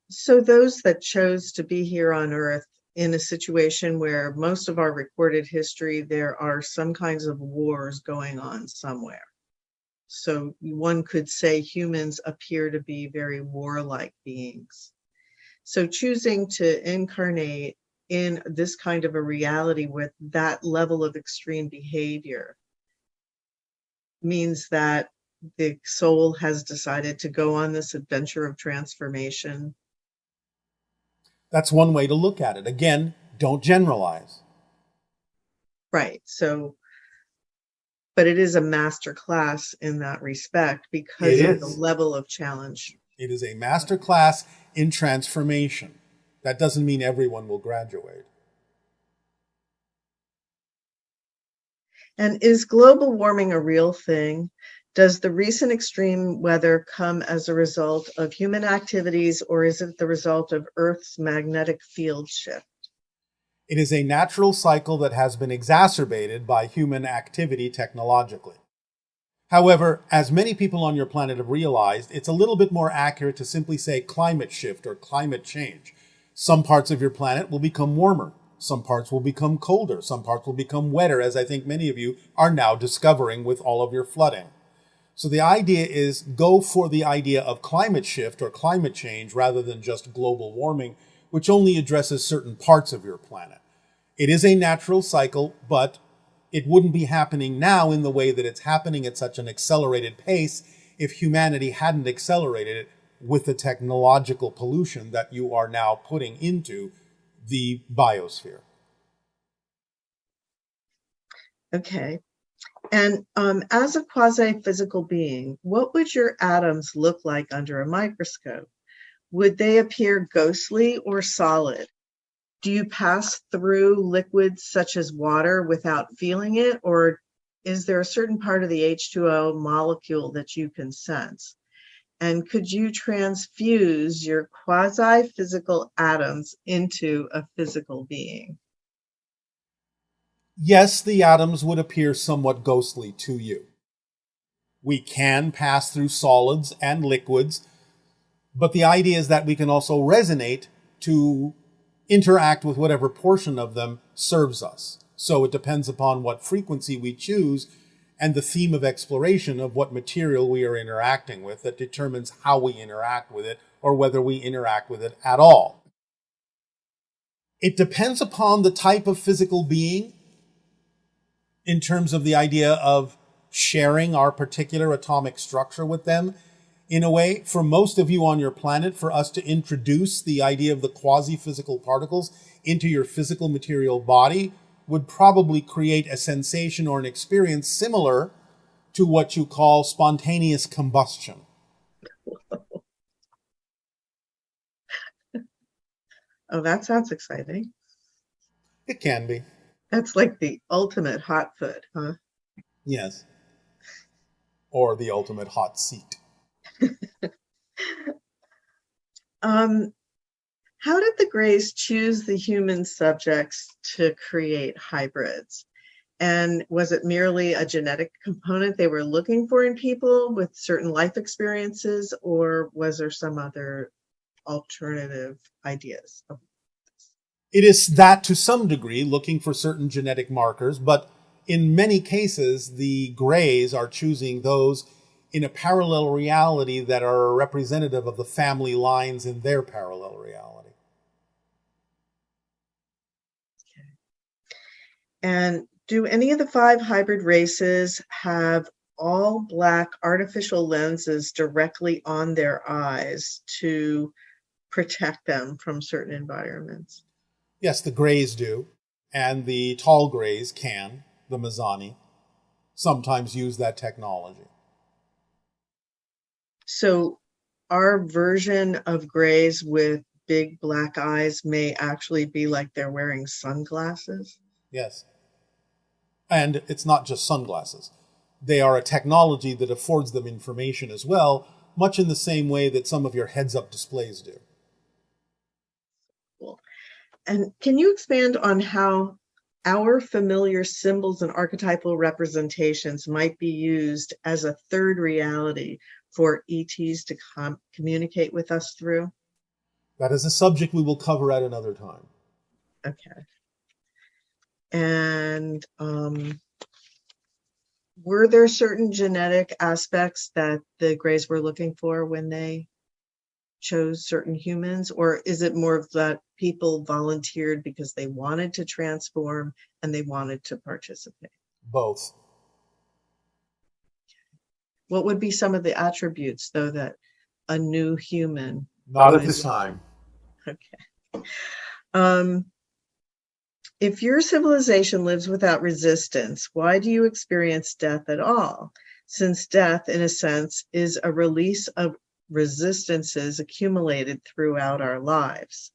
So those that chose to be here on Earth in a situation where most of our recorded history, there are some kinds of wars going on somewhere. So one could say humans appear to be very warlike beings. So choosing to incarnate in this kind of a reality with that level of extreme behavior means that the soul has decided to go on this adventure of transformation. That's one way to look at it. Again, don't generalize. Right. So, but it is a master class in that respect because It of the is. level of challenge. It is a master class in transformation. That doesn't mean everyone will graduate. And is global warming a real thing? Does the recent extreme weather come as a result of human activities, or is it the result of Earth's magnetic field shift? It is a natural cycle that has been exacerbated by human activity technologically. However, as many people on your planet have realized, it's a little bit more accurate to simply say climate shift or climate change. Some parts of your planet will become warmer. Some parts will become colder. Some parts will become wetter, as I think many of you are now discovering with all of your flooding. So the idea is go for the idea of climate shift or climate change rather than just global warming, which only addresses certain parts of your planet. It is a natural cycle, but it wouldn't be happening now in the way that it's happening at such an accelerated pace if humanity hadn't accelerated it with the technological pollution that you are now putting into the biosphere. Okay. And as a quasi-physical being, what would your atoms look like under a microscope? Would they appear ghostly or solid? Do you pass through liquids such as water without feeling it, or is there a certain part of the H2O molecule that you can sense? And could you transfuse your quasi-physical atoms into a physical being? Yes, the atoms would appear somewhat ghostly to you. We can pass through solids and liquids, but the idea is that we can also resonate to interact with whatever portion of them serves us. So it depends upon what frequency we choose and the theme of exploration of what material we are interacting with that determines how we interact with it or whether we interact with it at all. It depends upon the type of physical being in terms of the idea of sharing our particular atomic structure with them. In a way, for most of you on your planet, for us to introduce the idea of the quasi-physical particles into your physical material body would probably create a sensation or an experience similar to what you call spontaneous combustion. Oh, that sounds exciting. It can be. That's like the ultimate hot foot, huh? Yes. Or the ultimate hot seat. How did the Greys choose the human subjects to create hybrids? And was it merely a genetic component they were looking for in people with certain life experiences, or was there some other alternative ideas? It is that to some degree, looking for certain genetic markers, but in many cases, the Greys are choosing those in a parallel reality that are representative of the family lines in their parallel reality. And do any of the 5 hybrid races have all black artificial lenses directly on their eyes to protect them from certain environments? Yes, the Greys do, and the tall Greys can, the Mizani, sometimes use that technology. So our version of Greys with big black eyes may actually be like they're wearing sunglasses? Yes. And it's not just sunglasses. They are a technology that affords them information as well, much in the same way that some of your heads-up displays do. Cool. And can you expand on how our familiar symbols and archetypal representations might be used as a third reality for ETs to communicate with us through? That is a subject we will cover at another time. Okay. And were there certain genetic aspects that the Greys were looking for when they chose certain humans, or is it more of that people volunteered because they wanted to transform and they wanted to participate? Both. What would be some of the attributes, though, that a new human? Not at this time. Okay. If your civilization lives without resistance, why do you experience death at all? Since death, in a sense, is a release of resistances accumulated throughout our lives.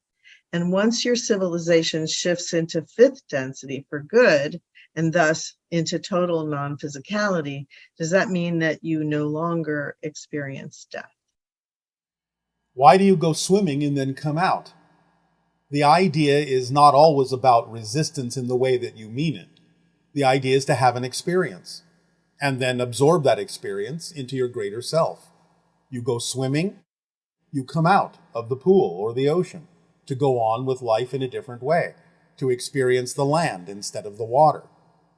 And once your civilization shifts into fifth density for good, and thus into total non-physicality, does that mean that you no longer experience death? Why do you go swimming and then come out? The idea is not always about resistance in the way that you mean it. The idea is to have an experience and then absorb that experience into your greater self. You go swimming, you come out of the pool or the ocean to go on with life in a different way, to experience the land instead of the water.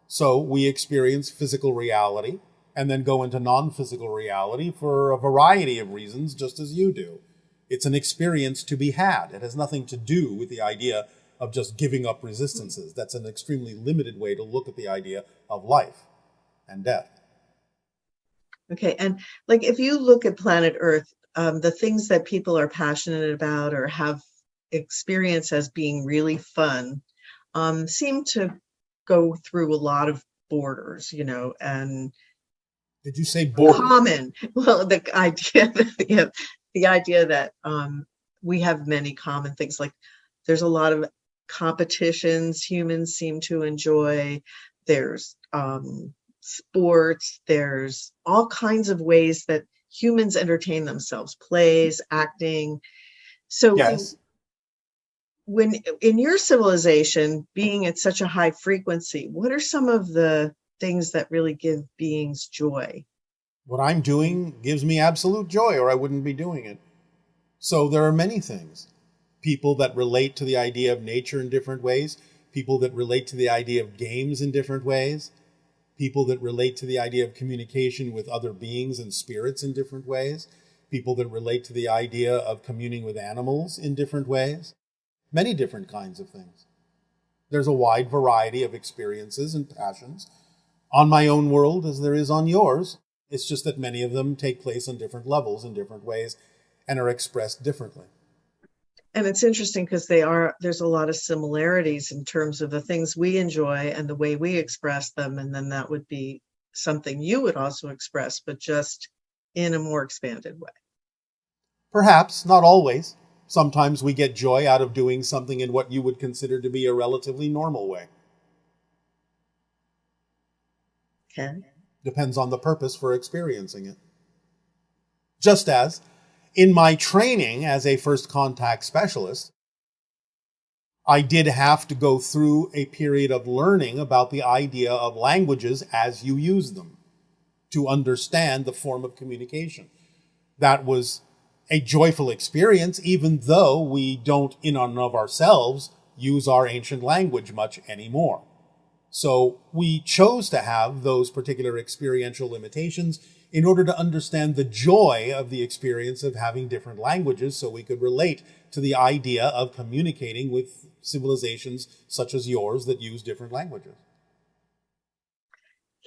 So we experience physical reality and then go into non-physical reality for a variety of reasons, just as you do. It's an experience to be had. It has nothing to do with the idea of just giving up resistances. That's an extremely limited way to look at the idea of life and death. Okay, and like if you look at planet Earth, the things that people are passionate about or have experienced as being really fun seem to go through a lot of borders, and did you say borders? Common. Well, the idea that we have many common things, like there's a lot of competitions humans seem to enjoy. There's sports. There's all kinds of ways that humans entertain themselves, plays, acting. So yes. When in your civilization, being at such a high frequency, what are some of the things that really give beings joy? What I'm doing gives me absolute joy, or I wouldn't be doing it. So there are many things. People that relate to the idea of nature in different ways, people that relate to the idea of games in different ways, people that relate to the idea of communication with other beings and spirits in different ways, people that relate to the idea of communing with animals in different ways, many different kinds of things. There's a wide variety of experiences and passions on my own world as there is on yours. It's just that many of them take place on different levels in different ways and are expressed differently. And it's interesting because there's a lot of similarities in terms of the things we enjoy and the way we express them. And then that would be something you would also express, but just in a more expanded way. Perhaps, not always. Sometimes we get joy out of doing something in what you would consider to be a relatively normal way. Okay. Depends on the purpose for experiencing it. Just as in my training as a first contact specialist, I did have to go through a period of learning about the idea of languages as you use them to understand the form of communication. That was a joyful experience, even though we don't in and of ourselves use our ancient language much anymore. So we chose to have those particular experiential limitations in order to understand the joy of the experience of having different languages, so we could relate to the idea of communicating with civilizations such as yours that use different languages.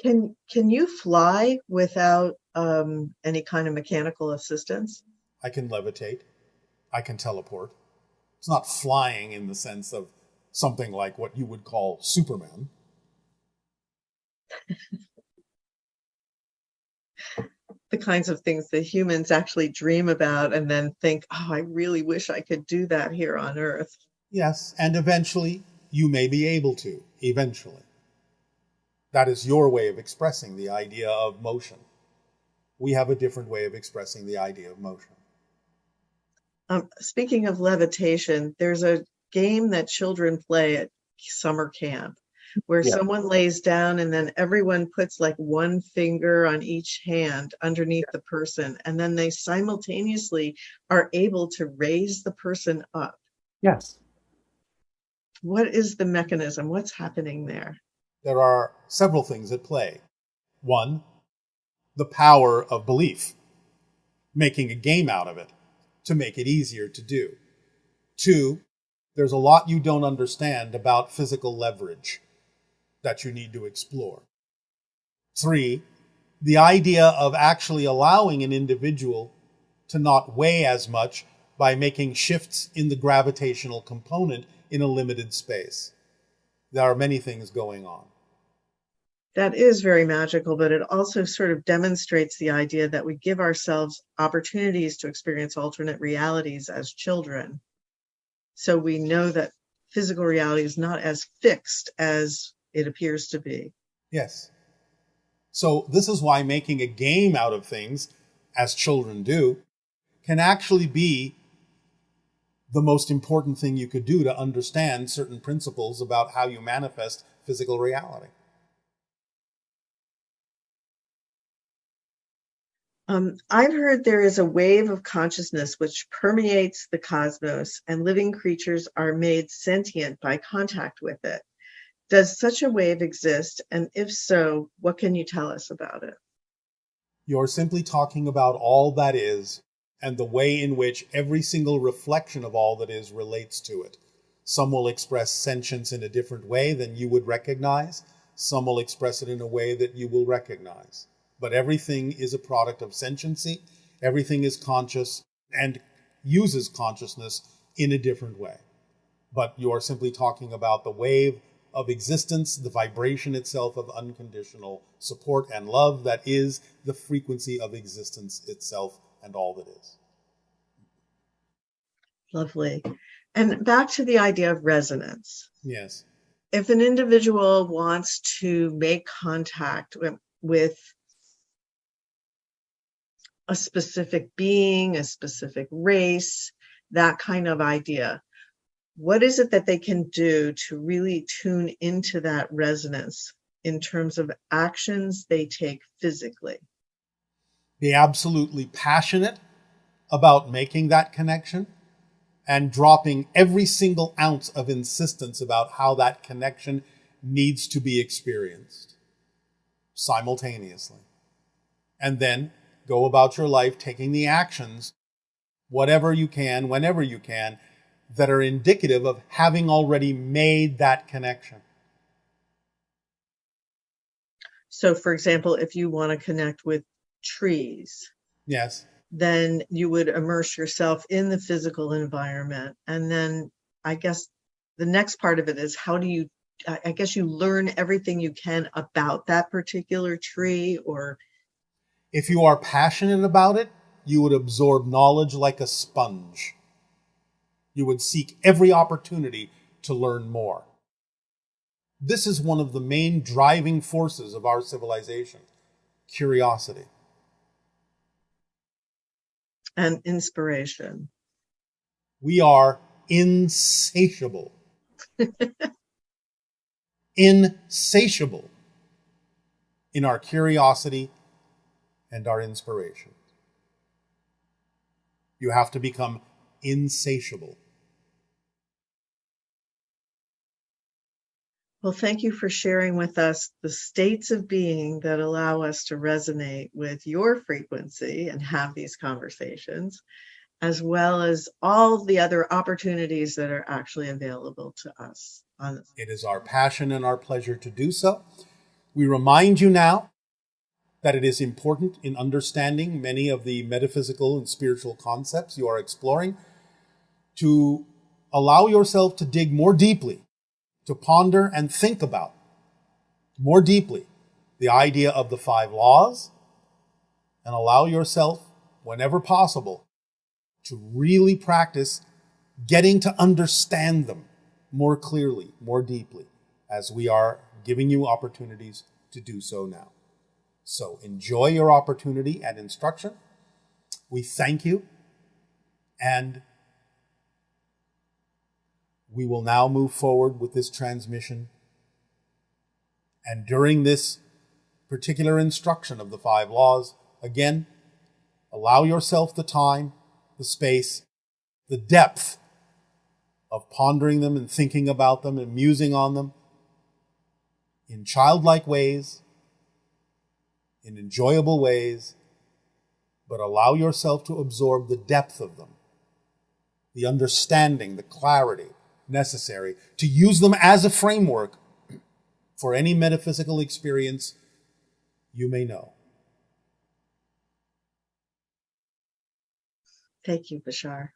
Can you fly without any kind of mechanical assistance? I can levitate. I can teleport. It's not flying in the sense of something like what you would call Superman. The kinds of things that humans actually dream about and then think, oh, I really wish I could do that here on Earth. Yes, and eventually you may be able to, eventually. That is your way of expressing the idea of motion. We have a different way of expressing the idea of motion. Speaking of levitation, there's a game that children play at summer camp where someone lays down and then everyone puts like one finger on each hand underneath the person, and then they simultaneously are able to raise the person up. Yes. What is the mechanism? What's happening there? There are several things at play. One, the power of belief, making a game out of it to make it easier to do. Two, there's a lot you don't understand about physical leverage that you need to explore. Three, the idea of actually allowing an individual to not weigh as much by making shifts in the gravitational component in a limited space. There are many things going on. That is very magical, but it also sort of demonstrates the idea that we give ourselves opportunities to experience alternate realities as children. So we know that physical reality is not as fixed as it appears to be. Yes. So this is why making a game out of things, as children do, can actually be the most important thing you could do to understand certain principles about how you manifest physical reality. I've heard there is a wave of consciousness which permeates the cosmos, and living creatures are made sentient by contact with it. Does such a wave exist? And if so, what can you tell us about it? You're simply talking about all that is and the way in which every single reflection of all that is relates to it. Some will express sentience in a different way than you would recognize. Some will express it in a way that you will recognize. But everything is a product of sentiency. Everything is conscious and uses consciousness in a different way. But you are simply talking about the wave of existence, the vibration itself of unconditional support and love that is the frequency of existence itself and all that is. Lovely. And back to the idea of resonance. Yes. If an individual wants to make contact with a specific being, a specific race, that kind of idea, what is it that they can do to really tune into that resonance in terms of actions they take physically? Be absolutely passionate about making that connection and dropping every single ounce of insistence about how that connection needs to be experienced simultaneously. And then go about your life taking the actions, whatever you can, whenever you can, that are indicative of having already made that connection. So, for example, if you want to connect with trees, yes, then you would immerse yourself in the physical environment. And then I guess the next part of it is how do you, I guess you learn everything you can about that particular tree. Or if you are passionate about it, you would absorb knowledge like a sponge. You would seek every opportunity to learn more. This is one of the main driving forces of our civilization, curiosity. And inspiration. We are insatiable. Insatiable in our curiosity and our inspiration. You have to become insatiable. Well, thank you for sharing with us the states of being that allow us to resonate with your frequency and have these conversations, as well as all the other opportunities that are actually available to us. It is our passion and our pleasure to do so. We remind you now that it is important in understanding many of the metaphysical and spiritual concepts you are exploring to allow yourself to dig more deeply, to ponder and think about more deeply the idea of the 5 laws, and allow yourself, whenever possible, to really practice getting to understand them more clearly, more deeply, as we are giving you opportunities to do so now. So enjoy your opportunity and instruction. We thank you, and we will now move forward with this transmission. And during this particular instruction of the 5 laws, again, allow yourself the time, the space, the depth of pondering them and thinking about them and musing on them in childlike ways, in enjoyable ways, but allow yourself to absorb the depth of them, the understanding, the clarity necessary to use them as a framework for any metaphysical experience you may know. Thank you, Bashar.